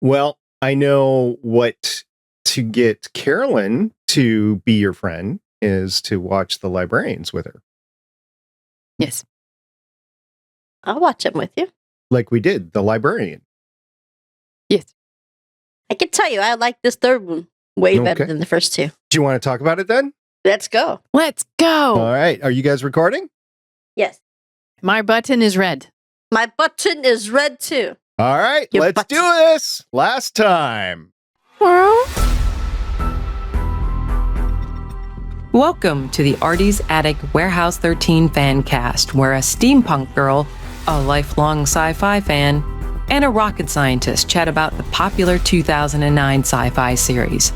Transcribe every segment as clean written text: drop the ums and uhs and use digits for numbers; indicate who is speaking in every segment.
Speaker 1: Well, I know what to get Carolyn to be your friend is to watch The Librarians with her.
Speaker 2: Yes.
Speaker 3: I'll watch them with you.
Speaker 1: Like we did, The Librarian.
Speaker 2: Yes.
Speaker 3: I can tell you, I like this third one way better than the first two.
Speaker 1: Do you want to talk about it then?
Speaker 3: Let's go.
Speaker 2: Let's go.
Speaker 1: All right. Are you guys recording?
Speaker 3: Yes.
Speaker 2: My button is red.
Speaker 3: My button is red too.
Speaker 1: All right.
Speaker 3: Your
Speaker 1: let's
Speaker 3: button.
Speaker 1: do this. Last time.
Speaker 4: Welcome to the Artie's Attic Warehouse 13 fan cast, where a steampunk girl, a lifelong sci-fi fan, and a rocket scientist chat about the popular 2009 sci-fi series.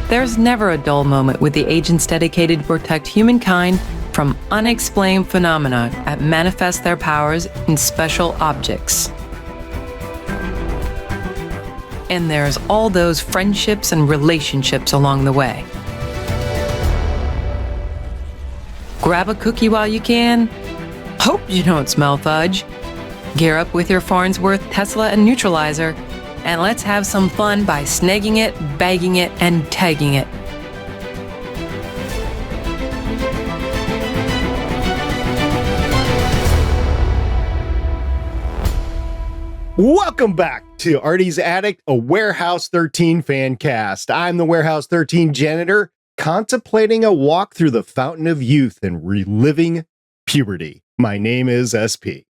Speaker 4: There's never a dull moment with the agents dedicated to protect humankind from unexplained phenomena that manifest their powers in special objects. And there's all those friendships and relationships along the way. Grab a cookie while you can. Hope you don't smell fudge. Gear up with your Farnsworth, Tesla, and Neutralizer, and let's have some fun by snagging it, bagging it, and tagging it.
Speaker 1: Welcome back to Artie's Attic, a Warehouse 13 fan cast. I'm the Warehouse 13 janitor, contemplating a walk through the fountain of youth and reliving puberty. My name is SP.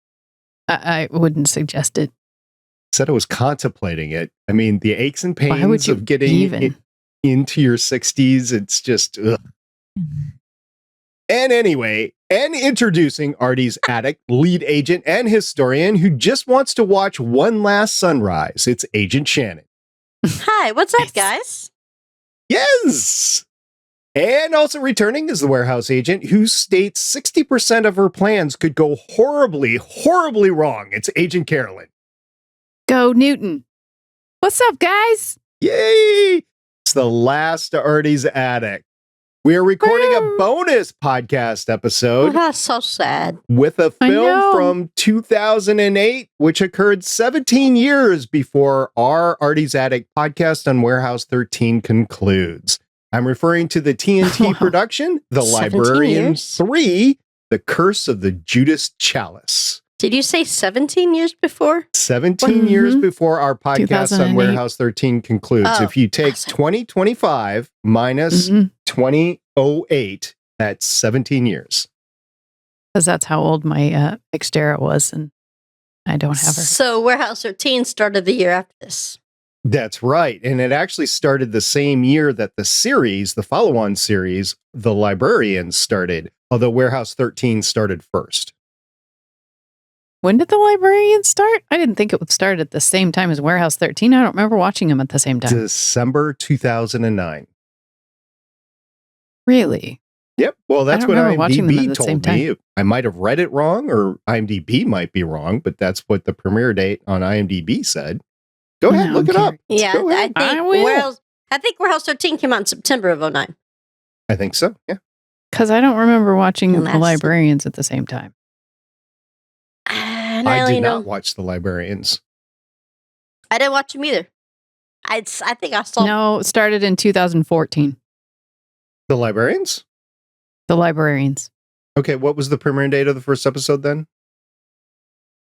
Speaker 2: I wouldn't suggest it.
Speaker 1: Said I was contemplating it. I mean, the aches and
Speaker 2: Why would
Speaker 1: pains
Speaker 2: you
Speaker 1: of getting
Speaker 2: even?
Speaker 1: into your 60s, it's just, ugh. And anyway, and introducing Artie's Attic lead agent and historian who just wants to watch one last sunrise. It's Agent Shannon.
Speaker 3: Hi, what's up, guys?
Speaker 1: Yes! And also returning is the warehouse agent who states 60% of her plans could go horribly, horribly wrong. It's Agent Carolyn.
Speaker 2: Go Newton. What's up, guys?
Speaker 1: Yay! It's the last Artie's Attic. We are recording a bonus podcast episode
Speaker 3: Oh, that's so sad.
Speaker 1: with a
Speaker 2: I
Speaker 1: film
Speaker 2: know.
Speaker 1: from 2008, which occurred 17 years before our Artie's Attic podcast on Warehouse 13 concludes. I'm referring to the TNT
Speaker 2: Wow.
Speaker 1: production, The
Speaker 3: 17
Speaker 1: Librarian
Speaker 3: years?
Speaker 1: 3, The Curse of the Judas Chalice.
Speaker 3: Did you say 17 years before?
Speaker 1: 17 years
Speaker 2: Mhm.
Speaker 1: before our podcast on
Speaker 2: 2008.
Speaker 1: Warehouse 13 concludes.
Speaker 3: Oh,
Speaker 1: If you take
Speaker 3: awesome.
Speaker 1: 2025 minus
Speaker 2: Mhm.
Speaker 1: 2008, that's 17 years.
Speaker 2: Because that's how old my Xterra was, and I don't have her.
Speaker 3: So Warehouse 13 started the year after this.
Speaker 1: That's right. And it actually started the same year that the series, the follow-on series, The Librarians started, although Warehouse 13 started first.
Speaker 2: When did the Librarian start? I didn't think it would start at the same time as Warehouse 13. I don't remember watching them at the same time.
Speaker 1: December 2009.
Speaker 2: Really?
Speaker 1: Yep. Well, that's
Speaker 2: don't
Speaker 1: what
Speaker 2: remember watching them at
Speaker 1: IMDb
Speaker 2: the same
Speaker 1: told me. I might have read it wrong, or IMDb might be wrong, but that's what the premiere date on IMDb said. Go ahead,
Speaker 2: No,
Speaker 1: look it
Speaker 2: okay.
Speaker 1: up.
Speaker 3: Yeah,
Speaker 1: Go ahead.
Speaker 2: I will.
Speaker 3: I think Warehouse 13 came out in September of 09.
Speaker 1: I think so. Yeah.
Speaker 2: Because I don't remember watching
Speaker 3: And
Speaker 2: the
Speaker 3: that's-
Speaker 2: Librarians at the same time.
Speaker 3: And
Speaker 1: I
Speaker 3: only
Speaker 1: did
Speaker 3: know
Speaker 1: not watch The Librarians.
Speaker 3: I didn't watch them either. I think I saw.
Speaker 2: No, it started in 2014.
Speaker 1: The Librarians?
Speaker 2: The Librarians.
Speaker 1: Okay, what was the premiere date of the first episode then?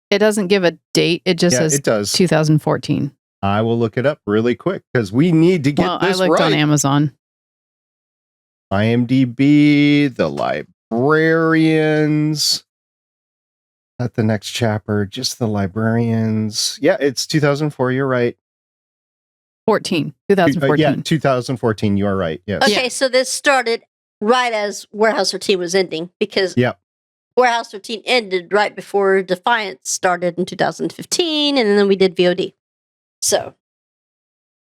Speaker 2: It doesn't give a date. It just
Speaker 1: Yeah,
Speaker 2: says
Speaker 1: it does.
Speaker 2: 2014.
Speaker 1: I will look it up really quick because we need to get
Speaker 2: Well, I
Speaker 1: this
Speaker 2: looked on
Speaker 1: right.
Speaker 2: Amazon.
Speaker 1: IMDb, The Librarians. Not the next chapter, just The Librarians. Yeah, it's 2004. You're right.
Speaker 2: 2014.
Speaker 1: Yeah, 2014. You are right. Yes.
Speaker 3: Okay, so this started right as Warehouse 13 was ending because
Speaker 1: Yep.
Speaker 3: Warehouse 13 ended right before Defiance started in 2015, and then we did VOD. So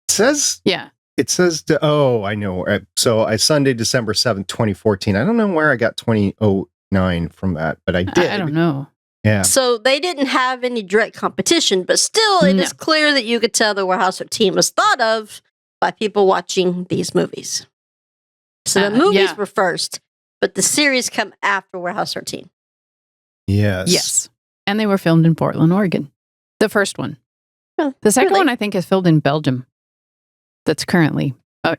Speaker 1: It says
Speaker 2: Yeah.
Speaker 1: I know. So I Sunday, December 7th, 2014. I don't know where I got 2009 from that, but I did.
Speaker 2: I don't know.
Speaker 1: Yeah.
Speaker 3: So they didn't have any direct competition, but still, it
Speaker 2: No.
Speaker 3: is clear that you could tell the Warehouse 13 was thought of by people watching these movies. So the movies
Speaker 2: yeah.
Speaker 3: were first, but the series come after Warehouse 13.
Speaker 1: Yes.
Speaker 2: Yes. And they were filmed in Portland, Oregon. The first one. The second
Speaker 3: Really?
Speaker 2: one, I think, is filmed in Belgium. That's currently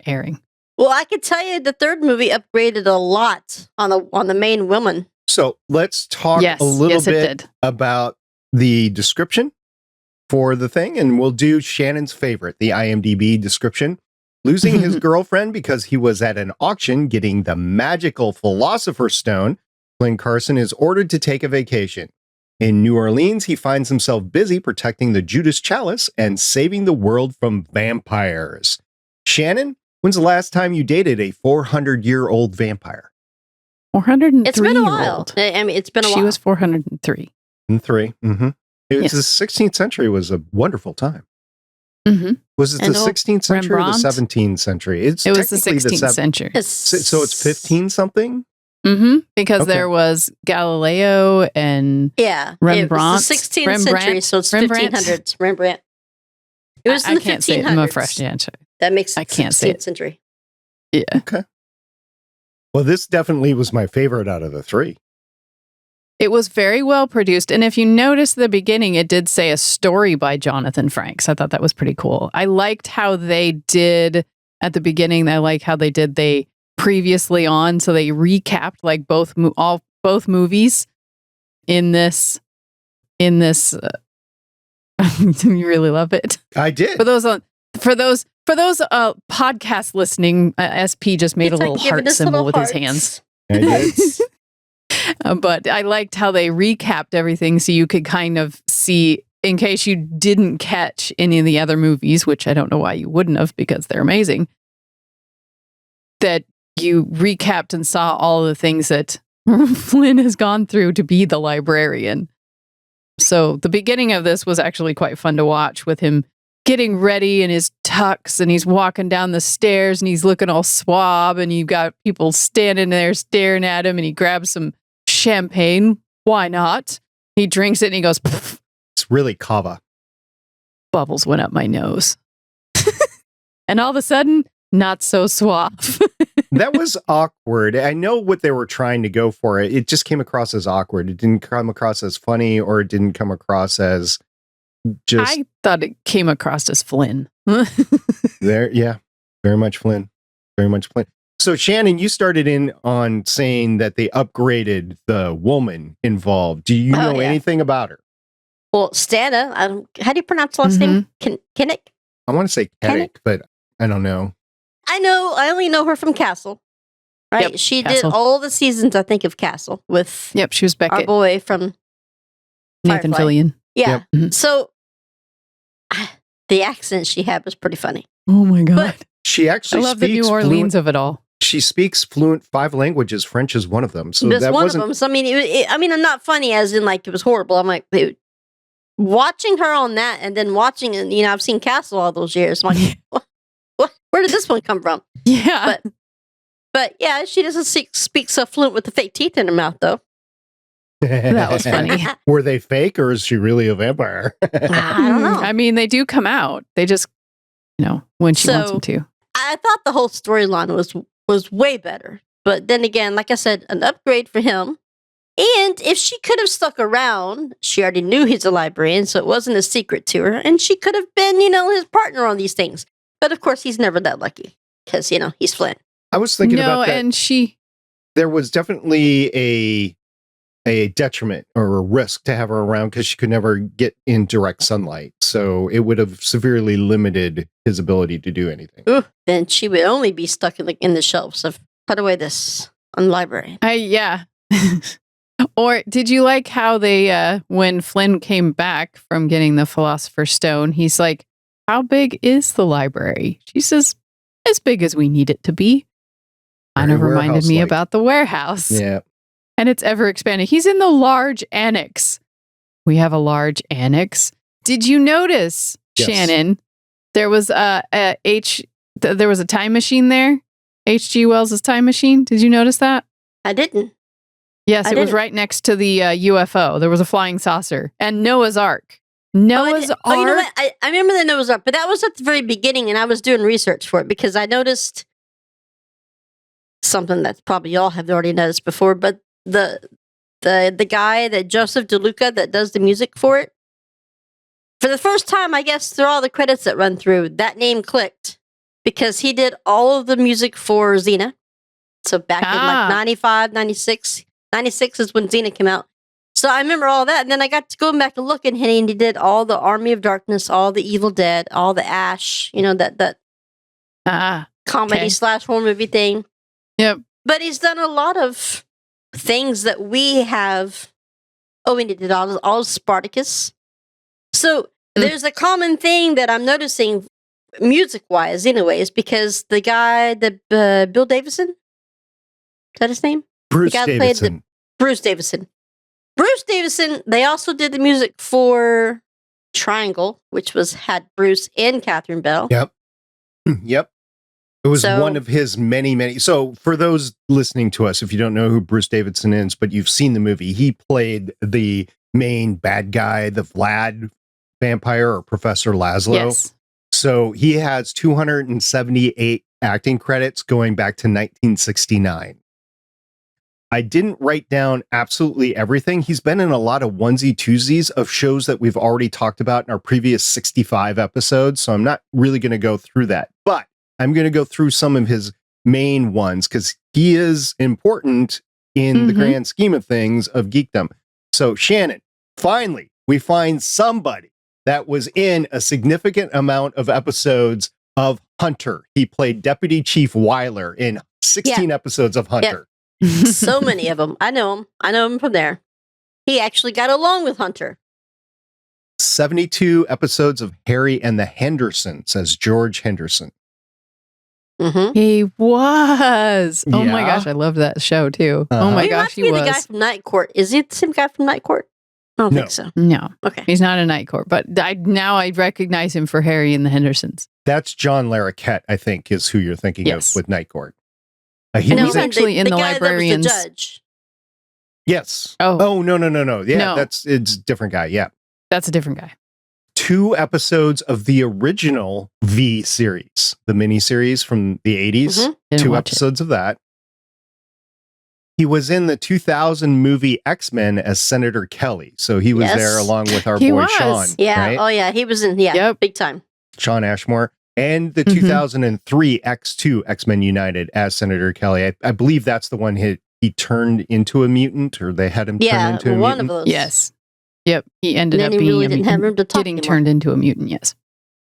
Speaker 2: airing.
Speaker 3: Well, I could tell you the third movie upgraded a lot on the main woman.
Speaker 1: So let's talk
Speaker 2: Yes,
Speaker 1: a little
Speaker 2: yes, it
Speaker 1: bit
Speaker 2: did.
Speaker 1: about the description for the thing, and we'll do Shannon's favorite, the IMDb description. Losing his girlfriend because he was at an auction getting the magical Philosopher's Stone, Flynn Carson is ordered to take a vacation. In New Orleans, he finds himself busy protecting the Judas Chalice and saving the world from vampires. Shannon, when's the last time you dated a 400-year-old vampire?
Speaker 2: 403
Speaker 3: It's been a
Speaker 2: year
Speaker 3: while.
Speaker 2: old.
Speaker 3: I mean, it's been a while.
Speaker 2: She was 403.
Speaker 1: And 3. Mm-hmm. It was
Speaker 2: Yes.
Speaker 1: the 16th century was a wonderful time.
Speaker 2: Mm-hmm.
Speaker 1: Was it the
Speaker 3: And
Speaker 1: 16th century or the
Speaker 2: Rembrandt?
Speaker 1: 17th century?
Speaker 2: It was the
Speaker 1: technically
Speaker 2: 16th century.
Speaker 1: So it's 15 something?
Speaker 2: Mm-hmm. Because
Speaker 1: Okay.
Speaker 2: there was Galileo and
Speaker 3: Yeah.
Speaker 2: Rembrandt.
Speaker 3: It was the 16th
Speaker 2: Rembrandt?
Speaker 3: century, so it's
Speaker 2: Rembrandt?
Speaker 3: 1500s. Rembrandt. It was in
Speaker 2: I
Speaker 3: the
Speaker 2: can't say
Speaker 3: 1500s.
Speaker 2: it. I'm a fresh answer.
Speaker 3: That makes
Speaker 2: I
Speaker 3: it
Speaker 2: can't say
Speaker 3: 16th
Speaker 2: it.
Speaker 3: century.
Speaker 2: Yeah.
Speaker 1: Okay. Well, this definitely was my favorite out of the 3.
Speaker 2: It was very well produced. And if you notice the beginning, it did say a story by Jonathan Franks. I thought that was pretty cool. I liked how they did at the beginning. I like how they previously on. So they recapped like both movies in this. You really love it.
Speaker 1: I did.
Speaker 2: For those podcast listening, SP just made
Speaker 3: It's
Speaker 2: a
Speaker 3: like
Speaker 2: little
Speaker 3: giving
Speaker 2: heart
Speaker 3: us
Speaker 2: symbol
Speaker 3: little
Speaker 2: with his
Speaker 3: hearts.
Speaker 2: hands.
Speaker 1: I did.
Speaker 2: But I liked how they recapped everything so you could kind of see, in case you didn't catch any of the other movies, which I don't know why you wouldn't have because they're amazing, that you recapped and saw all the things that Flynn has gone through to be the librarian. So the beginning of this was actually quite fun to watch with him getting ready in his tux and he's walking down the stairs and he's looking all suave and you've got people standing there staring at him and he grabs some champagne. Why not? He drinks it and he goes, "Pff,"
Speaker 1: It's really kava.
Speaker 2: bubbles went up my nose. And all of a sudden, not so suave.
Speaker 1: That was awkward. I know what they were trying to go for. It just came across as awkward. It didn't come across as funny or it didn't come across as just
Speaker 2: I thought it came across as Flynn.
Speaker 1: there. Yeah, very much Flynn. Very much Flynn. So Shannon, you started in on saying that they upgraded the woman involved. Do you know
Speaker 3: yeah.
Speaker 1: anything about her?
Speaker 3: Well, Stana, how do you pronounce the last name? Kinnick?
Speaker 1: I want to say
Speaker 3: Kennick?
Speaker 1: Kennick, but I don't know.
Speaker 3: I only know her from Castle. Right?
Speaker 2: Yep,
Speaker 3: she
Speaker 2: Castle.
Speaker 3: did all the seasons, I think, of Castle with
Speaker 2: Yep, she was
Speaker 3: our
Speaker 2: Beckett,
Speaker 3: boy from
Speaker 2: Nathan
Speaker 3: Firefly.
Speaker 2: Fillion.
Speaker 3: Yeah.
Speaker 1: Yep.
Speaker 2: Mhm.
Speaker 3: So the accent she had was pretty funny.
Speaker 2: Oh my God.
Speaker 3: But
Speaker 1: She
Speaker 2: I
Speaker 1: actually
Speaker 2: love the
Speaker 1: speaks
Speaker 2: New Orleans of it all.
Speaker 1: She speaks fluent 5 languages. French is one of them. So
Speaker 3: that's
Speaker 1: that
Speaker 3: one
Speaker 1: wasn't.
Speaker 3: of them. So I mean, I'm not funny as in like it was horrible. I'm like, dude, watching her on that and then watching, I've seen Castle all those years. I'm like, where did this one come from?
Speaker 2: Yeah.
Speaker 3: But yeah, she doesn't speak so fluent with the fake teeth in her mouth, though.
Speaker 2: That was funny.
Speaker 1: Were they fake or is she really a vampire?
Speaker 3: I don't know.
Speaker 2: I mean, they do come out. They just, when she wants
Speaker 3: So-
Speaker 2: them to.
Speaker 3: I thought the whole storyline was way better. But then again, like I said, an upgrade for him. And if she could have stuck around, she already knew he's a librarian, so it wasn't a secret to her. And she could have been, his partner on these things. But of course, he's never that lucky because, he's Flynn.
Speaker 1: I was thinking
Speaker 2: No,
Speaker 1: about that.
Speaker 2: and she,
Speaker 1: There was definitely a detriment or a risk to have her around because she could never get in direct sunlight. So it would have severely limited his ability to do anything.
Speaker 3: Ooh, then she would only be stuck in the shelves of put away this on the library.
Speaker 2: yeah. Or did you like how they, when Flynn came back from getting the Philosopher's Stone, he's like, how big is the library? She says, as big as we need it to be. Kind of
Speaker 1: Very
Speaker 2: reminded me
Speaker 1: warehouse-like.
Speaker 2: about the warehouse.
Speaker 1: Yeah.
Speaker 2: And it's ever expanding. He's in the large annex. We have a large annex. Did you notice,
Speaker 1: Yes.
Speaker 2: Shannon? There was there was a time machine there. H.G. Wells' time machine. Did you notice that?
Speaker 3: I didn't.
Speaker 2: Yes,
Speaker 3: I
Speaker 2: it was
Speaker 3: didn't.
Speaker 2: right next to the UFO. There was a flying saucer and Noah's Ark. Noah's Ark.
Speaker 3: Oh, you know what? I remember the Noah's Ark, but that was at the very beginning, and I was doing research for it because I noticed something that probably y'all have already noticed before, but the guy that Joseph DeLuca that does the music for it, for the first time, I guess, through all the credits that run through, that name clicked because he did all of the music for Xena. So back in like 95, 96. 96 is when Xena came out. So I remember all that. And then I got to go back and look, and he did all the Army of Darkness, all the Evil Dead, all the Ash, that comedy / horror movie thing.
Speaker 2: Yep.
Speaker 3: But he's done a lot of things that we have. Oh, and he did all of Spartacus. So there's a common thing that I'm noticing music-wise anyways, because the guy, Bill Davison, is that his name?
Speaker 1: Bruce Davison.
Speaker 3: Bruce Davison. Bruce Davison, they also did the music for Triangle, which had Bruce and Catherine Bell.
Speaker 1: Yep. Yep. It was one of his many. So for those listening to us, if you don't know who Bruce Davison is, but you've seen the movie, he played the main bad guy, the Vlad vampire, or Professor Laszlo.
Speaker 2: Yes.
Speaker 1: So he has 278 acting credits going back to 1969. I didn't write down absolutely everything. He's been in a lot of onesie-twosies of shows that we've already talked about in our previous 65 episodes, so I'm not really going to go through that. But I'm going to go through some of his main ones because he is important in the grand scheme of things of geekdom. So Shannon, finally, we find somebody that was in a significant amount of episodes of Hunter. He played Deputy Chief Weiler in 16 episodes of Hunter.
Speaker 3: Yep. So many of them. I know him from there. He actually got along with Hunter.
Speaker 1: 72 episodes of Harry and the Hendersons as George Henderson.
Speaker 3: Mm-hmm.
Speaker 2: He was. Oh my gosh, I love that show too. Oh my gosh, he was.
Speaker 3: The guy from Night Court. Is he the same guy from Night Court? I don't think so.
Speaker 2: No.
Speaker 3: Okay.
Speaker 2: He's not a Night Court, but I recognize him for Harry and the Hendersons.
Speaker 1: That's John Larroquette, I think, is who you're thinking of with Night Court.
Speaker 2: He was actually in the Librarians.
Speaker 3: That was the judge.
Speaker 1: Yes.
Speaker 2: Oh,
Speaker 1: no. Yeah, it's a different guy. Yeah.
Speaker 2: That's a different guy.
Speaker 1: 2 episodes of the original V series, the miniseries from the 80s.
Speaker 3: Mm-hmm.
Speaker 1: 2 episodes of that. He was in the 2000 movie X-Men as Senator Kelly. So he was there along with our boy Sean.
Speaker 3: Yeah.
Speaker 1: Right?
Speaker 3: Oh, yeah. He was in, big time.
Speaker 1: Sean Ashmore. And the 2003 X2 X-Men United as Senator Kelly. I believe that's the one he turned into a mutant, or they had him turn into a mutant.
Speaker 3: One of those.
Speaker 2: Yes. Yep. He ended up being
Speaker 3: really didn't have room to talk
Speaker 2: getting
Speaker 3: anymore.
Speaker 2: turned into a mutant, yes.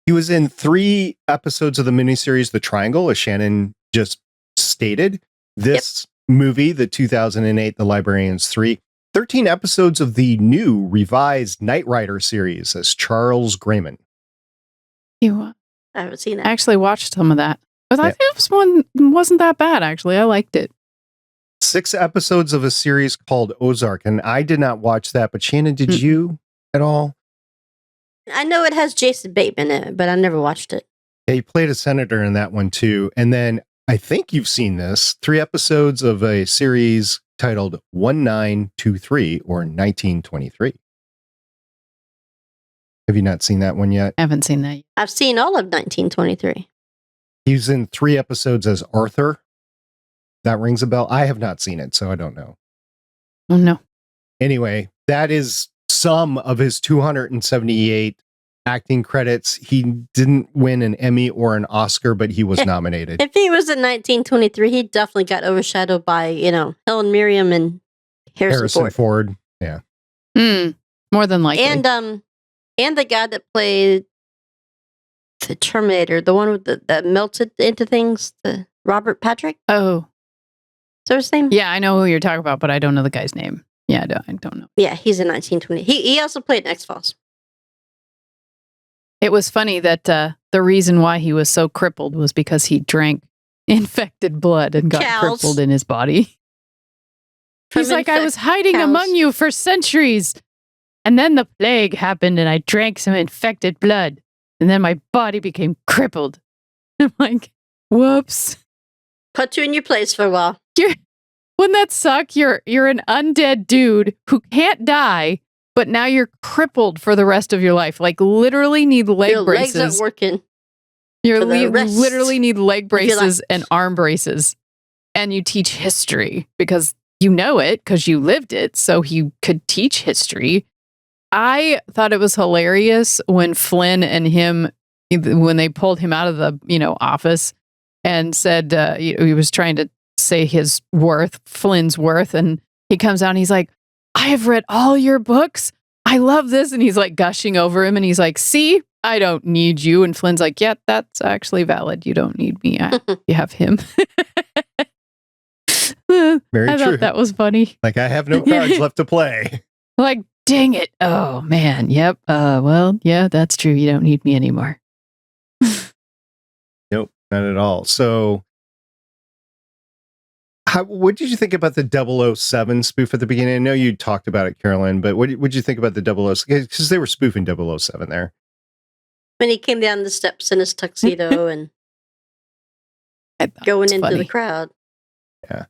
Speaker 1: He was in 3 episodes of the miniseries The Triangle, as Shannon just stated. This movie, the 2008 The Librarians 3. 13 episodes of the new revised Knight Rider series as Charles Grayman.
Speaker 3: I haven't seen that.
Speaker 2: I actually watched some of that. But I think this one wasn't that bad, actually. I liked it.
Speaker 1: 6 episodes of a series called Ozark, and I did not watch that, but Shannon, did you at all?
Speaker 3: I know it has Jason Bateman in it, but I never watched it.
Speaker 1: Yeah, he played a senator in that one too. And then I think you've seen this, 3 episodes of a series titled 1923 or 1923. Have you not seen that one yet?
Speaker 2: I haven't seen that yet.
Speaker 3: I've seen all of 1923.
Speaker 1: He's in 3 episodes as Arthur. That rings a bell. I have not seen it, so I don't know.
Speaker 2: Oh, no.
Speaker 1: Anyway, that is some of his 278 acting credits. He didn't win an Emmy or an Oscar, but he was nominated.
Speaker 3: If he was in 1923, he definitely got overshadowed by, Helen Mirren and Harrison
Speaker 1: Ford. Yeah.
Speaker 2: More than likely.
Speaker 3: And the guy that played the Terminator, the one with that melted into things, the Robert Patrick.
Speaker 2: Oh.
Speaker 3: Is that his name?
Speaker 2: Yeah, I know who you're talking about, but I don't know the guy's name. Yeah, I don't know.
Speaker 3: Yeah, he's in 1920. He also played in X-Files.
Speaker 2: It was funny that the reason why he was so crippled was because he drank infected blood and got crippled in his body. He's like, I was hiding among you for centuries. And then the plague happened and I drank some infected blood. And then my body became crippled. I'm like, whoops.
Speaker 3: Put you in your place for a while.
Speaker 2: Wouldn't that suck? You're an undead dude who can't die, but now you're crippled for the rest of your life. Like literally need leg braces.
Speaker 3: Your legs aren't working.
Speaker 2: You literally need leg braces and arm braces. And you teach history because you know it because you lived it. So you could teach history. I thought it was hilarious when Flynn and him, when they pulled him out of the, office and said he was trying to say his worth, Flynn's worth, and he comes out and he's like, I have read all your books. I love this. And he's like gushing over him and he's like, see, I don't need you. And Flynn's like, yeah, that's actually valid. You don't need me. You have him.
Speaker 1: Very
Speaker 2: I
Speaker 1: true.
Speaker 2: thought that was funny.
Speaker 1: Like, I have no cards left to play.
Speaker 2: Like, dang it. Oh, man. Yep. Well, yeah, that's true. You don't need me anymore.
Speaker 1: Nope, not at all. So, what did you think about the 007 spoof at the beginning? I know you talked about it, Carolyn, but what did you think about the 007? Because they were spoofing 007 there.
Speaker 3: When he came down the steps in his tuxedo and going into
Speaker 2: funny.
Speaker 3: the crowd.
Speaker 1: Yeah.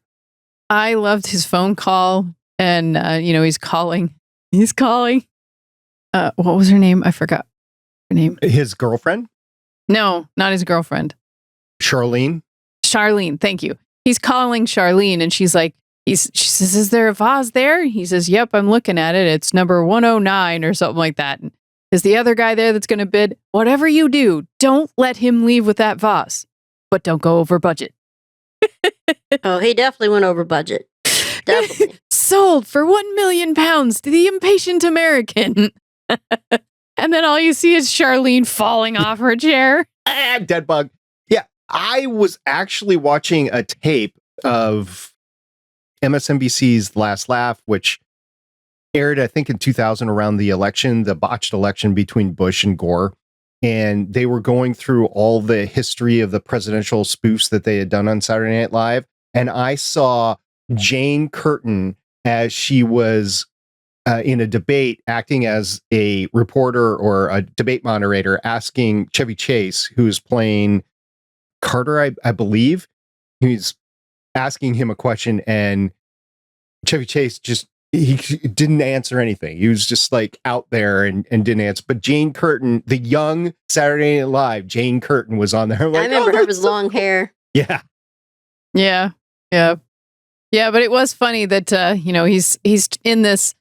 Speaker 2: I loved his phone call, and he's calling. What was her name? I forgot her name.
Speaker 1: His girlfriend?
Speaker 2: No, not his girlfriend.
Speaker 1: Charlene,
Speaker 2: thank you. He's calling Charlene, and she's like, she says, is there a vase there? He says, yep, I'm looking at it. It's number 109 or something like that. And is the other guy there that's going to bid? Whatever you do, don't let him leave with that vase, but don't go over budget.
Speaker 3: Oh, he definitely went over budget. Definitely.
Speaker 2: Sold for £1 million to the impatient American. And then all you see is Charlene falling off her chair.
Speaker 1: Dead bug. Yeah, I was actually watching a tape of MSNBC's Last Laugh, which aired, I think, in 2000 around the election, the botched election between Bush and Gore. And they were going through all the history of the presidential spoofs that they had done on Saturday Night Live. And I saw Jane Curtin as she was in a debate, acting as a reporter or a debate moderator, asking Chevy Chase, who's playing Carter, I believe, he's asking him a question, and Chevy Chase he didn't answer anything. He was just like out there and didn't answer. But Jane Curtin, the young Saturday Night Live, Jane Curtin was on there. I'm like,
Speaker 3: I remember her with long hair.
Speaker 1: Yeah.
Speaker 2: Yeah. Yeah. Yeah. But it was funny that, he's in this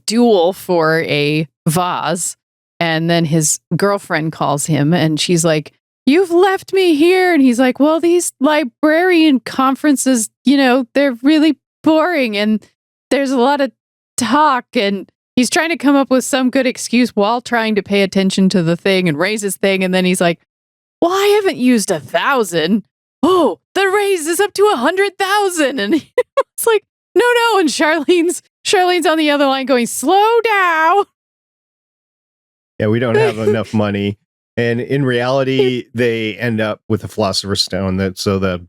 Speaker 2: duel for a vase, and then his girlfriend calls him and she's like, you've left me here. And he's like, well, these librarian conferences, they're really boring and there's a lot of talk, and he's trying to come up with some good excuse while trying to pay attention to the thing and raise his thing. And then he's like, well, I haven't used 1,000. Oh, the raise is up to 100,000. And it's like, no. And Charlene's on the other line going, slow down.
Speaker 1: Yeah, we don't have enough money. And in reality, they end up with a Philosopher's Stone. So the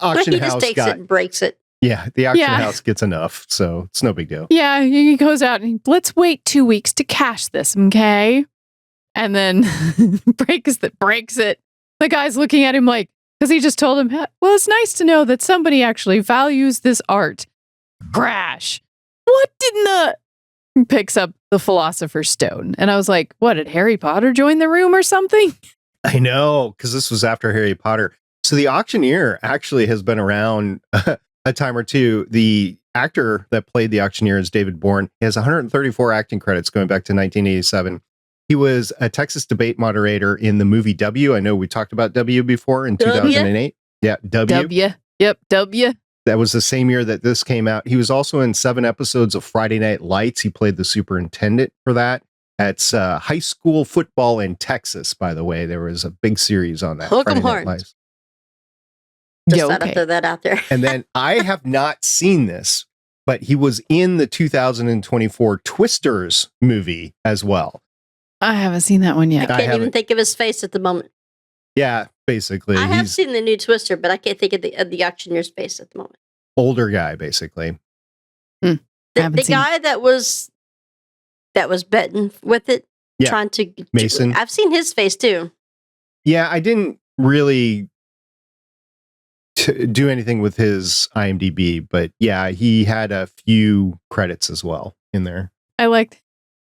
Speaker 1: auction
Speaker 3: he
Speaker 1: house
Speaker 3: just takes it and breaks it.
Speaker 1: Yeah, the auction house gets enough, so it's no big deal.
Speaker 2: Yeah, he goes out and let's wait 2 weeks to cash this, okay? And then breaks it. The guy's looking at him like, because he just told him, well, it's nice to know that somebody actually values this art. Crash. What didn't the... Picks up the Philosopher's Stone. And I was like, what, did Harry Potter join the room or something?
Speaker 1: I know, because this was after Harry Potter. So the auctioneer actually has been around a time or two. The actor that played the auctioneer is David Bourne. He has 134 acting credits going back to 1987. He was a Texas debate moderator in the movie W. I know we talked about W before in 2008. Yeah, W.
Speaker 2: Yep, W.
Speaker 1: That was the same year that this came out. He was also in 7 episodes of Friday Night Lights. He played the superintendent for that. It's high school football in Texas, by the way. There was a big series on that.
Speaker 3: Hook 'em horns. Just thought I'd throw that out there.
Speaker 1: And then I have not seen this, but he was in the 2024 Twisters movie as well.
Speaker 2: I haven't seen that one yet.
Speaker 3: I can't even think of his face at the moment.
Speaker 1: Yeah, basically.
Speaker 3: I have seen the new Twister, but I can't think of the auctioneer's face at the moment.
Speaker 1: Older guy, basically.
Speaker 3: The guy that was betting with it, trying to...
Speaker 1: Mason.
Speaker 3: I've seen his face too.
Speaker 1: Yeah, I didn't really do anything with his IMDb, but yeah, he had a few credits as well in there.
Speaker 2: I liked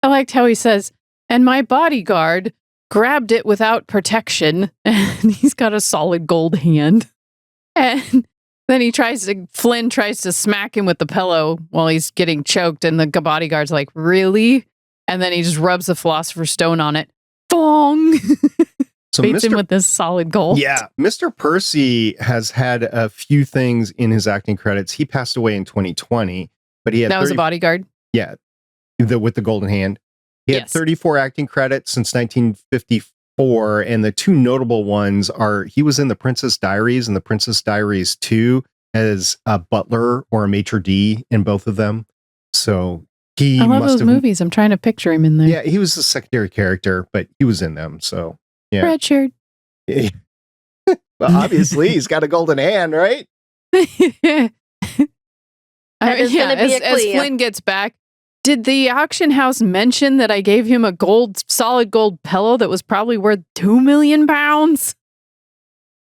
Speaker 2: how he says, and my bodyguard grabbed it without protection, and he's got a solid gold hand. And then Flynn tries to smack him with the pillow while he's getting choked, and the bodyguard's like, really? And then he just rubs the Philosopher's Stone on it. Thong!
Speaker 1: So
Speaker 2: Beats him
Speaker 1: Mr.
Speaker 2: with this solid gold.
Speaker 1: Yeah, Mr. Percy has had a few things in his acting credits. He passed away in 2020, but he had
Speaker 2: That was a bodyguard.
Speaker 1: Yeah, with the golden hand. He had 34 acting credits since 1954, and the two notable ones are he was in The Princess Diaries and The Princess Diaries 2 as a butler or a maitre d' in both of them. So he
Speaker 2: I love those movies. I'm trying to picture him in there.
Speaker 1: Yeah, he was a secondary character, but he was in them. So yeah,
Speaker 2: Red shirt.
Speaker 1: Well, obviously he's got a golden hand, right?
Speaker 3: That is gonna be a
Speaker 2: as
Speaker 3: Cleo.
Speaker 2: Flynn gets back, did the auction house mention that I gave him a solid gold pillow that was probably worth 2 million pounds?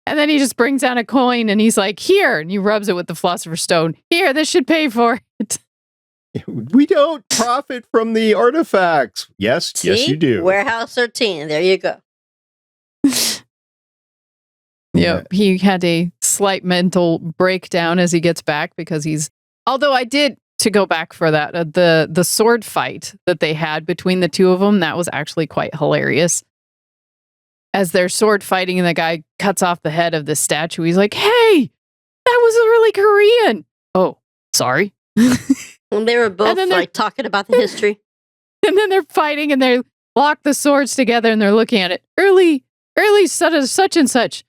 Speaker 2: And then he just brings out a coin and he's like, here, and he rubs it with the Philosopher's Stone. Here, this should pay for it.
Speaker 1: We don't profit from the artifacts. Yes, yes,
Speaker 3: See?
Speaker 1: you do.
Speaker 3: Warehouse 13. There you go.
Speaker 2: Yep, he had a slight mental breakdown as he gets back because although I did, to go back for that, the sword fight that they had between the two of them, that was actually quite hilarious. As they're sword fighting and the guy cuts off the head of the statue, he's like, hey, that was really Korean. Oh, sorry.
Speaker 3: When they were both
Speaker 2: then
Speaker 3: like talking about the history.
Speaker 2: And then they're fighting and they lock the swords together and they're looking at it. Early such and such.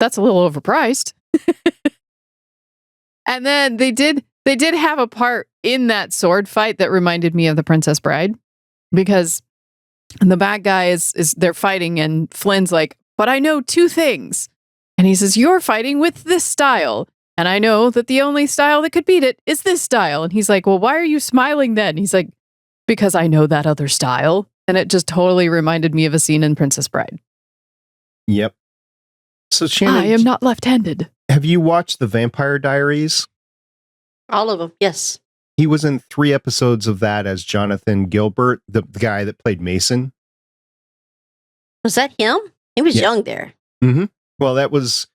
Speaker 2: That's a little overpriced. And then they did have a part in that sword fight that reminded me of The Princess Bride, because the bad guy is they're fighting and Flynn's like, but I know two things. And he says, you're fighting with this style. And I know that the only style that could beat it is this style. And he's like, well, why are you smiling then? He's like, because I know that other style. And it just totally reminded me of a scene in Princess Bride.
Speaker 1: Yep. So Shannon,
Speaker 2: I am not left-handed.
Speaker 1: have you watched The Vampire Diaries?
Speaker 3: All of them. Yes.
Speaker 1: He was in 3 episodes of that as Jonathan Gilbert, the guy that played Mason.
Speaker 3: Was that him? He was
Speaker 1: Yeah.
Speaker 3: young there.
Speaker 1: Mm-hmm. Well, that was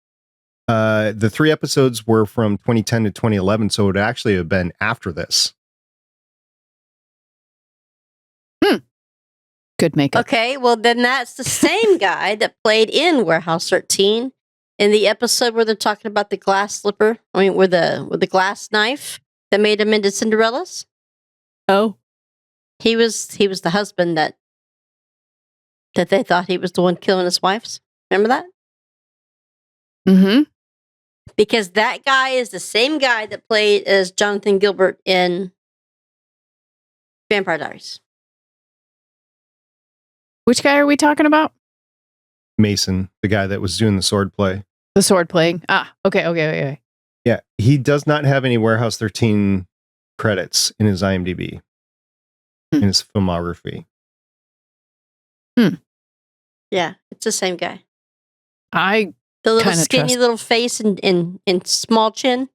Speaker 1: the 3 episodes were from 2010 to 2011, so it would actually have been after this.
Speaker 2: Good makeup.
Speaker 3: Okay, well then that's the same guy that played in Warehouse 13 in the episode where they're talking about the glass slipper. I mean, with the glass knife that made him into Cinderella's.
Speaker 2: Oh.
Speaker 3: He was the husband that they thought he was the one killing his wives. Remember that?
Speaker 2: Mm-hmm.
Speaker 3: Because that guy is the same guy that played as Jonathan Gilbert in Vampire Diaries.
Speaker 2: Which guy are we talking about?
Speaker 1: Mason, the guy that was doing the sword play.
Speaker 2: The sword playing. Ah, okay.
Speaker 1: Yeah, he does not have any Warehouse 13 credits in his IMDb, in his filmography.
Speaker 3: Yeah, it's the same guy.
Speaker 2: I
Speaker 3: The little
Speaker 2: Kinda
Speaker 3: skinny
Speaker 2: trust-
Speaker 3: little face and small chin.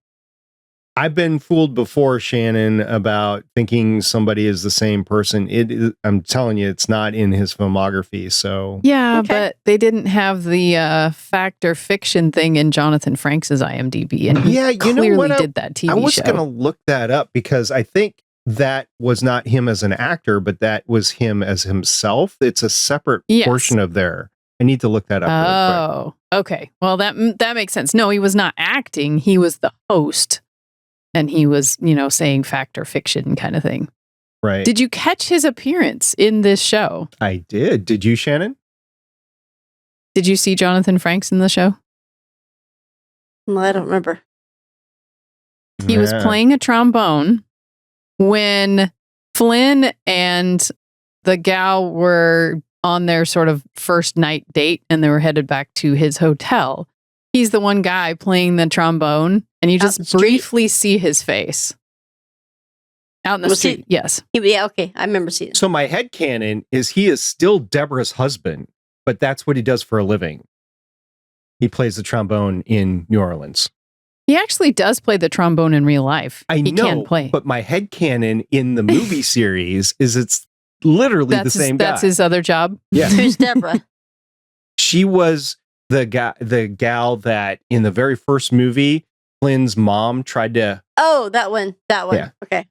Speaker 1: I've been fooled before, Shannon, about thinking somebody is the same person. I'm telling you, it's not in his filmography. So
Speaker 2: Yeah,
Speaker 3: Okay.
Speaker 2: but they didn't have the fact or fiction thing in Jonathan Frakes' IMDb, and he
Speaker 1: Yeah, you know
Speaker 2: clearly
Speaker 1: what?
Speaker 2: did that TV
Speaker 1: I was
Speaker 2: show.
Speaker 1: going to look that up because I think that was not him as an actor, but that was him as himself. It's a separate
Speaker 2: Yes.
Speaker 1: portion of there. I need to look that up real quick.
Speaker 2: Oh, okay. Well, that makes sense. No, he was not acting. He was the host, and he was, saying fact or fiction kind of thing.
Speaker 1: Right.
Speaker 2: Did you catch his appearance in this show?
Speaker 1: I did. Did you, Shannon?
Speaker 2: Did you see Jonathan Frakes in the show?
Speaker 3: Well, I don't remember.
Speaker 2: He was
Speaker 1: Yeah.
Speaker 2: playing a trombone when Flynn and the gal were on their sort of first night date and they were headed back to his hotel. He's the one guy playing the trombone and you
Speaker 3: Out the
Speaker 2: just
Speaker 3: street?
Speaker 2: briefly see his face. Out in the
Speaker 3: Was he-
Speaker 2: street, yes.
Speaker 3: Yeah, okay. I remember seeing it.
Speaker 1: So my headcanon is he is still Deborah's husband, but that's what he does for a living. He plays the trombone in New Orleans.
Speaker 2: He actually does play the trombone in real life.
Speaker 1: I
Speaker 2: he
Speaker 1: know,
Speaker 2: can play.
Speaker 1: but my headcanon in the movie series is it's literally the same guy.
Speaker 2: That's his other job.
Speaker 1: Yeah.
Speaker 3: Who's Deborah?
Speaker 1: She was the gal that in the very first movie, Flynn's mom tried to.
Speaker 3: Oh, that one.
Speaker 1: Yeah.
Speaker 3: Okay.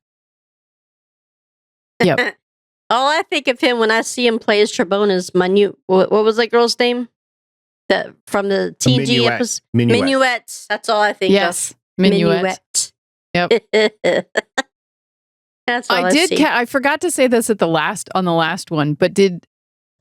Speaker 2: Yep.
Speaker 3: All I think of him when I see him play his trombone is Minute. What was that girl's name? That from the TNG
Speaker 1: Minuet.
Speaker 3: episode.
Speaker 1: Minuet.
Speaker 3: Minuet. That's all I think
Speaker 2: Yes,
Speaker 3: of.
Speaker 2: Minuet. Yep.
Speaker 3: That's all
Speaker 2: I did.
Speaker 3: see.
Speaker 2: I forgot to say this on the last one, but in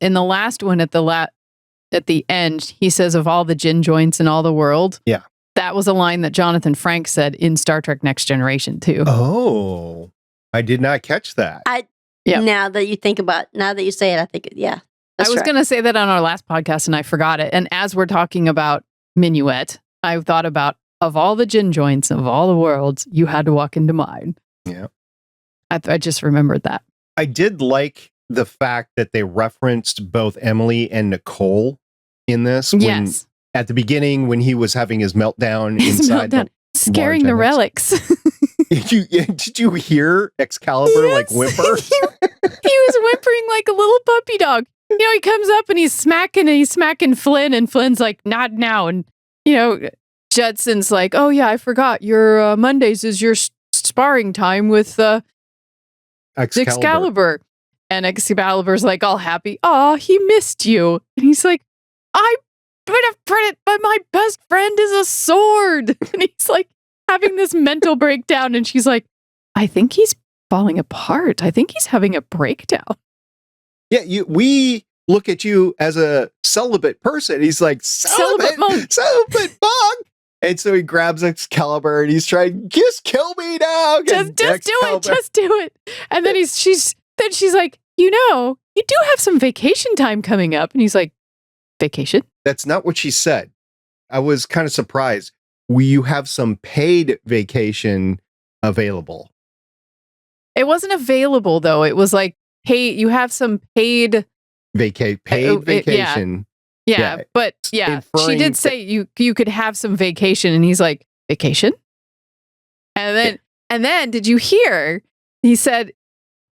Speaker 2: the last one at the end, he says of all the gin joints in all the world.
Speaker 1: Yeah.
Speaker 2: That was a line that Jonathan Frank said in Star Trek Next Generation too.
Speaker 1: Oh, I did not catch that.
Speaker 2: Yep.
Speaker 3: Now that you say it, I think, yeah.
Speaker 2: I was going to say that on our last podcast and I forgot it. And as we're talking about Minuet, I thought about of all the gin joints of all the worlds, you had to walk into mine.
Speaker 1: Yeah.
Speaker 2: I just remembered that.
Speaker 1: I did like the fact that they referenced both Emily and Nicole in this.
Speaker 2: Yes.
Speaker 1: At the beginning, when he was having his meltdown
Speaker 2: His
Speaker 1: inside
Speaker 2: meltdown. Scaring
Speaker 1: barge,
Speaker 2: the
Speaker 1: I
Speaker 2: relics.
Speaker 1: Did you hear Excalibur like whimper?
Speaker 2: he was whimpering like a little puppy dog. You know, he comes up and he's smacking Flynn, and Flynn's like, not now. And, you know, Judson's like, oh yeah, I forgot. Your Mondays is your sparring time with Excalibur. And Excalibur's like all happy. Oh, he missed you. And he's like, I would have credit, but my best friend is a sword. And he's like having this mental breakdown. And she's like, I think he's falling apart. I think he's having a breakdown.
Speaker 1: Yeah, we look at you as a celibate person. He's like, celibate monk. And so he grabs Excalibur and he's trying, just kill me now.
Speaker 2: Just do it. And then she's like, you know, you do have some vacation time coming up. And he's like, vacation?
Speaker 1: That's not what she said. I was kind of surprised. You have some paid vacation available.
Speaker 2: It wasn't available though. It was like, hey, you have some paid
Speaker 1: vacation.
Speaker 2: Yeah, but yeah, she did say you could have some vacation, and he's like, vacation? And then did you hear? He said,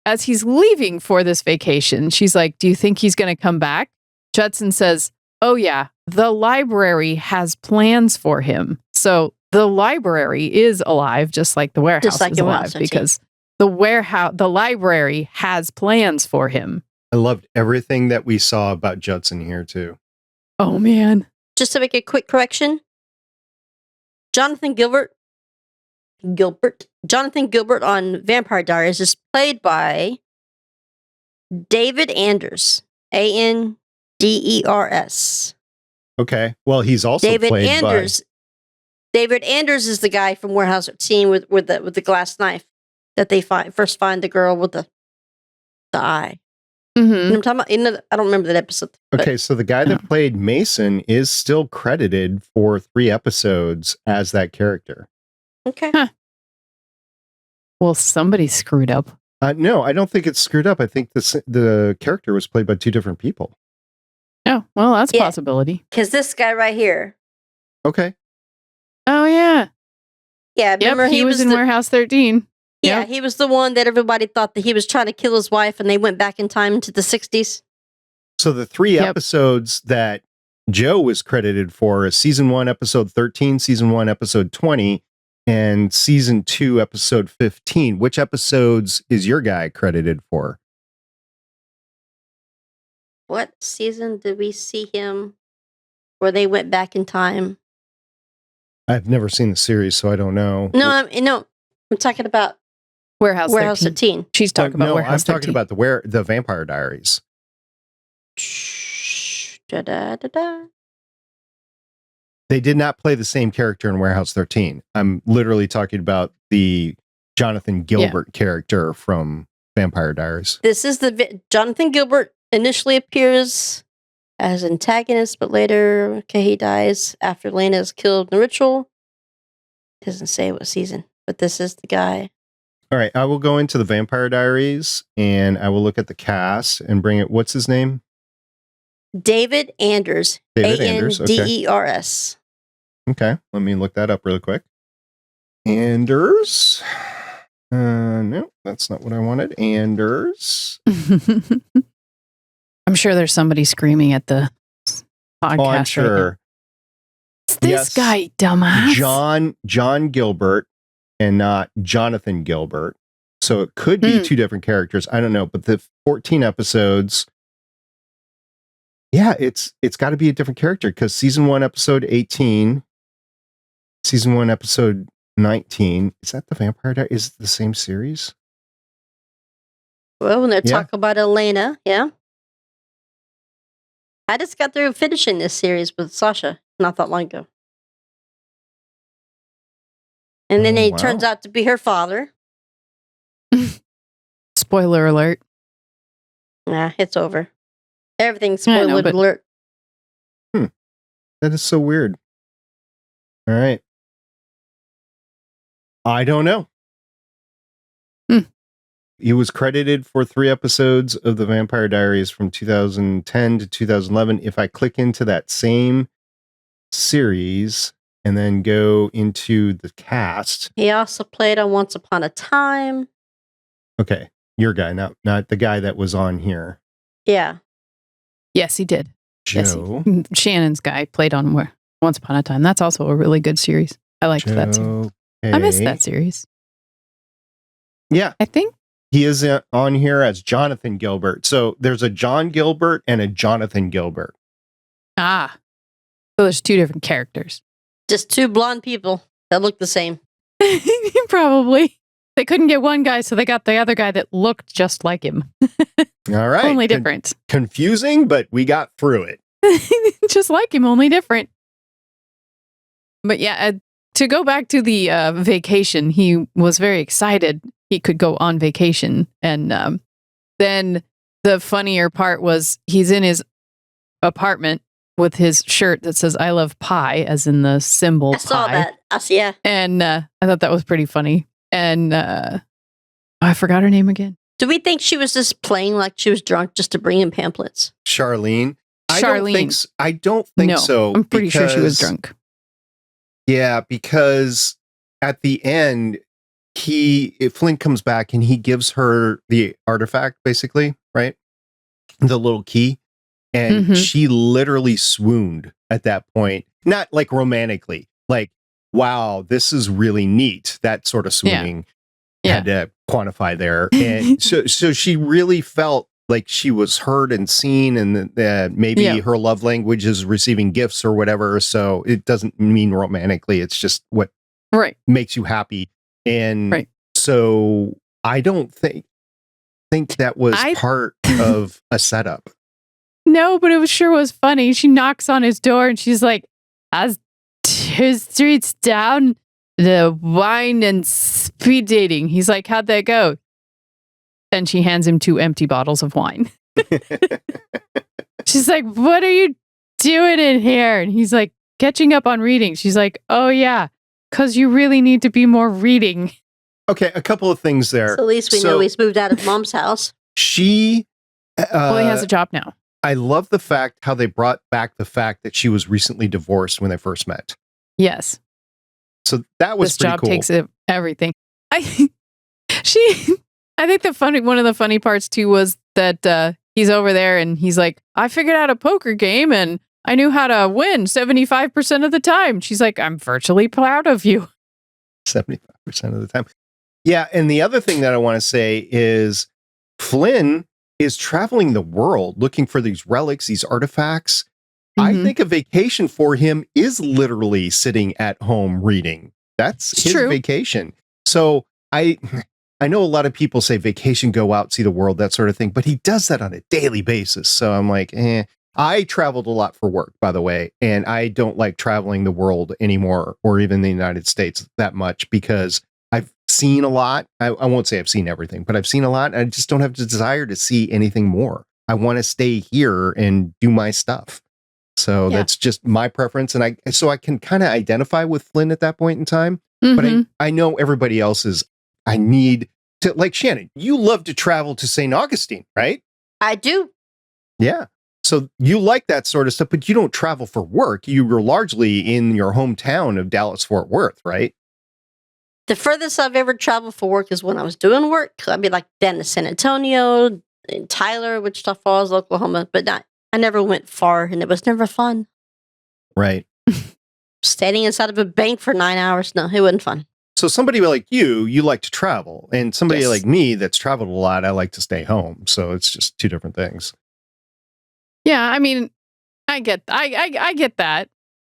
Speaker 2: as he's leaving for this vacation, she's like, do you think he's going to come back? Judson says, oh yeah, the library has plans for him. So the library is alive, just like the warehouse is alive, because the library has plans for him.
Speaker 1: I loved everything that we saw about Judson here too.
Speaker 2: Oh man.
Speaker 3: Just to make a quick correction, Jonathan Gilbert on Vampire Diaries is played by David Anders, Anders.
Speaker 1: Okay. Well, he's also
Speaker 3: David
Speaker 1: played
Speaker 3: Anders. David Anders is the guy from Warehouse 13 with the glass knife that they first find the girl with the eye.
Speaker 2: Mm-hmm.
Speaker 3: I'm talking about, I don't remember that episode.
Speaker 1: Okay, so the guy that played Mason is still credited for 3 episodes as that character.
Speaker 3: Okay.
Speaker 2: Huh. Well, somebody screwed up.
Speaker 1: No, I don't think it's screwed up. I think the character was played by 2 different people.
Speaker 2: Oh, well, that's a possibility.
Speaker 3: Because this guy right here.
Speaker 1: Okay.
Speaker 2: Oh, yeah.
Speaker 3: Yeah, remember
Speaker 2: he was in Warehouse 13.
Speaker 3: Yeah,
Speaker 2: Yep.
Speaker 3: he was the one that everybody thought that he was trying to kill his wife, and they went back in time to the 60s.
Speaker 1: So the 3 episodes that Joe was credited for is season 1, episode 13, season 1, episode 20, and season 2, episode 15. Which episodes is your guy credited for?
Speaker 3: What season did we see him where they went back in time?
Speaker 2: I've
Speaker 1: never seen the series, so I don't know.
Speaker 3: No, I'm talking about
Speaker 2: Warehouse
Speaker 3: 13.
Speaker 2: She's talking about Warehouse 13.
Speaker 1: I'm talking about the Vampire Diaries.
Speaker 3: Da-da-da-da.
Speaker 1: They did not play the same character in Warehouse 13. I'm literally talking about the Jonathan Gilbert character from Vampire Diaries.
Speaker 3: This is Jonathan Gilbert initially appears as antagonist, but later, he dies after Lena is killed in the ritual. Doesn't say what season, but this is the guy.
Speaker 1: All right, I will go into the Vampire Diaries and I will look at the cast and bring it. What's his name?
Speaker 3: David Anders. Anders.
Speaker 1: Okay, let me look that up really quick. Anders. No, that's not what I wanted. Anders.
Speaker 2: I'm sure there's somebody screaming at the podcast.
Speaker 1: Oh, I'm sure.
Speaker 2: Right, it's this guy, dumbass.
Speaker 1: John Gilbert and not Jonathan Gilbert. So it could be two different characters. I don't know, but the 14 episodes, yeah, it's got to be a different character because season 1, episode 18, season 1, episode 19. Is that the Vampire Diaries? Is it the same series?
Speaker 3: Well, when they're talking about Elena, yeah. I just got through finishing this series with Sasha not that long ago. And then he turns out to be her father.
Speaker 2: Spoiler alert.
Speaker 3: Nah, it's over. Everything's spoiler alert.
Speaker 1: That is so weird. All right. I don't know. He was credited for 3 episodes of The Vampire Diaries from 2010 to 2011. If I click into that same series and then go into the cast.
Speaker 3: He also played on Once Upon a Time.
Speaker 1: Okay. Your guy, not the guy that was on here.
Speaker 3: Yeah.
Speaker 2: Yes, he did.
Speaker 1: Joe.
Speaker 2: Yes, Shannon's guy played on Once Upon a Time. That's also a really good series. I liked that series. I missed that series.
Speaker 1: Yeah.
Speaker 2: I think
Speaker 1: he is on here as Jonathan Gilbert. So there's a John Gilbert and a Jonathan Gilbert.
Speaker 2: So there's 2 different characters.
Speaker 3: Just 2 blonde people that look the same.
Speaker 2: Probably. They couldn't get one guy, so they got the other guy that looked just like him.
Speaker 1: All right.
Speaker 2: Only different.
Speaker 1: Confusing, but we got through
Speaker 2: it. Just like him, only different. But yeah, to go back to the vacation, he was very excited he could go on vacation. And then the funnier part was he's in his apartment with his shirt that says "I love pie," as in the symbol pie.
Speaker 3: I saw that. Yeah.
Speaker 2: And I thought that was pretty funny. And I forgot her name again.
Speaker 3: Do we think she was just playing like she was drunk just to bring him pamphlets?
Speaker 1: Charlene. I don't think
Speaker 2: no,
Speaker 1: so.
Speaker 2: I'm pretty sure she was drunk.
Speaker 1: Yeah, because at the end, Flynn comes back and he gives her the artifact, basically, right? The little key. And she literally swooned at that point. Not like romantically, like, wow, this is really neat. That sort of swooning had to quantify there. And so she really felt like she was heard and seen, and that maybe her love language is receiving gifts or whatever. So it doesn't mean romantically. It's just what makes you happy. And so I don't think that was part of a setup.
Speaker 2: No, but it sure was funny. She knocks on his door and she's like, "As 2 streets down, the wine and speed dating." He's like, "How'd that go?" And she hands him 2 empty bottles of wine. She's like, "What are you doing in here?" And he's like, "Catching up on reading." She's like, "Oh yeah, because you really need to be more reading."
Speaker 1: Okay, a couple of things there.
Speaker 3: So at least we know he's moved out of Mom's house.
Speaker 1: She...
Speaker 2: well, he has a job now.
Speaker 1: I love the fact how they brought back the fact that she was recently divorced when they first met.
Speaker 2: Yes.
Speaker 1: So that was pretty cool.
Speaker 2: This job takes everything. I think one of the funny parts too was that he's over there and he's like, "I figured out a poker game and I knew how to win 75% of the time." She's like, "I'm virtually proud of you."
Speaker 1: 75% of the time. Yeah, and the other thing that I want to say is Flynn is traveling the world looking for these relics, these artifacts. I think a vacation for him is literally sitting at home reading. That's his vacation. So I know a lot of people say vacation, go out, see the world, that sort of thing, but he does that on a daily basis. So I'm like, I traveled a lot for work, by the way, and I don't like traveling the world anymore, or even the United States that much, because I've seen a lot. I won't say I've seen everything, but I've seen a lot. And I just don't have the desire to see anything more. I want to stay here and do my stuff. So that's just my preference. And I can kind of identify with Flynn at that point in time. But I know everybody else is, I need to, like Shannon, you love to travel to St. Augustine, right?
Speaker 3: I do.
Speaker 1: Yeah. So you like that sort of stuff, but you don't travel for work. You were largely in your hometown of Dallas-Fort Worth, right?
Speaker 3: The furthest I've ever traveled for work is when I was doing work. I'd be like down to San Antonio, in Tyler, Wichita Falls, Oklahoma, but I never went far, and it was never fun.
Speaker 1: Right.
Speaker 3: Standing inside of a bank for 9 hours, no, it wasn't fun.
Speaker 1: So somebody like you like to travel, and somebody
Speaker 3: Yes.
Speaker 1: like me that's traveled a lot, I like to stay home. So it's just two different things.
Speaker 2: Yeah, I mean, I get that,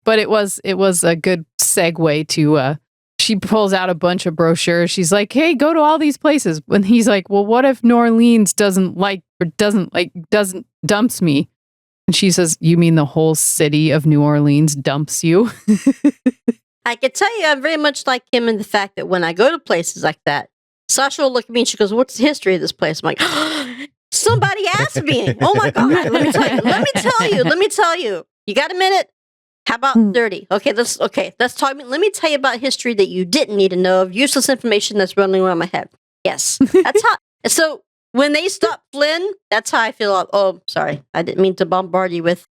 Speaker 2: but it was a good segue to. She pulls out a bunch of brochures. She's like, "Hey, go to all these places." And he's like, "Well, what if New Orleans doesn't dumps me?" And she says, "You mean the whole city of New Orleans dumps you?"
Speaker 3: I can tell you, I'm very much like him in the fact that when I go to places like that, Sasha will look at me and she goes, "What's the history of this place?" I'm like, "Somebody asked me. Oh my God. Let me tell you. You got a minute? How about 30? Okay, let's talk. Let me tell you about history that you didn't need to know of useless information that's running around my head." Yes. That's how. So when they stop Flynn, that's how I feel. Oh, sorry. I didn't mean to bombard you with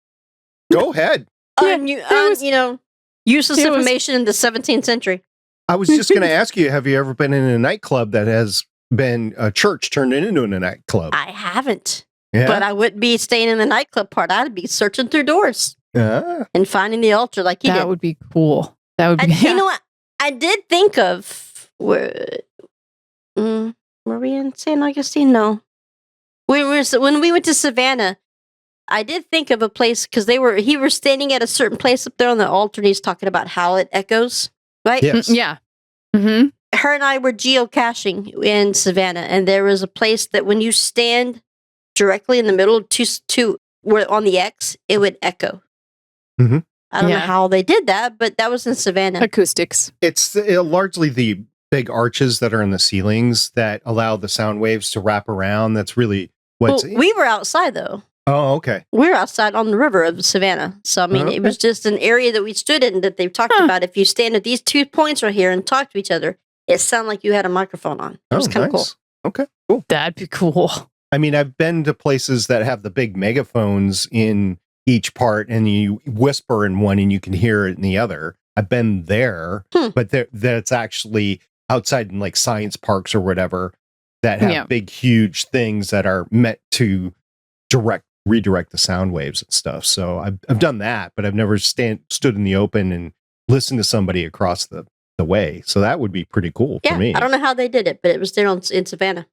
Speaker 1: Go ahead.
Speaker 3: useless information in the 17th century.
Speaker 1: I was just going to ask you, have you ever been in a nightclub that has been a church turned into a nightclub?
Speaker 3: I haven't.
Speaker 1: Yeah.
Speaker 3: But I wouldn't be staying in the nightclub part. I'd be searching through doors and finding the altar like he did.
Speaker 2: That would be cool. That would be.
Speaker 3: You know what? I did think of were we in St. Augustine? No. When we went to Savannah, I did think of a place because he was standing at a certain place up there on the altar and he's talking about how it echoes, right?
Speaker 1: Yes.
Speaker 2: Yeah. Mm-hmm.
Speaker 3: Her and I were geocaching in Savannah, and there was a place that when you stand directly in the middle to where on the X, it would echo.
Speaker 1: Mm-hmm.
Speaker 3: I don't know how they did that, but that was in Savannah.
Speaker 2: Acoustics.
Speaker 1: It's largely the big arches that are in the ceilings that allow the sound waves to wrap around. That's really what's.
Speaker 3: Well, we were outside though.
Speaker 1: Oh, okay.
Speaker 3: We were outside on the river of Savannah. So, I mean, It was just an area that we stood in that they've talked about. If you stand at these 2 points right here and talk to each other, it sounded like you had a microphone on. It was kind of cool.
Speaker 1: Okay, cool.
Speaker 2: That'd be cool.
Speaker 1: I mean, I've been to places that have the big megaphones in each part and you whisper in one and you can hear it in the other. I've been there, but that's actually outside in like science parks or whatever that have big, huge things that are meant to redirect the sound waves and stuff. So I've done that, but I've never stood in the open and listened to somebody across the way. So that would be pretty cool for me.
Speaker 3: I don't know how they did it, but it was there in Savannah.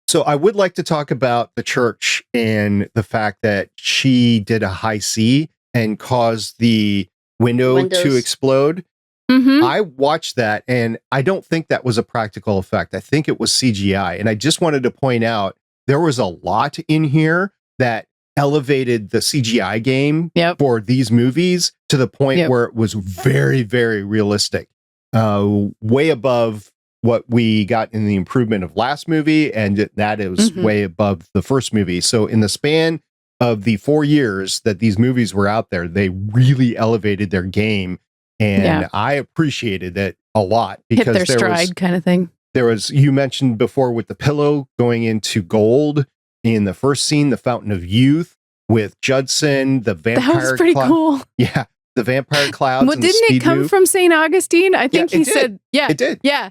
Speaker 1: So I would like to talk about the church and the fact that she did a high C and caused the windows to explode.
Speaker 2: Mm-hmm.
Speaker 1: I watched that and I don't think that was a practical effect. I think it was CGI. And I just wanted to point out there was a lot in here that elevated the CGI game for these movies to the point where it was very, very realistic. Way above what we got in the improvement of last movie, and that is way above the first movie. So in the span of the 4 years that these movies were out there, they really elevated their game. And I appreciated it a lot because
Speaker 2: hit their stride kind of thing.
Speaker 1: There was, you mentioned before with the pillow going into gold in the first scene, the Fountain of Youth with Judson, the vampire.
Speaker 2: That was pretty cool.
Speaker 1: Yeah. The vampire clouds.
Speaker 2: Well, didn't it come from St. Augustine? I think he said,
Speaker 1: it did.
Speaker 2: Yeah.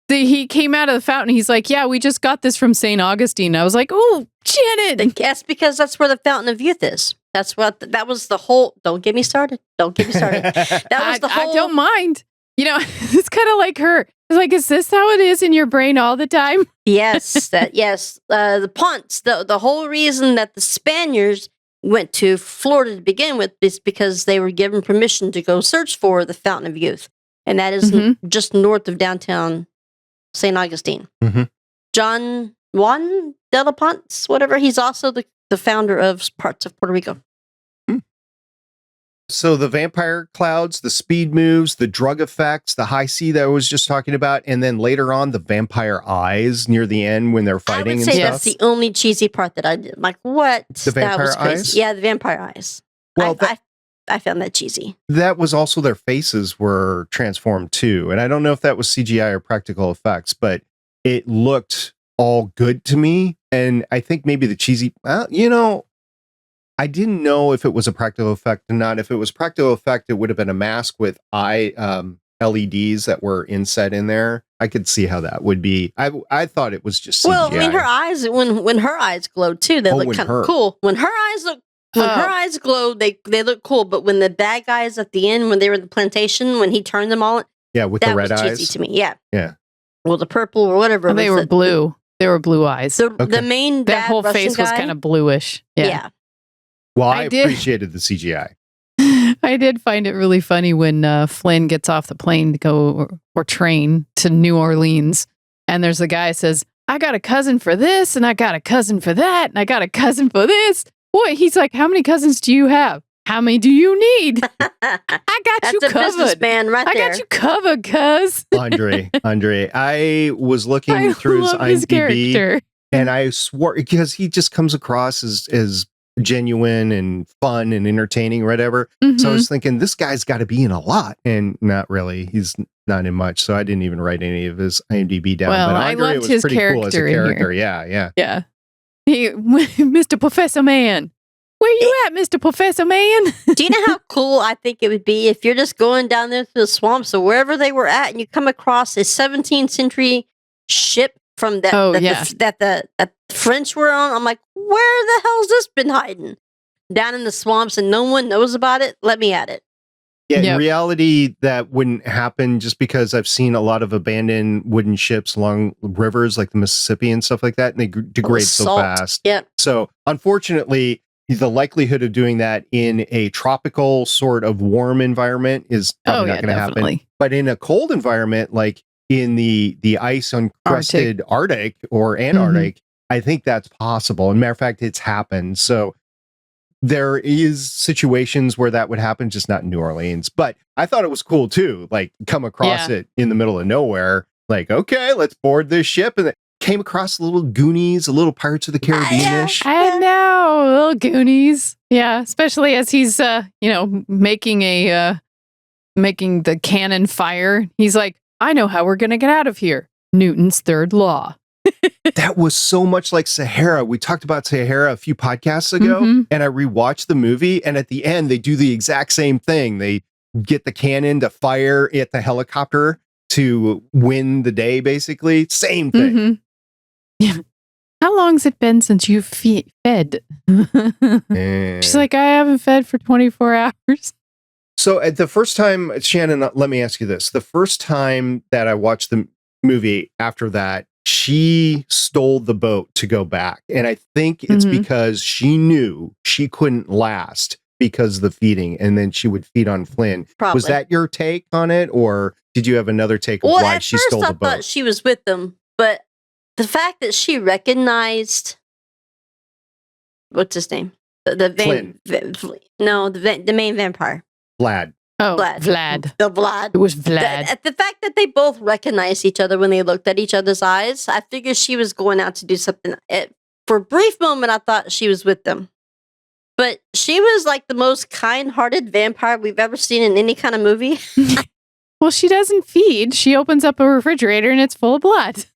Speaker 2: He came out of the fountain. He's like, yeah, we just got this from St. Augustine. I was like, oh, Janet.
Speaker 3: Yes, because that's where the Fountain of Youth is. That was the whole, don't get me started. That was the whole.
Speaker 2: I don't mind. You know, it's kind of like her. It's like, is this how it is in your brain all the time?
Speaker 3: Yes, the Ponce, the whole reason that the Spaniards went to Florida to begin with is because they were given permission to go search for the Fountain of Youth. And that is just north of downtown St. Augustine. John Juan de la Ponce, whatever, he's also the founder of parts of Puerto Rico.
Speaker 1: So the vampire clouds, the speed moves, the drug effects, the high C that I was just talking about, and then later on the vampire eyes near the end when they're fighting and stuff.
Speaker 3: I would say that's the only cheesy part that I did. I'm like, what?
Speaker 1: The vampire eyes?
Speaker 3: Yeah, the vampire eyes. Well, I found that cheesy.
Speaker 1: That was also their faces were transformed too. And I don't know if that was CGI or practical effects, but it looked all good to me. And I think maybe the cheesy, I didn't know if it was a practical effect or not. If it was practical effect, it would have been a mask with LEDs that were inset in there. I could see how that would be. I thought it was just CGI.
Speaker 3: Well, I mean, her eyes, when her eyes glowed too, they look kind of cool. When her eyes glow, they look cool. But when the bad guys at the end, when they were in the plantation, when he turned them all,
Speaker 1: Yeah, with
Speaker 3: that
Speaker 1: the red
Speaker 3: was
Speaker 1: eyes.
Speaker 3: cheesy to me. Yeah.
Speaker 1: Yeah.
Speaker 3: Well, the purple or whatever.
Speaker 2: Oh, they were blue. They were blue eyes.
Speaker 3: The main
Speaker 2: That
Speaker 3: bad
Speaker 2: whole
Speaker 3: Russian
Speaker 2: face was
Speaker 3: guy,
Speaker 2: kind of bluish.
Speaker 3: yeah.
Speaker 1: Well,
Speaker 2: I
Speaker 1: I
Speaker 2: did-
Speaker 1: appreciated the CGI.
Speaker 2: I did find it really funny when Flynn gets off the plane to go or train to New Orleans. And there's a guy says, I got a cousin for this, and I got a cousin for that, and I got a cousin for this. Boy, he's like, how many cousins do you have? How many do you need? I got
Speaker 3: That's
Speaker 2: you
Speaker 3: a
Speaker 2: covered.
Speaker 3: businessman right
Speaker 2: I
Speaker 3: there.
Speaker 2: got you covered, cuz.
Speaker 1: Andre, I was looking
Speaker 2: I
Speaker 1: through his
Speaker 2: love his
Speaker 1: IMDb,
Speaker 2: character.
Speaker 1: and I swore because he just comes across as genuine and fun and entertaining, or whatever. So I
Speaker 2: Mhm.
Speaker 1: was thinking this guy's got to be in a lot, and not really. He's not in much, so I didn't even write any of his IMDb down.
Speaker 2: Well,
Speaker 1: but
Speaker 2: I
Speaker 1: Andre
Speaker 2: loved
Speaker 1: was
Speaker 2: his
Speaker 1: pretty cool as a
Speaker 2: character in here.
Speaker 1: character. Yeah.
Speaker 2: Yeah. He, Mr. Professor Man. Where you at, Mr. Professor Man?
Speaker 3: Do you know how cool I think it would be if you're just going down there through the swamps or wherever they were at, and you come across a 17th century ship from that that the French were on? I'm like, where the hell's this been hiding? Down in the swamps, and no one knows about it? Let me at it.
Speaker 1: Yeah, in
Speaker 2: Yep.
Speaker 1: reality, that wouldn't happen just because I've seen a lot of abandoned wooden ships along rivers like the Mississippi and stuff like that, and they degrade so
Speaker 3: Salt.
Speaker 1: fast.
Speaker 3: Yep.
Speaker 1: So, unfortunately, the likelihood of doing that in a tropical sort of warm environment is probably not going to happen.
Speaker 2: definitely.
Speaker 1: But in a cold environment, like in the ice uncrusted Arctic or Antarctic, I think that's possible. And matter of fact, it's happened. So there is situations where that would happen, just not in New Orleans. But I thought it was cool too. Like come across it in the middle of nowhere. Like, okay, let's board this ship. And it came across a little Goonies, a little Pirates of the Caribbean-ish.
Speaker 2: I know, little Goonies. Yeah, especially as he's making the cannon fire. He's like, I know how we're gonna get out of here. Newton's third law.
Speaker 1: That was so much like Sahara. We talked about Sahara a few podcasts ago,
Speaker 2: Mhm.
Speaker 1: and I rewatched the movie, and at the end, they do the exact same thing. They get the cannon to fire at the helicopter to win the day, basically. Same thing.
Speaker 2: Mhm. Yeah. How long's it been since you fed?
Speaker 1: Eh.
Speaker 2: She's like, I haven't fed for 24 hours.
Speaker 1: So at the first time, Shannon, let me ask you this. The first time that I watched the movie after that, she stole the boat to go back. And I think it's
Speaker 2: Mhm.
Speaker 1: because she knew she couldn't last because of the feeding, and then she would feed on Flynn.
Speaker 3: Probably.
Speaker 1: Was that your take on it, or did you have another take of
Speaker 3: Well,
Speaker 1: why
Speaker 3: at
Speaker 1: she
Speaker 3: first
Speaker 1: stole
Speaker 3: I
Speaker 1: the boat?
Speaker 3: thought she was with them, but the fact that she recognized what's his name, the main vampire,
Speaker 1: Vlad.
Speaker 2: Oh,
Speaker 3: Vlad.
Speaker 2: Vlad. It was Vlad.
Speaker 3: The fact that they both recognized each other when they looked at each other's eyes, I figured she was going out to do something. For a brief moment, I thought she was with them. But she was like the most kind-hearted vampire we've ever seen in any kind of movie.
Speaker 2: Well, she doesn't feed. She opens up a refrigerator and it's full of blood.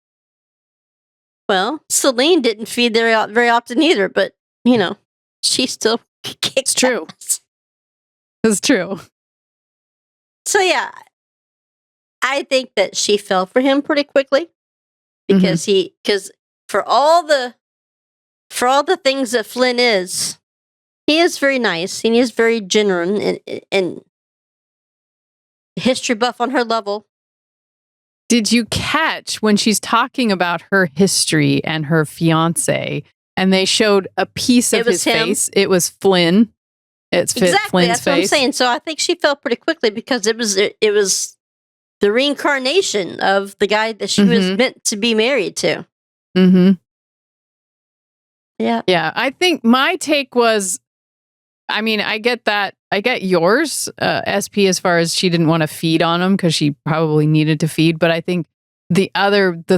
Speaker 3: Well, Celine didn't feed very often either, but, she still kicks
Speaker 2: It's true.
Speaker 3: ass.
Speaker 2: It's true.
Speaker 3: So, yeah, I think that she fell for him pretty quickly because for all the things that Flynn is, he is very nice and he is very genuine and history buff on her level.
Speaker 2: Did you catch when she's talking about her history and her fiance, and they showed a piece of
Speaker 3: It was
Speaker 2: his
Speaker 3: him.
Speaker 2: face? It was Flynn. It's
Speaker 3: Exactly,
Speaker 2: Flynn's
Speaker 3: that's what I'm
Speaker 2: face.
Speaker 3: saying. So I think she fell pretty quickly because it was the reincarnation of the guy that she was
Speaker 2: Mhm.
Speaker 3: meant to be married to.
Speaker 2: Mm-hmm.
Speaker 3: Yeah.
Speaker 2: Yeah, I think my take was, I mean, I get that. I get yours, SP, as far as she didn't want to feed on him because she probably needed to feed. But I think the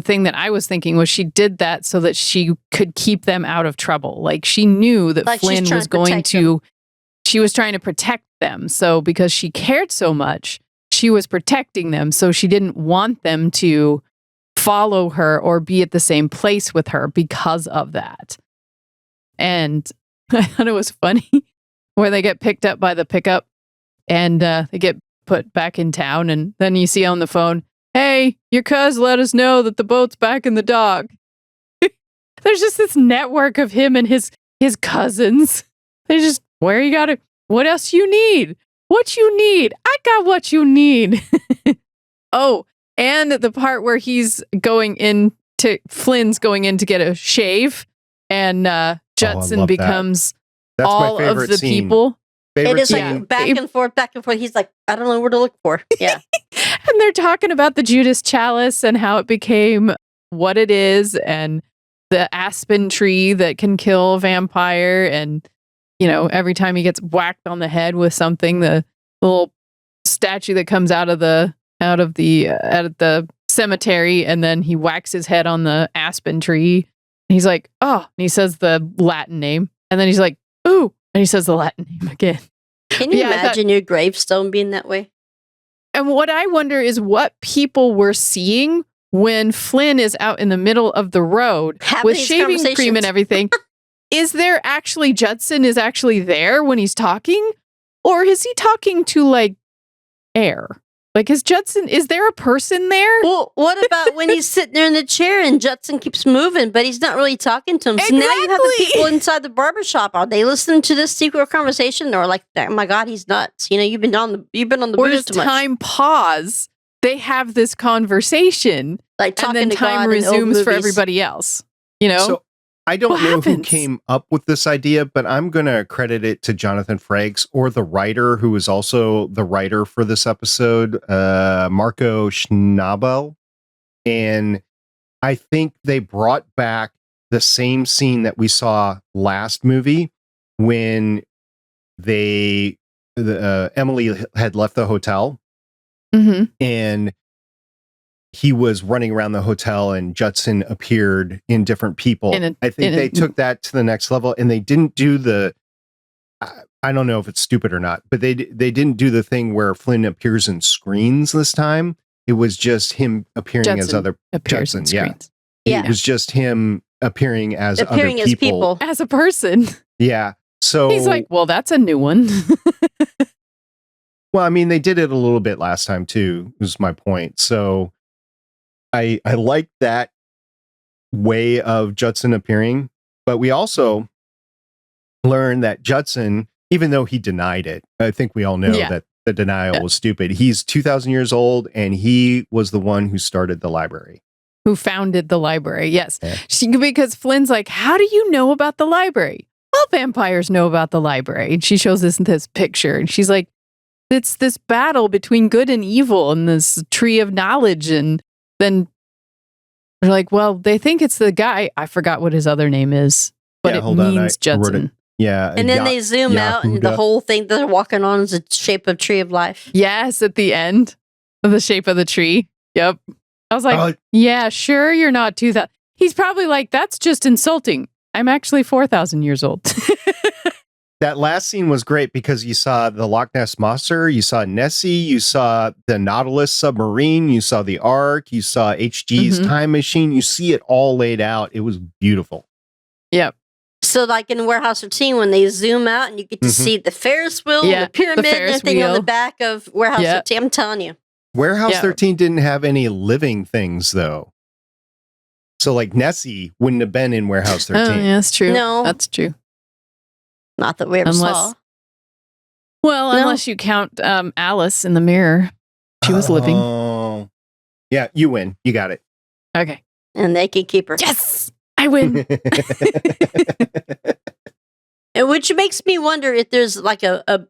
Speaker 2: thing that I was thinking was she did that so that she could keep them out of trouble. Like she knew that
Speaker 3: Like she's
Speaker 2: Flynn
Speaker 3: trying
Speaker 2: was
Speaker 3: to
Speaker 2: going
Speaker 3: protect
Speaker 2: to, she was trying to protect them. So because she cared so much, she was protecting them. So she didn't want them to follow her or be at the same place with her because of that. And I thought it was funny where they get picked up by the pickup and they get put back in town. And then you see on the phone, hey, your cuz let us know that the boat's back in the dock. There's just this network of him and his cousins. They just, where you got it? What else you need? What you need? I got what you need. Oh, and the part where Flynn's going in to get a shave, and Judson
Speaker 1: love that.
Speaker 2: becomes
Speaker 1: That's my
Speaker 2: all of
Speaker 1: favorite
Speaker 2: the
Speaker 1: scene.
Speaker 2: people.
Speaker 1: Favorite
Speaker 3: It is
Speaker 1: scene.
Speaker 3: like back and forth, back and forth. He's like, I don't know where to look for. Yeah.
Speaker 2: And they're talking about the Judas Chalice and how it became what it is, and the aspen tree that can kill a vampire. And, every time he gets whacked on the head with something, the little statue that comes out of the cemetery, and then he whacks his head on the aspen tree. And he's like, oh, and he says the Latin name. And then he's like, ooh, and he says the Latin name again.
Speaker 3: Can you imagine your gravestone being that way?
Speaker 2: And what I wonder is what people were seeing when Flynn is out in the middle of the road
Speaker 3: Having
Speaker 2: with
Speaker 3: these
Speaker 2: shaving cream
Speaker 3: conversations.
Speaker 2: and everything. Is there actually Judson is actually there when he's talking? Or is he talking to like air? Like, is there a person there?
Speaker 3: Well, what about when he's sitting there in the chair and Judson keeps moving, but he's not really talking to him? So now you have the people inside the barbershop. Are they listening to this secret conversation, or like, oh my God, he's nuts? You've been on the
Speaker 2: Or
Speaker 3: booze
Speaker 2: does
Speaker 3: too much.
Speaker 2: time pause? They have this conversation,
Speaker 3: Like
Speaker 2: and
Speaker 3: talking
Speaker 2: then
Speaker 3: to
Speaker 2: time
Speaker 3: God in old
Speaker 2: resumes for
Speaker 3: movies.
Speaker 2: everybody else.
Speaker 1: So I don't
Speaker 2: What
Speaker 1: know who
Speaker 2: happens?
Speaker 1: came up with this idea, but I'm going to credit it to Jonathan Frakes, or the writer who was also the writer for this episode, Marco Schnabel. And I think they brought back the same scene that we saw last movie when Emily had left the hotel,
Speaker 2: Mm-hmm.
Speaker 1: and he was running around the hotel, and Judson appeared in different people. I think they took that to the next level, and they didn't do the, I don't know if it's stupid or not, but they didn't do the thing where Flynn appears in screens this time. It was just him appearing as other
Speaker 2: Judson.
Speaker 1: Yeah.
Speaker 3: Yeah.
Speaker 1: It was just him appearing as
Speaker 3: Appearing
Speaker 1: other
Speaker 3: as people.
Speaker 2: As a person.
Speaker 1: Yeah. So
Speaker 2: He's like, well, that's a new one.
Speaker 1: well, I mean, they did it a little bit last time too, is my point. So I like that way of Judson appearing, but we also learned that Judson, even though he denied it, I think we all know that the denial was stupid. He's 2,000 years old, and he was the one who started the library.
Speaker 2: Who founded the library, yes.
Speaker 1: Yeah.
Speaker 2: Because Flynn's like, how do you know about the library? Well, vampires know about the library. And she shows this picture, and she's like, it's this battle between good and evil and this tree of knowledge. And then they're like, well, they think it's the guy. I forgot what his other name is, but it means Judson.
Speaker 1: Yeah.
Speaker 3: And then they zoom out, and the whole thing that they're walking on is the shape of Tree of Life.
Speaker 2: Yes, at the end, the shape of the tree. Yep. I was like, yeah, sure, you're not 2,000. He's probably like, that's just insulting. I'm actually 4,000 years old.
Speaker 1: That last scene was great because you saw the Loch Ness Monster, you saw Nessie, you saw the Nautilus submarine, you saw the Ark, you saw HG's time machine. You see it all laid out. It was beautiful.
Speaker 2: Yep.
Speaker 3: So like in Warehouse 13, when they zoom out and you get to see the Ferris wheel, the pyramid, and everything on the back of Warehouse 13, I'm telling you.
Speaker 1: Warehouse 13 didn't have any living things, though. So like Nessie wouldn't have been in Warehouse 13.
Speaker 2: Oh, yeah, that's true.
Speaker 3: No.
Speaker 2: That's true.
Speaker 3: Not that we ever saw.
Speaker 2: Well, unless you count Alice in the mirror. She was living.
Speaker 1: Oh. Yeah, you win. You got it.
Speaker 2: Okay.
Speaker 3: And they can keep her.
Speaker 2: Yes! I win.
Speaker 3: And which makes me wonder if there's like a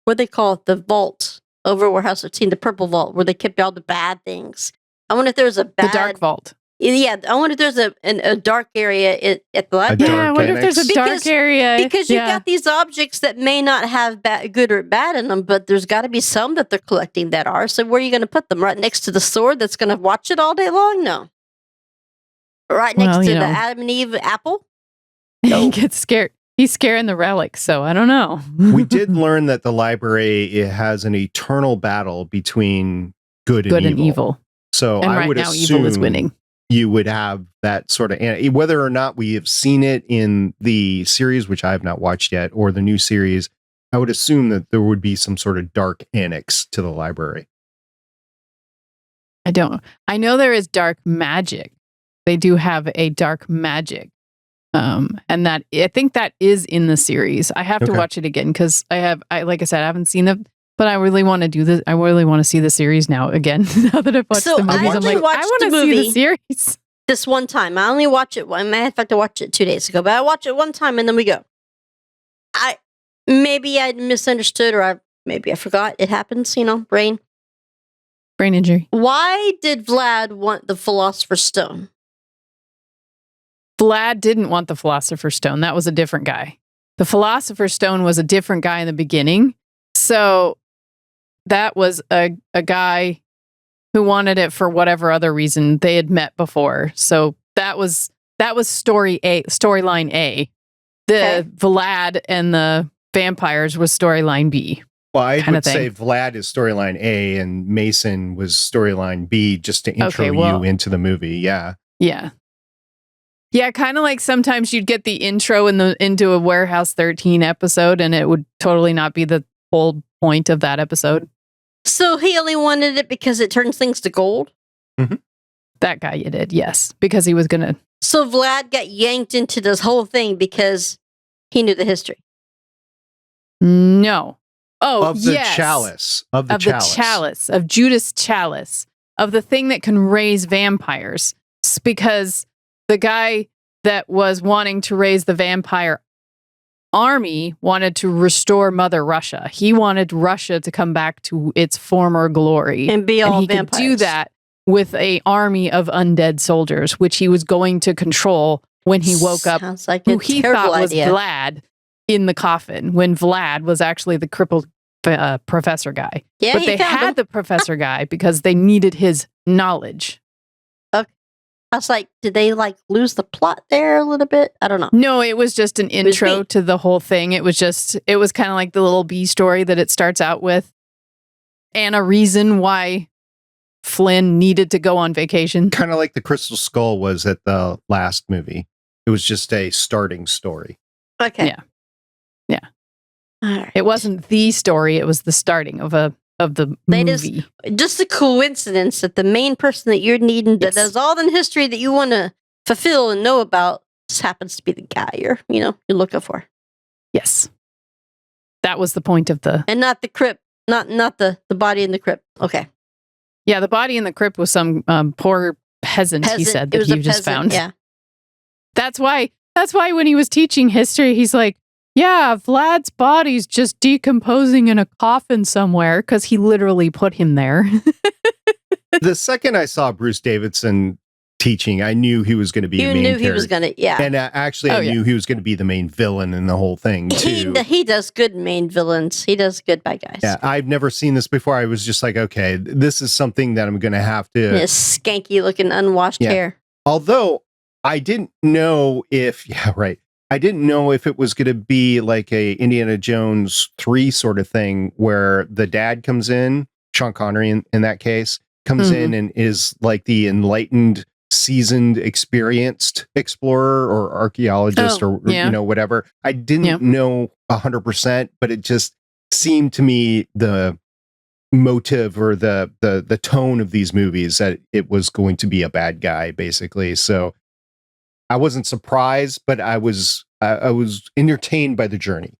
Speaker 3: what they call it, the vault over Warehouse 13, the purple vault, where they kept all the bad things. I wonder if there's a bad...
Speaker 2: The dark vault.
Speaker 3: Yeah, I wonder if there's a dark area at the library.
Speaker 2: Yeah, I wonder if there's a dark area.
Speaker 3: Because you've got these objects that may not have good or bad in them, but there's got to be some that they're collecting that are. So where are you going to put them? Right next to the sword that's going to watch it all day long? No. Right next to the Adam and Eve apple?
Speaker 2: No. He gets scared. He's scaring the relic, so I don't know.
Speaker 1: We did learn that the library has an eternal battle between good and evil. So
Speaker 2: and
Speaker 1: I would
Speaker 2: now
Speaker 1: assume
Speaker 2: evil is winning.
Speaker 1: You would have that sort of, whether or not we have seen it in the series, which I have not watched yet, or the new series, I would assume that there would be some sort of dark annex to the library.
Speaker 2: I don't. I know there is dark magic. They do have a dark magic. And that I think that is in the series. I have to watch it again because like I said, I haven't seen the But I really want to do this. I really want to see the series now again. Now that I've watched
Speaker 3: So
Speaker 2: the movies,
Speaker 3: I
Speaker 2: I'm like, I
Speaker 3: watched
Speaker 2: want
Speaker 3: the
Speaker 2: to see the
Speaker 3: movie.
Speaker 2: series.
Speaker 3: This one time. I only watch it one. Matter of fact, I watched it 2 days ago, but I watch it one time and then we go. Maybe I misunderstood or maybe I forgot. It happens, brain.
Speaker 2: Brain injury.
Speaker 3: Why did Vlad want the Philosopher's Stone?
Speaker 2: Vlad didn't want the Philosopher's Stone. That was a different guy. The Philosopher's Stone was a different guy in the beginning. So that was a guy who wanted it for whatever other reason they had met before. So that was storyline A. The Vlad and the vampires was storyline B.
Speaker 1: Well, I would say Vlad is storyline A and Mason was storyline B, just to intro you into the movie. Yeah.
Speaker 2: Yeah. Yeah, kind of like sometimes you'd get the intro into a Warehouse 13 episode and it would totally not be the whole point of that episode.
Speaker 3: So he only wanted it because it turns things to gold?
Speaker 1: Mm-hmm.
Speaker 2: That guy you did, yes. Because he was going to...
Speaker 3: So Vlad got yanked into this whole thing because he knew the history?
Speaker 2: No. Oh,
Speaker 1: of the
Speaker 2: yes.
Speaker 1: chalice. Of the
Speaker 2: chalice. Of Judas' chalice. Of the thing that can raise vampires. Because the guy that was wanting to raise the vampire army wanted to restore Mother Russia. He wanted Russia to come back to its former glory.
Speaker 3: And be all
Speaker 2: he
Speaker 3: vampires.
Speaker 2: Could do that with an army of undead soldiers, which he was going to control when he woke up.
Speaker 3: Sounds like
Speaker 2: who
Speaker 3: a
Speaker 2: he
Speaker 3: terrible
Speaker 2: thought
Speaker 3: idea.
Speaker 2: was Vlad in the coffin, when Vlad was actually the crippled professor guy.
Speaker 3: Yeah,
Speaker 2: but they had the professor guy because they needed his knowledge.
Speaker 3: I was like, did they lose the plot there a little bit? I don't know.
Speaker 2: No, it was just an intro to the whole thing. It was kind of like the little B story that it starts out with. And a reason why Flynn needed to go on vacation.
Speaker 1: Kind of like the Crystal Skull was at the last movie. It was just a starting story.
Speaker 3: Okay.
Speaker 2: Yeah. Yeah.
Speaker 3: Right.
Speaker 2: It wasn't the story. It was the starting of the movie.
Speaker 3: Just a coincidence that the main person that you're needing that does all the history that you want to fulfill and know about just happens to be the guy you're looking for.
Speaker 2: Yes. That was the point of the...
Speaker 3: And not the crypt, not the body in the crypt. Okay.
Speaker 2: Yeah, the body in the crypt was some poor peasant, he said, that he just found.
Speaker 3: Yeah.
Speaker 2: That's why when he was teaching history, he's like, yeah, Vlad's body's just decomposing in a coffin somewhere, because he literally put him there.
Speaker 1: The second I saw Bruce Davidson teaching, I knew he was going to be a main character.
Speaker 3: He was going to, yeah.
Speaker 1: And actually, I knew he was going to be the main villain in the whole thing, too.
Speaker 3: He does good main villains. He does good bad guys.
Speaker 1: Yeah, I've never seen this before. I was just like, okay, this is something that I'm going to have to...
Speaker 3: Yeah, skanky looking unwashed hair.
Speaker 1: Although, I didn't know if... Yeah, right. I didn't know if it was going to be like a Indiana Jones 3 sort of thing where the dad comes in, Sean Connery in that case, comes in and is like the enlightened, seasoned, experienced explorer or archaeologist or whatever. I didn't know 100%, but it just seemed to me the motive or the tone of these movies that it was going to be a bad guy, basically. So I wasn't surprised, but I was entertained by the journey.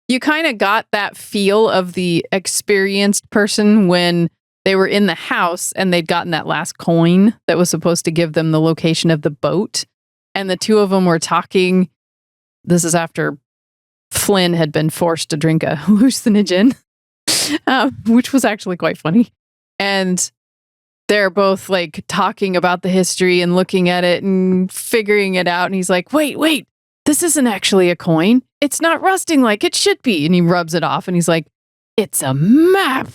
Speaker 2: You kind of got that feel of the experienced person when they were in the house and they'd gotten that last coin that was supposed to give them the location of the boat. And the two of them were talking. This is after Flynn had been forced to drink a hallucinogen, which was actually quite funny. And they're both like talking about the history and looking at it and figuring it out. And he's like, wait, this isn't actually a coin. It's not rusting like it should be. And he rubs it off and he's like, it's a map.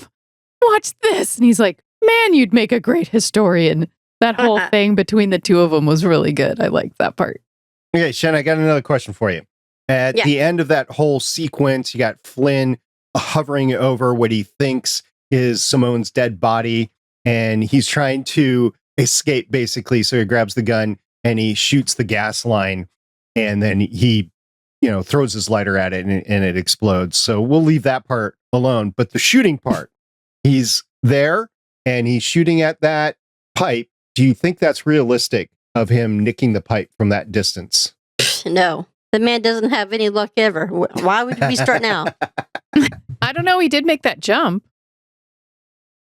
Speaker 2: Watch this. And he's like, man, you'd make a great historian. That whole thing between the two of them was really good. I liked that part.
Speaker 1: Okay, Shen, I got another question for you. At the end of that whole sequence, you got Flynn hovering over what he thinks is Simone's dead body. And he's trying to escape, basically. So he grabs the gun and he shoots the gas line. And then he, throws his lighter at it and it explodes. So we'll leave that part alone. But the shooting part, he's there and he's shooting at that pipe. Do you think that's realistic of him nicking the pipe from that distance?
Speaker 3: No. The man doesn't have any luck ever. Why would we start now?
Speaker 2: I don't know. He did make that jump.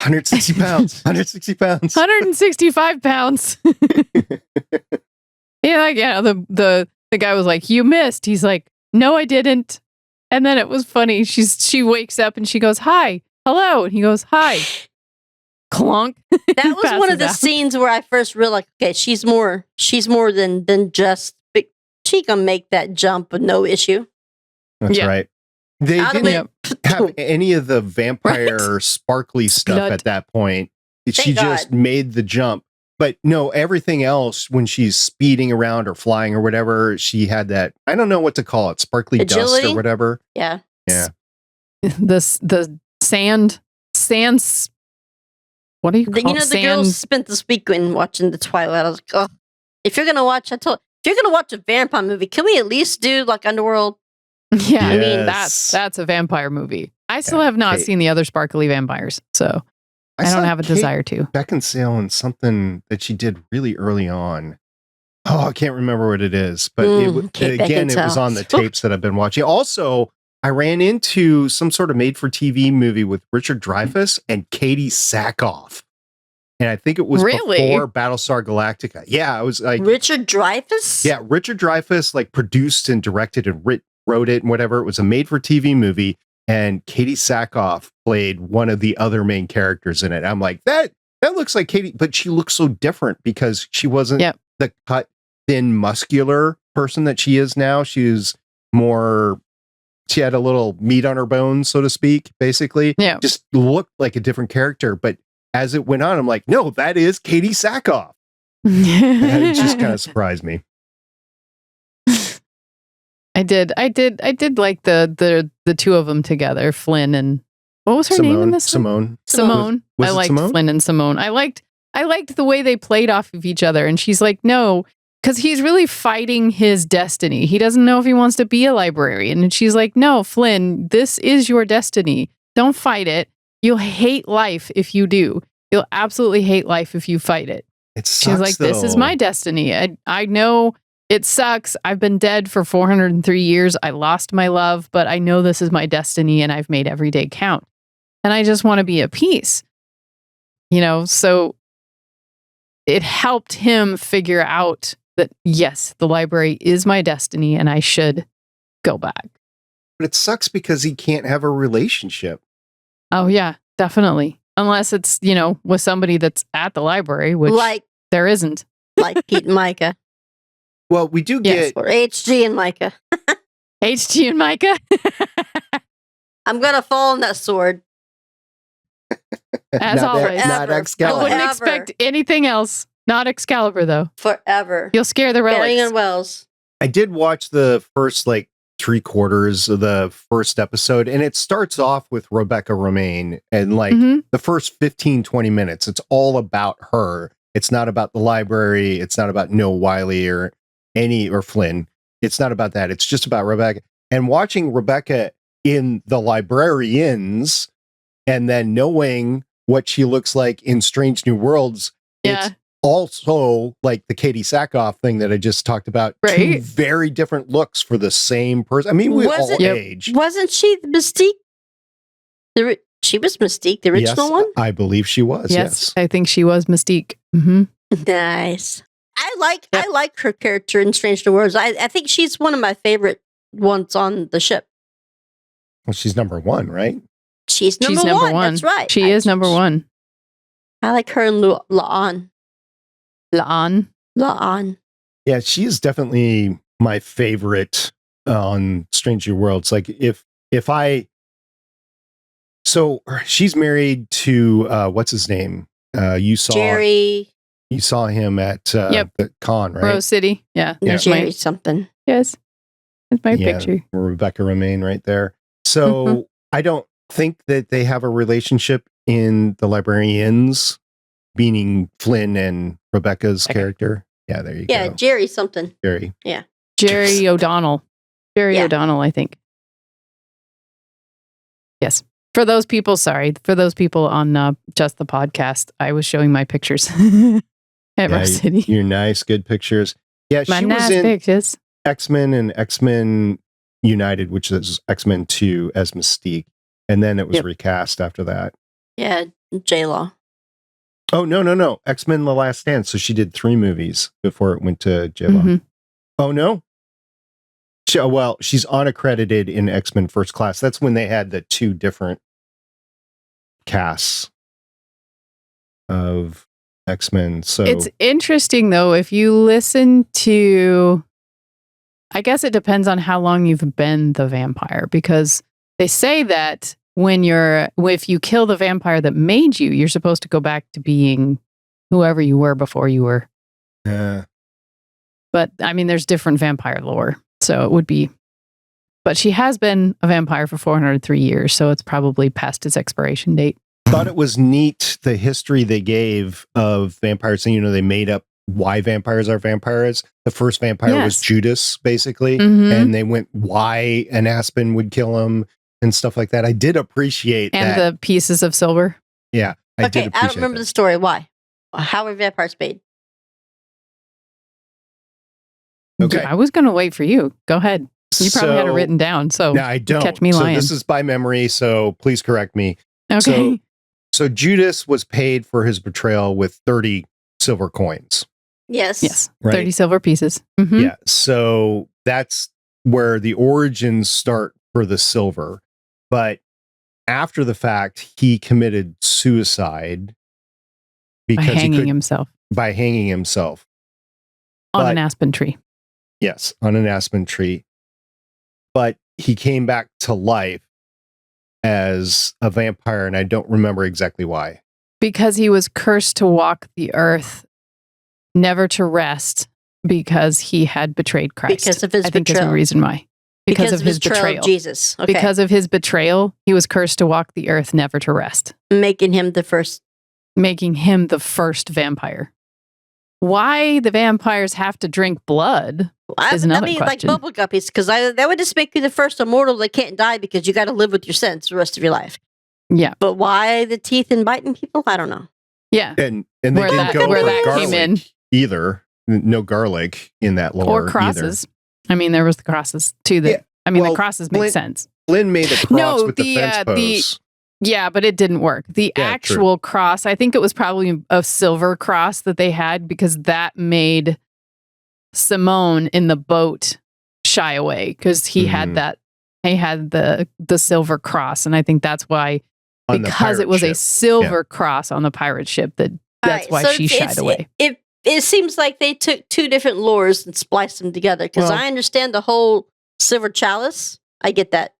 Speaker 1: 160 pounds. 160 pounds.
Speaker 2: 165 pounds. The guy was like, "You missed." He's like, "No, I didn't." And then it was funny. She wakes up and she goes, "Hi, hello," and he goes, "Hi." Clunk.
Speaker 3: That was one of the
Speaker 2: Passes out.
Speaker 3: scenes where I first realized, okay, she's more than just. She can make that jump with no issue.
Speaker 1: That's
Speaker 2: Yeah.
Speaker 1: right. They
Speaker 3: Out of
Speaker 1: didn't
Speaker 3: it.
Speaker 1: have any of the vampire sparkly stuff
Speaker 2: Blood.
Speaker 1: at that point. She
Speaker 3: Thank
Speaker 1: just
Speaker 3: God.
Speaker 1: made the jump. But no, everything else, when she's speeding around or flying or whatever, she had that, I don't know what to call it, sparkly dust
Speaker 3: Agility?
Speaker 1: or whatever.
Speaker 3: Yeah.
Speaker 1: Yeah.
Speaker 2: The sands. What do you call
Speaker 3: The
Speaker 2: sand?
Speaker 3: girls spent this weekend watching The Twilight. I was like, oh, if you're gonna watch a vampire movie, can we at least do like Underworld?
Speaker 2: Yeah, I mean
Speaker 1: Yes.
Speaker 2: that's a vampire movie. I still
Speaker 1: Yeah,
Speaker 2: have not
Speaker 1: Kate.
Speaker 2: seen the other sparkly vampires, so I
Speaker 1: saw
Speaker 2: don't have a
Speaker 1: Kate
Speaker 2: desire to.
Speaker 1: Beckinsale in something that she did really early on. Oh, I can't remember what it is, but
Speaker 3: Kate
Speaker 1: again, it was
Speaker 3: Beckinsale.
Speaker 1: on the tapes that I've been watching. Also, I ran into some sort of made-for-TV movie with Richard Dreyfuss and Katie Sackhoff, and I think it was
Speaker 2: Really?
Speaker 1: before Battlestar Galactica. Yeah, I was like,
Speaker 3: Richard Dreyfuss?
Speaker 1: yeah, Richard Dreyfuss like produced and directed and wrote it and whatever. It was a made-for-TV movie, and Katie Sackhoff played one of the other main characters in it. I'm like, that looks like Katie, but she looks so different because she wasn't
Speaker 2: Yep.
Speaker 1: the cut, thin, muscular person that she is now. She had a little meat on her bones, so to speak, basically.
Speaker 2: Yeah.
Speaker 1: Just looked like a different character. But as it went on, I'm like, no, that is Katie Sackhoff. And it just kind of surprised me.
Speaker 2: I did like the two of them together, Flynn and what was her name in this one?
Speaker 1: Simone. Was
Speaker 2: I
Speaker 1: it
Speaker 2: liked
Speaker 1: Simone?
Speaker 2: Flynn and Simone. I liked the way they played off of each other. And she's like, no, because he's really fighting his destiny. He doesn't know if he wants to be a librarian. And she's like, no, Flynn, this is your destiny. Don't fight it. You'll hate life if you do. You'll absolutely hate life if you fight it.
Speaker 1: It sucks,
Speaker 2: She's like, this is
Speaker 1: though.
Speaker 2: my destiny. I know it sucks. I've been dead for 403 years. I lost my love, but I know this is my destiny and I've made every day count. And I just want to be at peace. So it helped him figure out that, yes, the library is my destiny and I should go back.
Speaker 1: But it sucks because he can't have a relationship.
Speaker 2: Oh, yeah, definitely. Unless it's, with somebody that's at the library, which
Speaker 3: Like
Speaker 2: there isn't.
Speaker 3: Pete and Micah.
Speaker 1: Well, we do
Speaker 2: Yes.
Speaker 1: get
Speaker 3: Or HG and Micah.
Speaker 2: HG and Micah.
Speaker 3: I'm gonna fall on that sword.
Speaker 2: As
Speaker 1: not,
Speaker 2: always.
Speaker 1: not
Speaker 3: Forever.
Speaker 2: I
Speaker 1: Excalibur.
Speaker 2: wouldn't
Speaker 3: Forever.
Speaker 2: expect anything else. Not Excalibur, though.
Speaker 3: Forever.
Speaker 2: You'll scare the
Speaker 3: Burying
Speaker 2: relics.
Speaker 3: in Wells.
Speaker 1: I did watch the first like 3/4 of the first episode, and it starts off with Rebecca Romaine, and like
Speaker 2: Mhm.
Speaker 1: the first 15-20 minutes, it's all about her. It's not about the library. It's not about Noah Wiley or Flynn. It's not about that. It's just about Rebecca. And watching Rebecca in The Librarians and then knowing what she looks like in Strange New Worlds,
Speaker 2: Yeah.
Speaker 1: it's also like the Katie Sackhoff thing that I just talked about. Two
Speaker 2: Right.
Speaker 1: very different looks for the same person. I mean, we
Speaker 3: Was
Speaker 1: all
Speaker 3: it-
Speaker 2: Yep.
Speaker 1: age.
Speaker 3: Wasn't she the Mystique? She was Mystique, the original
Speaker 1: Yes,
Speaker 3: one?
Speaker 1: I believe she was.
Speaker 2: Yes,
Speaker 1: Yes.
Speaker 2: I think she was Mystique. Hmm.
Speaker 3: Nice. I like her character in Strange New Worlds. I think she's one of my favorite ones on the ship.
Speaker 1: Well, she's number one, right?
Speaker 3: She's number,
Speaker 2: She's number
Speaker 3: one.
Speaker 2: one.
Speaker 3: That's right.
Speaker 2: She is number one.
Speaker 3: I like her and La'an.
Speaker 2: La'an.
Speaker 1: Yeah, she is definitely my favorite on Strange New Worlds. Like so she's married to what's his name? You
Speaker 3: Jerry.
Speaker 1: saw him at the con, right?
Speaker 2: Rose City. Yeah.
Speaker 1: Yeah.
Speaker 2: There's
Speaker 3: Jerry
Speaker 2: my,
Speaker 3: something.
Speaker 2: yes. That's my
Speaker 1: Yeah,
Speaker 2: picture.
Speaker 1: Rebecca Romaine right there. So
Speaker 2: Mhm.
Speaker 1: I don't think that they have a relationship in The Librarians, meaning Flynn and Rebecca's
Speaker 2: Okay.
Speaker 1: character. Yeah, there you
Speaker 3: Yeah,
Speaker 1: go.
Speaker 3: Jerry something.
Speaker 1: Jerry.
Speaker 2: Jerry O'Donnell. Jerry
Speaker 3: Yeah.
Speaker 2: O'Donnell, I think. Yes. For those people on just the podcast, I was showing my pictures at
Speaker 1: Yeah,
Speaker 2: Rose City.
Speaker 1: Your nice, good pictures. Yeah,
Speaker 2: My
Speaker 1: she was
Speaker 2: nice
Speaker 1: in
Speaker 2: pictures.
Speaker 1: X-Men and X-Men United, which is X-Men 2 as Mystique. And then it was
Speaker 3: Yep.
Speaker 1: recast after that.
Speaker 3: Yeah, J-Law.
Speaker 1: Oh, no. X-Men The Last Stand. So she did 3 movies before it went to J-Law.
Speaker 2: Mhm.
Speaker 1: Oh, no. Well, she's unaccredited in X-Men First Class. That's when they had the 2 different casts of X-Men. So
Speaker 2: It's interesting, though, if you listen to, I guess it depends on how long you've been the vampire, because they say that if you kill the vampire that made you, you're supposed to go back to being whoever you were before you were. But I mean, there's different vampire lore. So it would be, but she has been a vampire for 403 years. So it's probably past its expiration date.
Speaker 1: thought it was neat the history they gave of vampires. And, they made up why vampires are vampires. The first vampire was
Speaker 2: Yes.
Speaker 1: Judas, basically.
Speaker 2: Mhm.
Speaker 1: And they went why an aspen would kill him and stuff like that. I did appreciate
Speaker 2: And
Speaker 1: that.
Speaker 2: the pieces of silver.
Speaker 1: Yeah. I did
Speaker 3: Okay, I
Speaker 1: appreciate
Speaker 3: don't remember
Speaker 1: that.
Speaker 3: the story. Why? How were vampires made?
Speaker 1: Okay.
Speaker 2: Yeah, I was going to wait for you. Go ahead. You probably had it written down. So
Speaker 1: No, I don't.
Speaker 2: catch me
Speaker 1: so
Speaker 2: lying.
Speaker 1: this is by memory, so please correct me.
Speaker 2: Okay.
Speaker 1: So Judas was paid for his betrayal with 30 silver coins.
Speaker 3: Yes.
Speaker 2: Yes.
Speaker 1: Right.
Speaker 2: 30 silver pieces. Mhm.
Speaker 1: Yeah. So that's where the origins start for the silver. But after the fact, he committed suicide
Speaker 2: By
Speaker 1: because
Speaker 2: hanging himself
Speaker 1: by hanging himself.
Speaker 2: on
Speaker 1: But-
Speaker 2: an aspen tree.
Speaker 1: Yes, on an aspen tree. But he came back to life as a vampire, and I don't remember exactly why.
Speaker 2: Because he was cursed to walk the earth, never to rest, because he had betrayed Christ.
Speaker 3: Because of his
Speaker 2: I think is the
Speaker 3: betrayal.
Speaker 2: reason why. Because of his betrayal.
Speaker 3: of Jesus. Okay.
Speaker 2: Because of his betrayal, he was cursed to walk the earth, never to rest,
Speaker 3: making him the first.
Speaker 2: making him the first vampire. Why the vampires have to drink blood? Is another
Speaker 3: like
Speaker 2: question.
Speaker 3: bubble guppies, because that would just make you the first immortal that can't die because you got to live with your sins the rest of your life.
Speaker 2: Yeah.
Speaker 3: But why the teeth and biting people? I don't know.
Speaker 2: Yeah.
Speaker 1: And they
Speaker 2: Where
Speaker 1: didn't
Speaker 2: that-
Speaker 1: go
Speaker 2: where
Speaker 1: for
Speaker 2: that
Speaker 1: garlic
Speaker 2: came in.
Speaker 1: either. No garlic in that lore
Speaker 2: Or crosses. I mean, there was the crosses too. That
Speaker 1: Yeah,
Speaker 2: I mean,
Speaker 1: well,
Speaker 2: the crosses make
Speaker 1: Flint-
Speaker 2: sense.
Speaker 1: Flynn made a cross
Speaker 2: No,
Speaker 1: with the fence posts.
Speaker 2: Yeah, but it didn't work. The
Speaker 1: Yeah,
Speaker 2: actual cross, I think it was probably a silver cross that they had because that made Simone in the boat shy away because he had
Speaker 1: Mhm.
Speaker 2: that. He had the silver cross, and I think that's why,
Speaker 1: On the
Speaker 2: because it
Speaker 1: pirate
Speaker 2: was a
Speaker 1: ship.
Speaker 2: silver cross on the pirate ship, that's
Speaker 3: Alright,
Speaker 2: why
Speaker 3: so
Speaker 2: she shied away.
Speaker 3: It seems like they took two different lores and spliced them together. Because
Speaker 1: Well-
Speaker 3: I understand the whole silver chalice. I get that.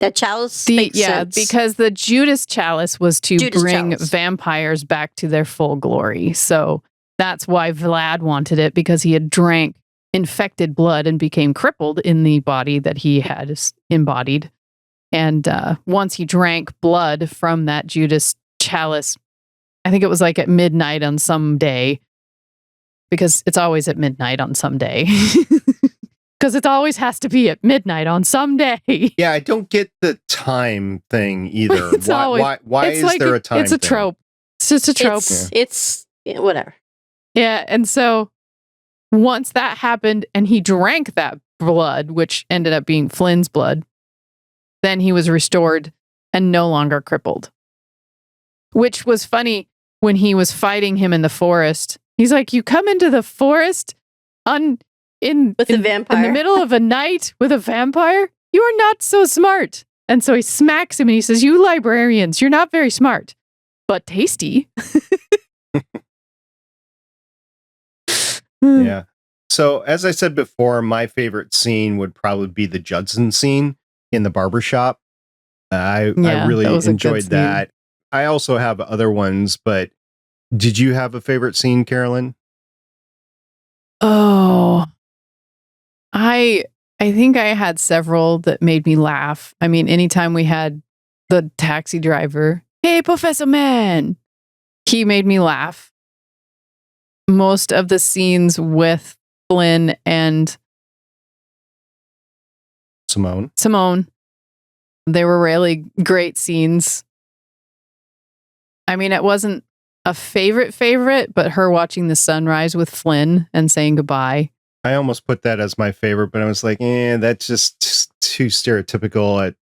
Speaker 3: That chalice makes sense.
Speaker 2: Because the Judas chalice was to
Speaker 3: Judas
Speaker 2: bring
Speaker 3: chalice.
Speaker 2: vampires back to their full glory. So that's why Vlad wanted it, because he had drank infected blood and became crippled in the body that he had embodied. And once he drank blood from that Judas chalice, I think it was like at midnight on some day, because it's always at midnight on some day. Because it always has to be at midnight on some day.
Speaker 1: Yeah, I don't get the time thing either.
Speaker 2: It's always-
Speaker 1: why
Speaker 2: it's
Speaker 1: is
Speaker 2: like
Speaker 1: there a time
Speaker 2: It's a
Speaker 1: thing?
Speaker 2: trope. It's just a trope.
Speaker 3: It's whatever.
Speaker 2: Yeah. And so once that happened and he drank that blood, which ended up being Flynn's blood, then he was restored and no longer crippled. Which was funny when he was fighting him in the forest. He's like, you come into the forest in
Speaker 3: With a
Speaker 2: in
Speaker 3: vampire.
Speaker 2: the middle of a night with a vampire? You are not so smart. And so he smacks him and he says, you librarians, you're not very smart, but tasty.
Speaker 1: Yeah. So as I said before, my favorite scene would probably be the Judson scene in the barbershop. I
Speaker 2: Yeah,
Speaker 1: really
Speaker 2: that was a good
Speaker 1: enjoyed
Speaker 2: scene.
Speaker 1: that. I also have other ones, but did you have a favorite scene, Carolyn?
Speaker 2: Oh, I think I had several that made me laugh. I mean, anytime we had the taxi driver, hey, Professor Man, he made me laugh. Most of the scenes with Flynn and
Speaker 1: Simone.
Speaker 2: they were really great scenes. I mean, it wasn't a favorite, but her watching the sunrise with Flynn and saying goodbye.
Speaker 1: I almost put that as my favorite, but I was like, that's just too stereotypical at,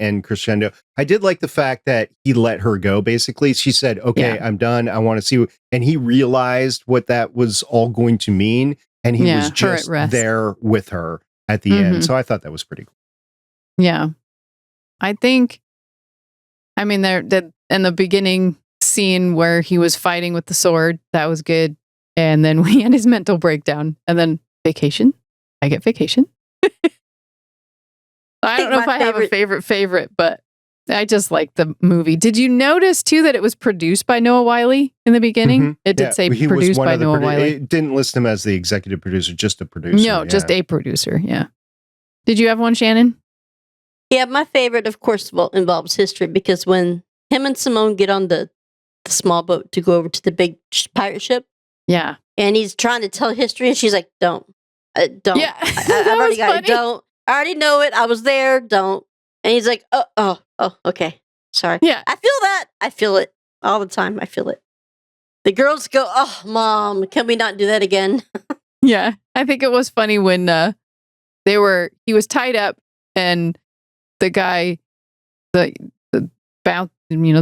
Speaker 1: end crescendo. I did like the fact that he let her go, basically. She said, okay, I'm done. I want to see. And he realized what that was all going to mean. And he was just there with her at the end. So I thought that was pretty cool.
Speaker 2: Yeah. I think, there in the beginning scene where he was fighting with the sword, that was good. And then we had his mental breakdown. And then vacation. I get vacation. I don't know if I have a favorite, but I just like the movie. Did you notice too that it was produced by Noah Wyle in the beginning? It did say produced by Noah Wyle.
Speaker 1: It didn't list him as the executive producer, just a producer.
Speaker 2: No, just a producer. Yeah. Did you have one, Shannon?
Speaker 3: Yeah, my favorite, of course, involves history, because when him and Simone get on the small boat to go over to the big pirate ship, and he's trying to tell history, and she's like, "Don't, don't.
Speaker 2: Yeah,
Speaker 3: I've already got it. Don't. I already know it. I was there. Don't." And he's like, "Oh, okay, sorry."
Speaker 2: Yeah,
Speaker 3: I feel that. I feel it all the time. I feel it. The girls go, "Oh, Mom, can we not do that again?"
Speaker 2: Yeah, I think it was funny when he was tied up, and the guy, the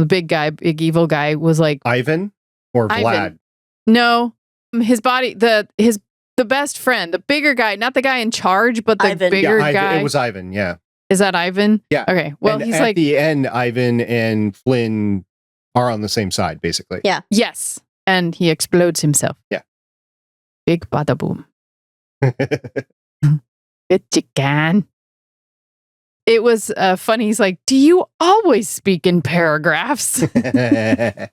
Speaker 2: big evil guy was like,
Speaker 1: Ivan or Vlad?
Speaker 2: Ivan. No, his body, the best friend, the bigger guy, not the guy in charge, but the bigger guy.
Speaker 1: It was Ivan. Yeah.
Speaker 2: Is that Ivan?
Speaker 1: Yeah.
Speaker 2: Okay. Well,
Speaker 1: and
Speaker 2: he's
Speaker 1: at the end, Ivan and Flynn are on the same side, basically.
Speaker 3: Yeah.
Speaker 2: Yes. And he explodes himself.
Speaker 1: Yeah.
Speaker 2: Big bada boom. It you can. It was funny. He's like, "Do you always speak in paragraphs?"
Speaker 3: I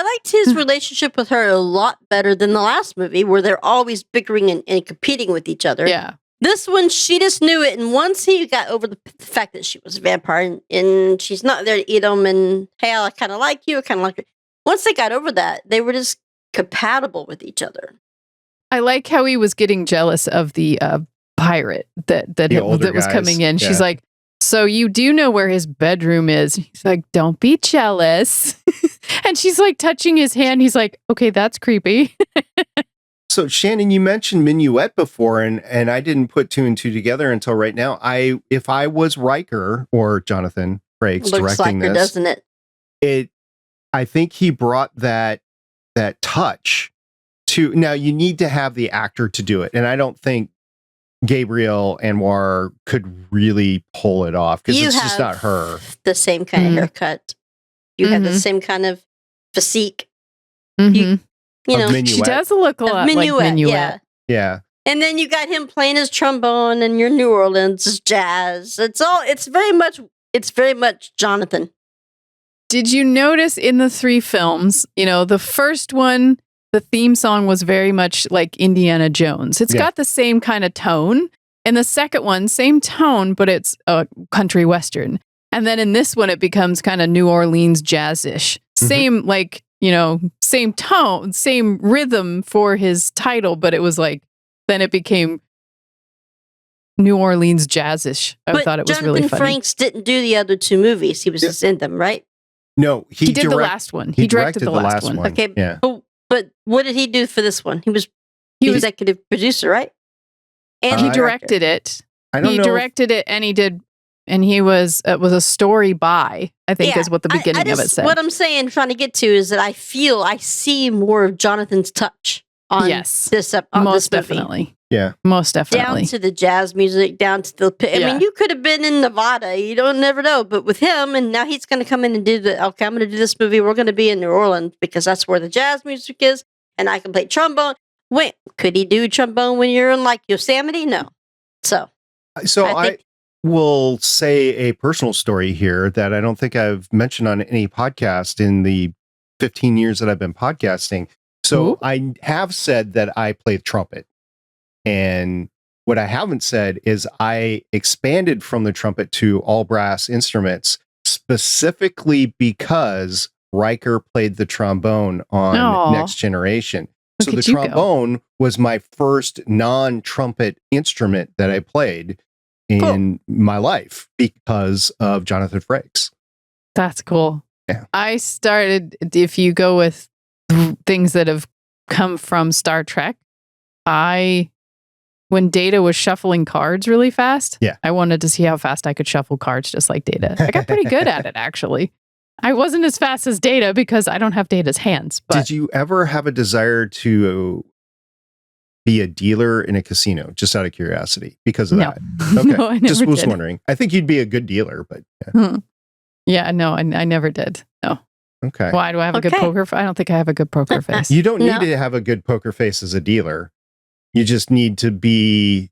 Speaker 3: liked his relationship with her a lot better than the last movie, where they're always bickering and competing with each other.
Speaker 2: Yeah.
Speaker 3: This one, she just knew it. And once he got over the fact that she was a vampire and she's not there to eat him, and hey, I kind of like you, I kind of like her. Once they got over that, they were just compatible with each other.
Speaker 2: I like how he was getting jealous of the pirate that was coming in.
Speaker 1: Yeah.
Speaker 2: She's like, "So you do know where his bedroom is?" He's like, "Don't be jealous." And she's like touching his hand. He's like, "Okay, that's creepy."
Speaker 1: So Shannon, you mentioned Minuet before, and I didn't put two and two together until right now. If I was Riker or Jonathan Frakes directing
Speaker 3: this, doesn't it?
Speaker 1: I think he brought that touch to. Now you need to have the actor to do it, and I don't think Gabrielle Anwar could really pull it off, because it's just not her.
Speaker 3: The same kind of haircut. You have the same kind of physique. You know,
Speaker 1: Minuet.
Speaker 2: She does look a lot like Minuet.
Speaker 1: Yeah.
Speaker 3: And then you got him playing his trombone and your New Orleans jazz. It's very much Jonathan.
Speaker 2: Did you notice in the three films, the first one, the theme song was very much like Indiana Jones. It's got the same kind of tone. And the second one, same tone, but it's a country western. And then in this one, it becomes kind of New Orleans jazz-ish. Same, same tone, same rhythm for his title, but it was like, then it became New Orleans jazz-ish. I thought it was really funny.
Speaker 3: Jonathan Frakes didn't do the other two movies. He was just in them, right?
Speaker 1: No,
Speaker 2: he did the last one. He directed the last one.
Speaker 3: Okay,
Speaker 1: yeah.
Speaker 3: But what did he do for this one? He was executive producer, right? And
Speaker 2: he directed it.
Speaker 1: I don't know.
Speaker 2: He directed it, and he did, and he was it was a story by, I think, is what the beginning of it said.
Speaker 3: What I'm saying, trying to get to, is that I see more of Jonathan's touch on this
Speaker 2: most definitely.
Speaker 1: Yeah,
Speaker 2: most definitely.
Speaker 3: Down to the jazz music, down to the. I mean, you could have been in Nevada. You don't never know. But with him, and now he's going to come in and do I'm going to do this movie. We're going to be in New Orleans because that's where the jazz music is, and I can play trombone. Wait, could he do trombone when you're in like Yosemite? No. So
Speaker 1: I will say a personal story here that I don't think I've mentioned on any podcast in the 15 years that I've been podcasting. So I have said that I play trumpet. And what I haven't said is I expanded from the trumpet to all brass instruments specifically because Riker played the trombone on Next Generation. So the trombone was my first non-trumpet instrument that I played in my life because of Jonathan Frakes.
Speaker 2: That's cool.
Speaker 1: Yeah.
Speaker 2: I started, if you go with things that have come from Star Trek, I when Data was shuffling cards really fast.
Speaker 1: Yeah.
Speaker 2: I wanted to see how fast I could shuffle cards just like Data. I got pretty good at it, actually. I wasn't as fast as Data because I don't have Data's hands. But
Speaker 1: Did you ever have a desire to be a dealer in a casino, just out of curiosity, because of
Speaker 2: No.
Speaker 1: that? Okay.
Speaker 2: No, I never
Speaker 1: Just was
Speaker 2: did.
Speaker 1: wondering. I think you'd be a good dealer, but yeah.
Speaker 2: Yeah, no, I never did. No.
Speaker 1: Okay.
Speaker 2: Why do I have a good
Speaker 3: Okay.
Speaker 2: poker face? I don't think I have a good poker face.
Speaker 1: You don't need
Speaker 3: No.
Speaker 1: to have a good poker face as a dealer. You just need to be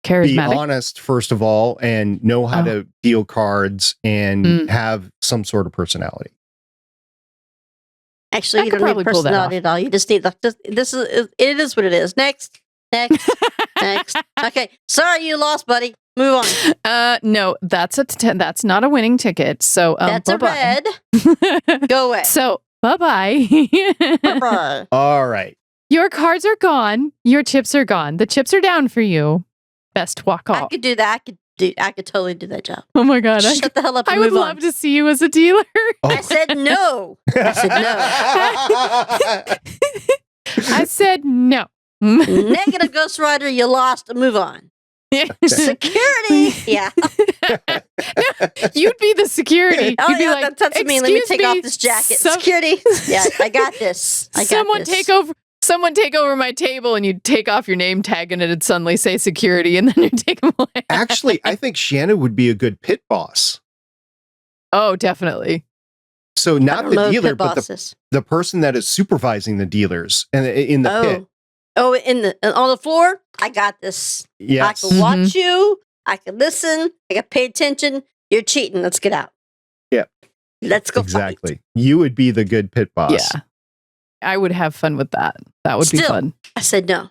Speaker 2: Charismatic.
Speaker 1: honest, first of all, and know how
Speaker 2: Oh.
Speaker 1: to deal cards and
Speaker 2: Mm.
Speaker 1: have some sort of personality.
Speaker 3: Actually,
Speaker 2: I
Speaker 3: you
Speaker 2: could
Speaker 3: don't need
Speaker 2: probably pull that
Speaker 3: personality at all. You just need it is what it is. Next. Next. Okay. Sorry you lost, buddy. Move on.
Speaker 2: No, that's that's not a winning ticket. So
Speaker 3: That's a
Speaker 2: bye-bye.
Speaker 3: red. Go away.
Speaker 2: So bye-bye.
Speaker 3: Bye.
Speaker 1: All right.
Speaker 2: Your cards are gone. Your chips are gone. The chips are down for you. Best walk
Speaker 3: I
Speaker 2: off.
Speaker 3: could do that. I could totally do that job.
Speaker 2: Oh my god.
Speaker 3: Shut the hell up and
Speaker 2: I would
Speaker 3: move
Speaker 2: love
Speaker 3: on.
Speaker 2: to see you as a dealer.
Speaker 3: I said no. I said no.
Speaker 2: I said no.
Speaker 3: Negative Ghost Rider, you lost. Move on. Security. Yeah.
Speaker 2: You'd be the security.
Speaker 3: Oh,
Speaker 2: You'd be
Speaker 3: yeah,
Speaker 2: like,
Speaker 3: that's me. Let me
Speaker 2: "Excuse
Speaker 3: take off this jacket.
Speaker 2: some-
Speaker 3: Security. Yeah, I got this. I got
Speaker 2: someone
Speaker 3: this.
Speaker 2: take over my table, and you take off your name tag, and it'd suddenly say security, and then you take them away.
Speaker 1: Actually, I think Shannon would be a good pit boss.
Speaker 2: Oh, definitely.
Speaker 1: So
Speaker 3: I
Speaker 1: not
Speaker 3: don't
Speaker 1: the
Speaker 3: know who
Speaker 1: dealer,
Speaker 3: pit
Speaker 1: but
Speaker 3: boss is.
Speaker 1: the person that is supervising the dealers and in the pit.
Speaker 3: Oh, on the floor. I got this.
Speaker 1: Yes.
Speaker 3: I can watch you. I can listen. I can pay attention. You're cheating. Let's get out.
Speaker 1: Yeah.
Speaker 3: Let's go.
Speaker 1: Exactly. You would be the good pit boss.
Speaker 2: Yeah. I would have fun with that. That would be
Speaker 3: Still.
Speaker 2: fun.
Speaker 3: I said no.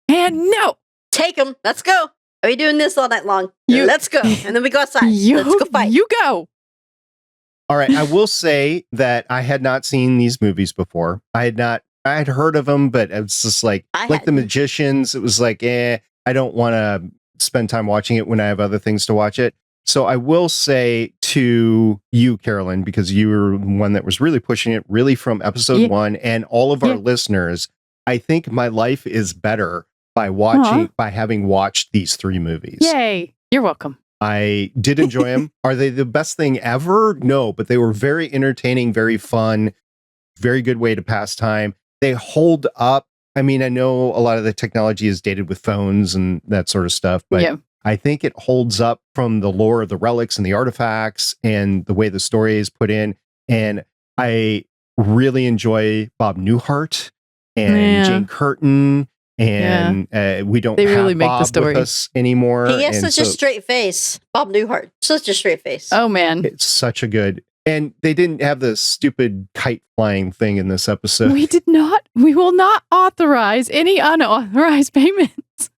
Speaker 2: And no.
Speaker 3: Take them. Let's go. Are we doing this all night long? Let's go. And then we go outside. Let's go fight.
Speaker 2: You go.
Speaker 1: All right. I will say that I had not seen these movies before. I had heard of them, but it's just like
Speaker 3: I
Speaker 1: the
Speaker 3: hadn't.
Speaker 1: Magicians. It was like, I don't want to spend time watching it when I have other things to watch it. So I will say to you, Carolyn, because you were one that was really pushing it really from episode 1, and all of our listeners, I think my life is better by having watched these 3 movies.
Speaker 2: Yay. You're welcome.
Speaker 1: I did enjoy them. Are they the best thing ever? No, but they were very entertaining, very fun, very good way to pass time. They hold up. I mean, I know a lot of the technology is dated with phones and that sort of stuff, but I think it holds up from the lore of the relics and the artifacts and the way the story is put in. And I really enjoy Bob Newhart and Jane Curtin. And we don't
Speaker 2: They
Speaker 1: have
Speaker 2: really make the
Speaker 1: Bob
Speaker 2: story.
Speaker 1: with us anymore.
Speaker 3: He has
Speaker 1: And
Speaker 3: such a straight face. Bob Newhart. Such a straight face.
Speaker 2: Oh, man.
Speaker 1: It's such a good. And they didn't have the stupid kite flying thing in this episode.
Speaker 2: We will not authorize any unauthorized payments.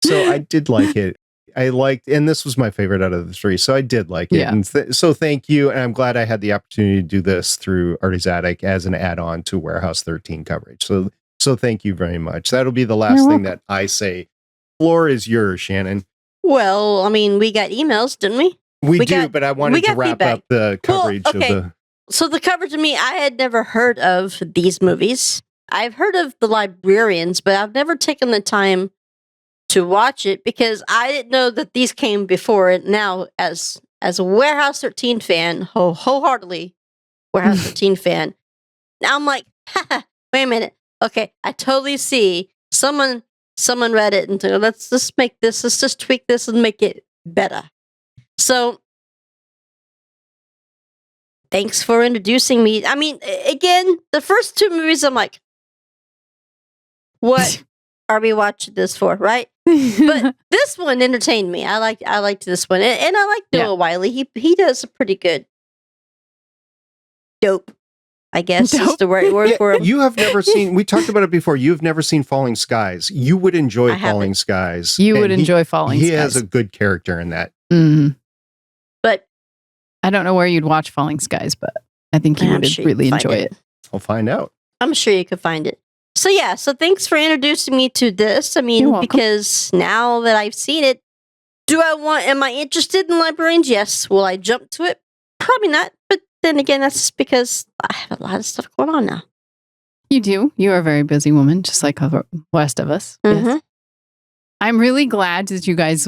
Speaker 1: So I did like it. And this was my favorite out of the 3. So I did like it.
Speaker 2: Yeah.
Speaker 1: And so thank you. And I'm glad I had the opportunity to do this through Artie's Attic as an add-on to Warehouse 13 coverage. So thank you very much. That'll be the last thing that I say. Floor is yours, Shannon.
Speaker 3: Well, I mean, we got emails, didn't we?
Speaker 1: We do, but I wanted to wrap
Speaker 3: feedback.
Speaker 1: up the coverage of
Speaker 3: okay.
Speaker 1: the...
Speaker 3: So the coverage of me, I had never heard of these movies. I've heard of the Librarians, but I've never taken the time to watch it because I didn't know that these came before it. Now, as a Warehouse 13 fan, wholeheartedly Warehouse 13 fan, now I'm like, wait a minute. Okay, I totally see. Someone read it and said, let's just tweak this and make it better. So, thanks for introducing me. I mean, again, the first 2 movies, I'm like, what are we watching this for, right? But this one entertained me. I liked this one, and I like Noah Wiley. He does a pretty good dope, I guess is the right word for him.
Speaker 1: You have never seen, we talked about it before, you've never seen Falling Skies. You would enjoy Falling Skies.
Speaker 2: You would enjoy Falling Skies.
Speaker 1: He has a good character in that.
Speaker 2: Mm-hmm.
Speaker 3: But
Speaker 2: I don't know where you'd watch Falling Skies, but I think you would really enjoy it.
Speaker 1: I'll find out.
Speaker 3: I'm sure you could find it. So thanks for introducing me to this. I mean, because now that I've seen it, am I interested in Librarians? Yes. Will I jump to it? Probably not. But then again, that's just because I have a lot of stuff going on now.
Speaker 2: You do. You are a very busy woman, just like the rest of us.
Speaker 3: Mm-hmm.
Speaker 2: Yes. I'm really glad that you guys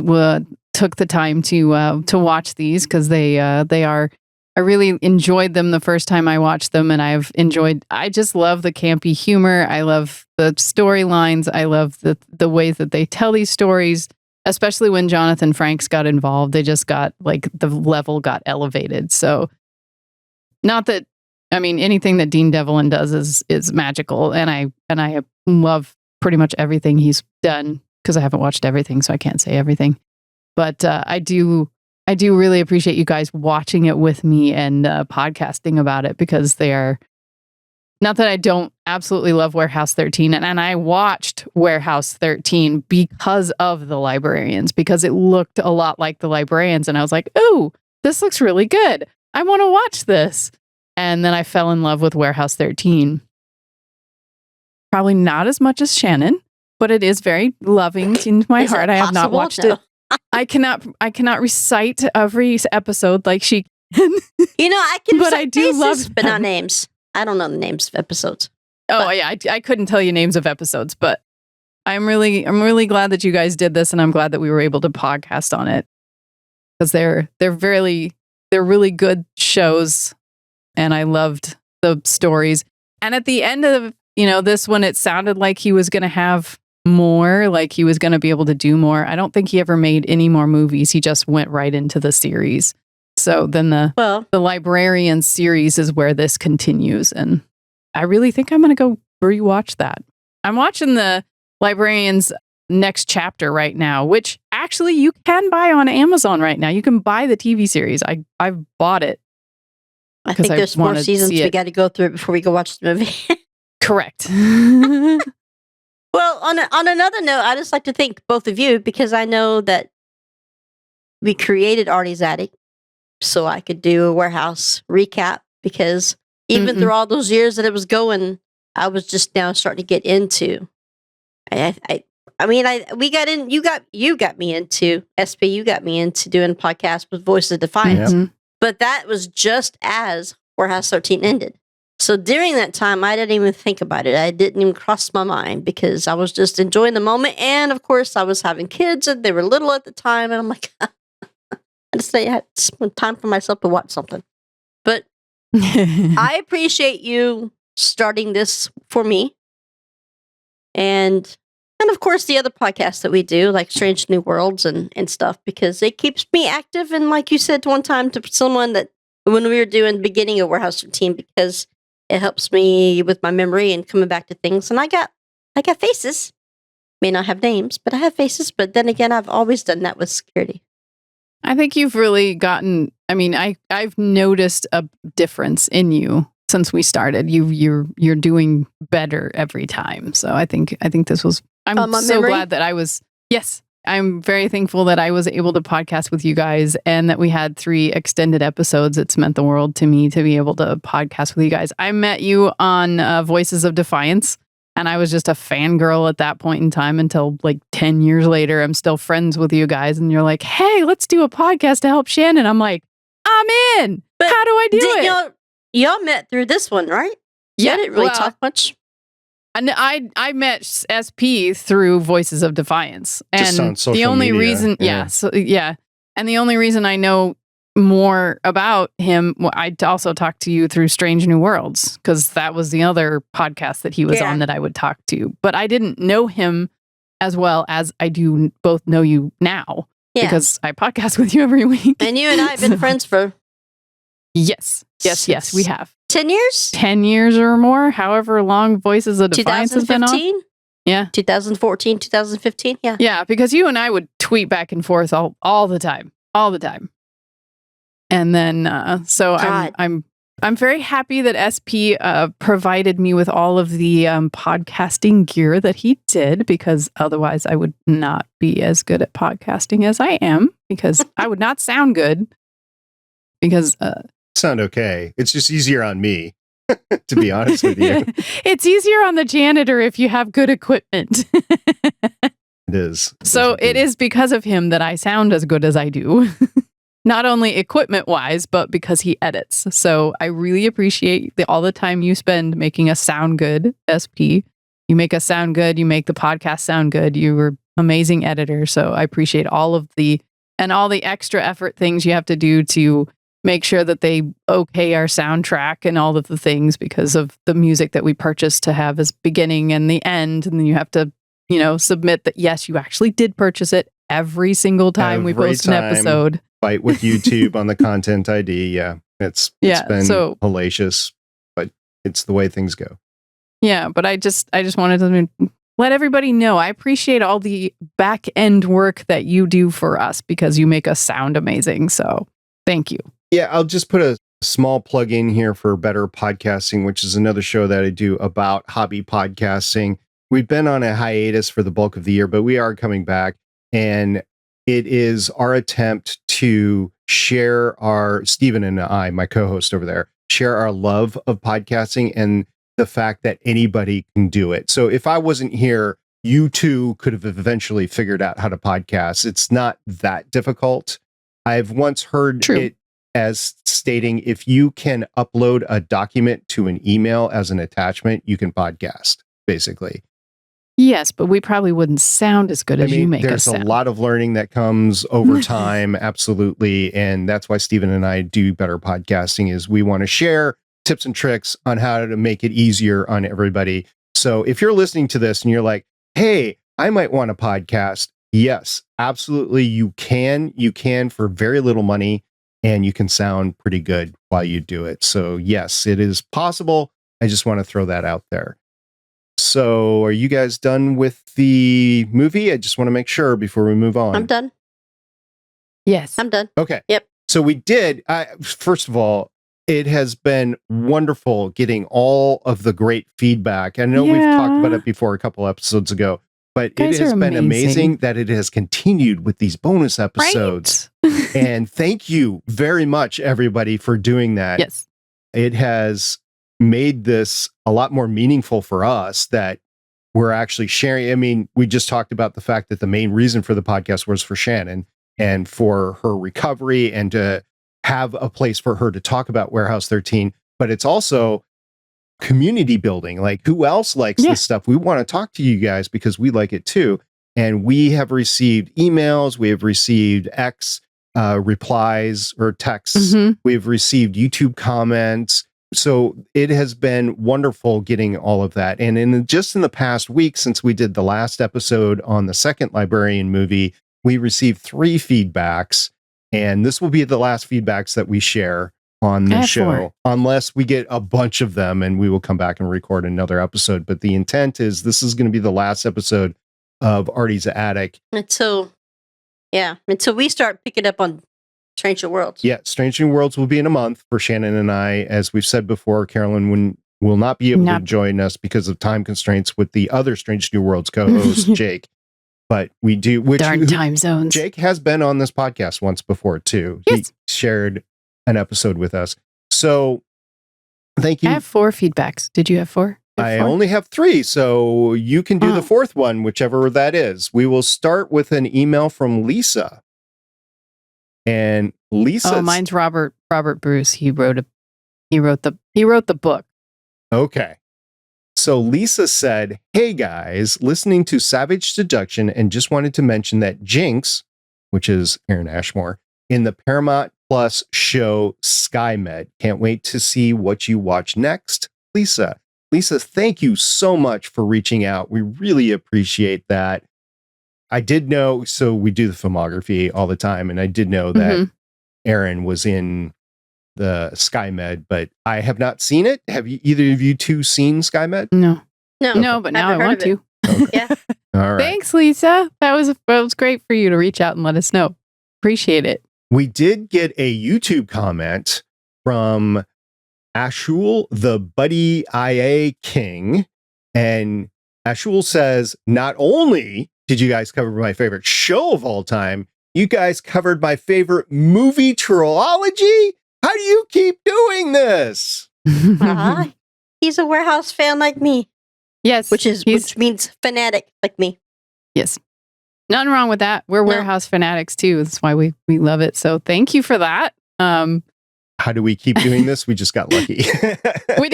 Speaker 2: took the time to watch these because they are. I really enjoyed them the first time I watched them, and I just love the campy humor. I love the storylines. I love the ways that they tell these stories, especially when Jonathan Frakes got involved. They just got the level got elevated. So, not that. I mean, anything that Dean Devlin does is magical, and I love pretty much everything he's done because I haven't watched everything, so I can't say everything. But I do really appreciate you guys watching it with me and podcasting about it because they are not that I don't absolutely love Warehouse 13, and I watched Warehouse 13 because of the Librarians because it looked a lot like the Librarians, and I was like, "Ooh, this looks really good. I want to watch this." And then I fell in love with Warehouse 13. Probably not as much as Shannon, but it is very loving to my heart. I have not watched it. I cannot recite every episode like she can.
Speaker 3: I can
Speaker 2: but
Speaker 3: recite
Speaker 2: I do
Speaker 3: faces,
Speaker 2: love
Speaker 3: but not names. I don't know the names of episodes.
Speaker 2: Oh yeah, I couldn't tell you names of episodes, but I'm really glad that you guys did this, and I'm glad that we were able to podcast on it because they're really good shows. And I loved the stories. And at the end of, this one, it sounded like he was going to have more, like he was going to be able to do more. I don't think he ever made any more movies. He just went right into the series. So then the Librarian series is where this continues. And I really think I'm going to go rewatch that. I'm watching the Librarian's next chapter right now, which actually you can buy on Amazon right now. You can buy the TV series. I've bought it.
Speaker 3: I think there's 4 seasons we got to go through before we go watch the movie.
Speaker 2: Correct.
Speaker 3: Well, on another note, I just like to thank both of you because I know that we created Artie's Attic so I could do a Warehouse recap because even through all those years that it was going, I was just now starting to get into. We got in. You got me into SP. You got me into doing podcasts with Voices of Defiance.
Speaker 1: Yep.
Speaker 3: But that was just as Warehouse 13 ended. So during that time, I didn't even think about it. I didn't even cross my mind because I was just enjoying the moment. And of course, I was having kids and they were little at the time. And I'm like, I just had some time for myself to watch something. But I appreciate you starting this for me. And of course, the other podcasts that we do, like Strange New Worlds and stuff, because it keeps me active. And like you said one time to someone that when we were doing the beginning of Warehouse 13, because it helps me with my memory and coming back to things. And I got faces. May not have names, but I have faces. But then again, I've always done that with security.
Speaker 2: I think you've really gotten. I mean, I've noticed a difference in you since we started. You're doing better every time. So I think this was. I'm so
Speaker 3: memory?
Speaker 2: glad that I was. Yes, I'm very thankful that I was able to podcast with you guys and that we had 3 extended episodes. It's meant the world to me to be able to podcast with you guys. I met you on Voices of Defiance, and I was just a fangirl at that point in time until like 10 years later. I'm still friends with you guys, and you're like, "Hey, let's do a podcast to help Shannon." I'm like, "I'm in." But how do I do it?
Speaker 3: Y'all met through this one, right?
Speaker 2: Yeah,
Speaker 3: I didn't really talk much.
Speaker 2: And I met SP through Voices of Defiance, and
Speaker 1: just on social
Speaker 2: the only
Speaker 1: media.
Speaker 2: reason, and the only reason I know more about him, I also talked to you through Strange New Worlds because that was the other podcast that he was on that I would talk to, but I didn't know him as well as I do both know you now because I podcast with you every week.
Speaker 3: And you and I have been friends for
Speaker 2: yes, we have.
Speaker 3: 10 years?
Speaker 2: 10 years or more, however long Voices of Defiance has been on. Yeah.
Speaker 3: 2014, 2015, yeah.
Speaker 2: Yeah, because you and I would tweet back and forth all the time. And then, so I'm very happy that SP provided me with all of the podcasting gear that he did, because otherwise I would not be as good at podcasting as I am, because I would not sound good. Because
Speaker 1: sound okay. It's just easier on me, to be honest with you.
Speaker 2: It's easier on the janitor if you have good equipment.
Speaker 1: It is.
Speaker 2: So it is because of him that I sound as good as I do. not only equipment wise, but because he edits. So I really appreciate all the time you spend making us sound good, SP. You make us sound good. You make the podcast sound good. You were amazing editor. So I appreciate all the extra effort things you have to do to make sure that they okay our soundtrack and all of the things because of the music that we purchased to have as beginning and the end. And then you have to, submit that, yes, you actually did purchase it every single time we post an episode.
Speaker 1: Fight with YouTube on the content ID. Yeah. It's been hellacious, but it's the way things go.
Speaker 2: Yeah. But I just wanted to let everybody know I appreciate all the back end work that you do for us because you make us sound amazing. So thank you.
Speaker 1: Yeah, I'll just put a small plug in here for Better Podcasting, which is another show that I do about hobby podcasting. We've been on a hiatus for the bulk of the year, but we are coming back. And it is our attempt to share Stephen and I, my co-host over there, share our love of podcasting and the fact that anybody can do it. So if I wasn't here, you too could have eventually figured out how to podcast. It's not that difficult. I've once heard it as stating if you can upload a document to an email as an attachment, you can podcast, basically.
Speaker 2: Yes, but we probably wouldn't sound as good as you make us sound.
Speaker 1: There's a lot of learning that comes over time, absolutely. And that's why Stephen and I do Better Podcasting is we want to share tips and tricks on how to make it easier on everybody. So if you're listening to this and you're like, hey, I might want a podcast. Yes, absolutely. You can for very little money. And you can sound pretty good while you do it. So yes, it is possible. I just want to throw that out there. So are you guys done with the movie? I just want to make sure before we move on.
Speaker 3: I'm done.
Speaker 2: Yes.
Speaker 3: I'm done.
Speaker 1: Okay.
Speaker 3: Yep.
Speaker 1: So we did. First of all, it has been wonderful getting all of the great feedback. I know we've talked about it before a couple episodes ago, but it has been amazing that it has continued with these bonus episodes. Right. And thank you very much, everybody, for doing that.
Speaker 2: Yes.
Speaker 1: It has made this a lot more meaningful for us that we're actually sharing. I mean, we just talked about the fact that the main reason for the podcast was for Shannon and for her recovery and to have a place for her to talk about Warehouse 13, but it's also community building. Like, who else likes this stuff? We want to talk to you guys because we like it too. And we have received emails, we have received replies or texts, we've received YouTube comments. So it has been wonderful getting all of that. And in the past week, since we did the last episode on the second Librarian movie, we received 3 feedbacks. And this will be the last feedbacks that we share on the show, unless we get a bunch of them, and we will come back and record another episode. But the intent is this is going to be the last episode of Artie's Attic. Until
Speaker 3: we start picking up on Strange New Worlds.
Speaker 1: Yeah, Strange New Worlds will be in a month for Shannon and I. As we've said before, Carolyn will not be able to join us because of time constraints with the other Strange New Worlds co-host, Jake. But we do.
Speaker 2: Darn time zones.
Speaker 1: Jake has been on this podcast once before, too. Yes. He shared an episode with us. So thank you.
Speaker 2: I have 4 feedbacks. Did you have 4?
Speaker 1: I only have 3, so you can do the 4th one, whichever that is. We will start with an email from Lisa. And Lisa.
Speaker 2: Oh, mine's Robert Bruce. He wrote the book.
Speaker 1: Okay. So Lisa said, "Hey guys, listening to Savage Seduction and just wanted to mention that Jinx, which is Aaron Ashmore, in the Paramount Plus show SkyMed. Can't wait to see what you watch next, Lisa." Lisa, thank you so much for reaching out. We really appreciate that. I did know, so we do the filmography all the time, and I did know that Aaron was in the SkyMed, but I have not seen it. Have you, either of you two seen SkyMed?
Speaker 2: No, but now I want to.
Speaker 3: Okay. Yeah.
Speaker 1: All right.
Speaker 2: Thanks, Lisa. That was great for you to reach out and let us know. Appreciate it.
Speaker 1: We did get a YouTube comment from Ashul, the Buddy IA King, and Ashul says, "Not only did you guys cover my favorite show of all time, you guys covered my favorite movie trilogy. How do you keep doing this?"
Speaker 3: He's a Warehouse fan like me.
Speaker 2: Yes.
Speaker 3: Which means fanatic like me.
Speaker 2: Yes. Nothing wrong with that. We're
Speaker 3: No.
Speaker 2: warehouse fanatics too. That's why we love it. So thank you for that.
Speaker 1: How do we keep doing this? We just got lucky.
Speaker 2: We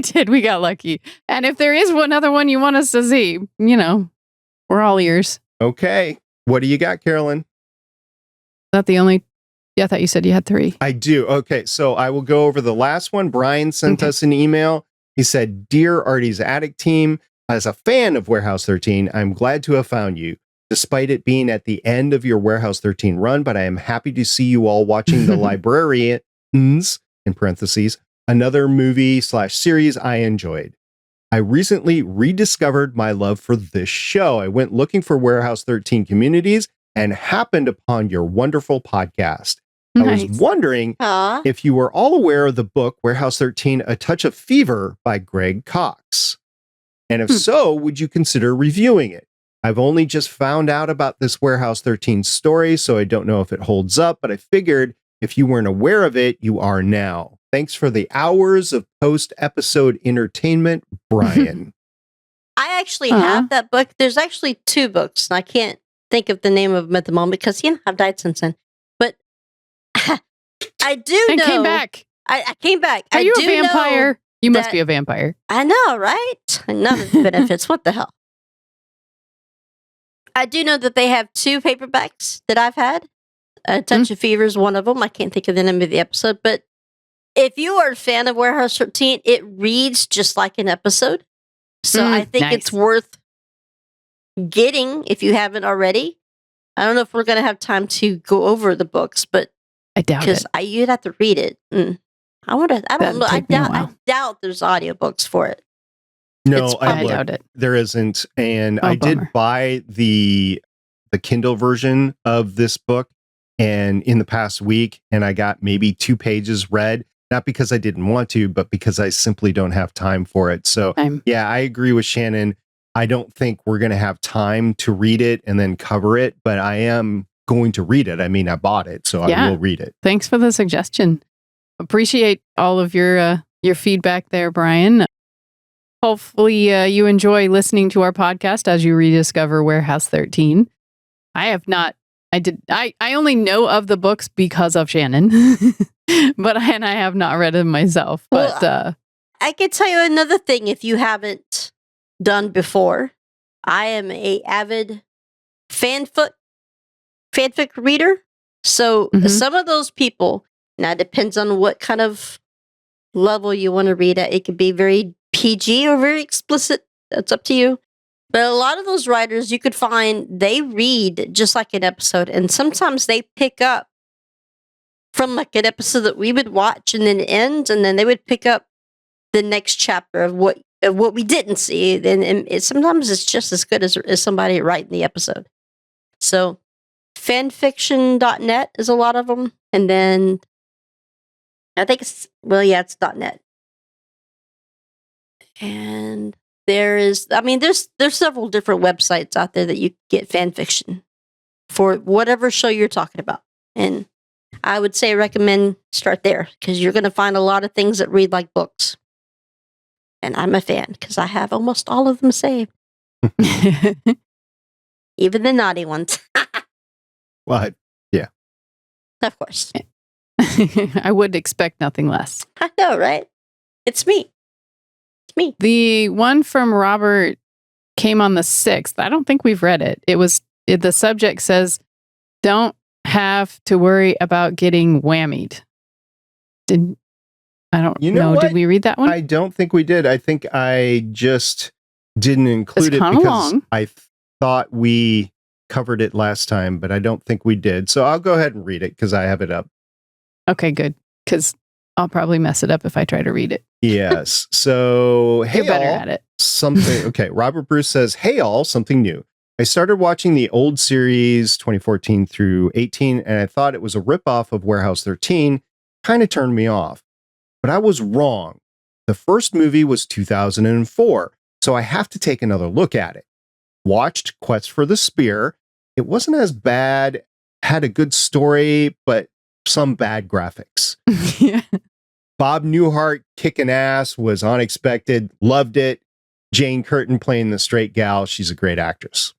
Speaker 2: did. We got lucky. And if there is one other one you want us to see, we're all ears.
Speaker 1: Okay. What do you got, Carolyn?
Speaker 2: Is that the only? Yeah, I thought you said you had 3.
Speaker 1: I do. Okay. So I will go over the last one. Brian sent us an email. He said, "Dear Artie's Attic team, as a fan of Warehouse 13, I'm glad to have found you. Despite it being at the end of your Warehouse 13 run, but I am happy to see you all watching The Librarians, in parentheses, another movie/series I enjoyed. I recently rediscovered my love for this show. I went looking for Warehouse 13 communities and happened upon your wonderful podcast. I was wondering
Speaker 3: Aw.
Speaker 1: if you were all aware of the book Warehouse 13, A Touch of Fever by Greg Cox. And if so, would you consider reviewing it? I've only just found out about this Warehouse 13 story, so I don't know if it holds up, but I figured if you weren't aware of it, you are now. Thanks for the hours of post-episode entertainment, Brian."
Speaker 3: I actually have that book. There's actually 2 books, and I can't think of the name of them at the moment because I've died since then. But I do
Speaker 2: And
Speaker 3: know.
Speaker 2: came back.
Speaker 3: I came back.
Speaker 2: Are
Speaker 3: I
Speaker 2: you a
Speaker 3: do know
Speaker 2: vampire? You must
Speaker 3: that-
Speaker 2: be a vampire.
Speaker 3: I know, right? None of the benefits. What the hell? I do know that they have 2 paperbacks that I've had. A Touch of Fever is one of them. I can't think of the name of the episode, but if you are a fan of Warehouse 13, it reads just like an episode. So I think it's
Speaker 2: nice.
Speaker 3: worth getting if you haven't already. I don't know if we're going to have time to go over the books, but
Speaker 2: I doubt
Speaker 3: because
Speaker 2: it.
Speaker 3: you'd have to read it. I don't
Speaker 2: That'd
Speaker 3: know.
Speaker 2: take me a
Speaker 3: I
Speaker 2: while.
Speaker 3: doubt there's audiobooks for it.
Speaker 1: No,
Speaker 3: It's
Speaker 1: I
Speaker 2: I
Speaker 3: probably-
Speaker 2: doubt it.
Speaker 1: There isn't. And
Speaker 2: Oh,
Speaker 1: I did
Speaker 2: bummer.
Speaker 1: buy the Kindle version of this book and in the past week, and I got maybe 2 pages read, not because I didn't want to, but because I simply don't have time for it. So yeah, I agree with Shannon. I don't think we're going to have time to read it and then cover it, but I am going to read it. I mean, I bought it, so
Speaker 2: Yeah.
Speaker 1: I will read it.
Speaker 2: Thanks for the suggestion. Appreciate all of your feedback there, Brian. Hopefully you enjoy listening to our podcast as you rediscover Warehouse 13. I have not. I only know of the books because of Shannon, but I have not read them myself. But
Speaker 3: I can tell you another thing if you haven't done before. I am a avid fanfic reader. So some of those people, now it depends on what kind of level you want to read at. It could be very PG or very explicit. That's up to you. But a lot of those writers you could find, they read just like an episode. And sometimes they pick up from like an episode that we would watch and then it ends. And then they would pick up the next chapter of what we didn't see. And sometimes it's just as good as somebody writing the episode. So fanfiction.net is a lot of them. And then I think it's .net. And there's several different websites out there that you get fan fiction for whatever show you're talking about. And I would say recommend start there because you're going to find a lot of things that read like books. And I'm a fan because I have almost all of them saved. Even the naughty ones.
Speaker 1: What? Yeah.
Speaker 3: Of course.
Speaker 2: I would expect nothing less.
Speaker 3: I know, right? It's me.
Speaker 2: The one from Robert came on the 6th. I don't think we've read it. The subject says, "Don't have to worry about getting whammied." I don't know.
Speaker 1: What?
Speaker 2: Did we read that one?
Speaker 1: I don't think we did. I think I just didn't include it
Speaker 2: kinda
Speaker 1: because
Speaker 2: long.
Speaker 1: I thought we covered it last time, but I don't think we did. So I'll go ahead and read it because I have it up.
Speaker 2: Okay, good. Because I'll probably mess it up if I try to read it.
Speaker 1: Yes. So, hey,
Speaker 2: You're better
Speaker 1: all,
Speaker 2: at it.
Speaker 1: something. Okay. Robert Bruce says, "Hey, all, something new. I started watching the old series 2014 through 18, and I thought it was a ripoff of Warehouse 13. Kind of turned me off. But I was wrong. The first movie was 2004, so I have to take another look at it. Watched Quest for the Spear. It wasn't as bad, had a good story, but some bad graphics.
Speaker 2: Yeah.
Speaker 1: Bob Newhart kicking ass was unexpected. Loved it. Jane Curtin playing the straight gal. She's a great actress."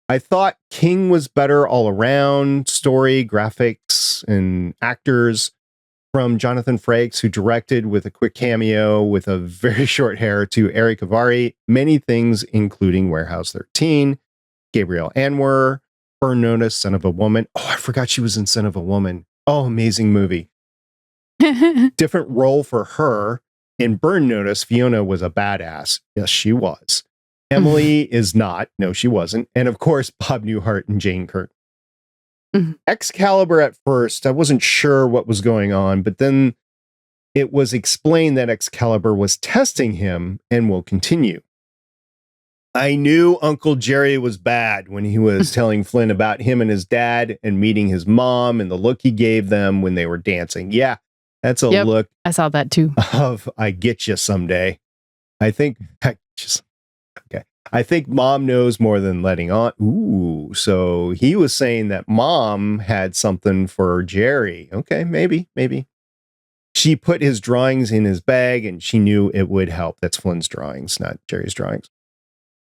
Speaker 1: I thought King was better all around, story, graphics, and actors. From Jonathan Frakes, who directed with a quick cameo with a very short hair, to Eric Avari, many things, including Warehouse 13, Gabrielle Anwar, Burn Notice, Son of a Woman. Oh, I forgot she was in Son of a Woman. Oh, amazing movie. Different role for her. In Burn Notice, Fiona was a badass. Yes, she was. Emily is not. No, she wasn't. And of course, Bob Newhart and Jane Curtin. Excalibur, at first, I wasn't sure what was going on, but then it was explained that Excalibur was testing him and will continue. I knew Uncle Jerry was bad when he was telling Flynn about him and his dad and meeting his mom and the look he gave them when they were dancing. Yeah, that's a look.
Speaker 2: I saw that too.
Speaker 1: Of I get you someday. I think mom knows more than letting on. Ooh, so he was saying that mom had something for Jerry. Okay, maybe. She put his drawings in his bag and she knew it would help. That's Flynn's drawings, not Jerry's drawings.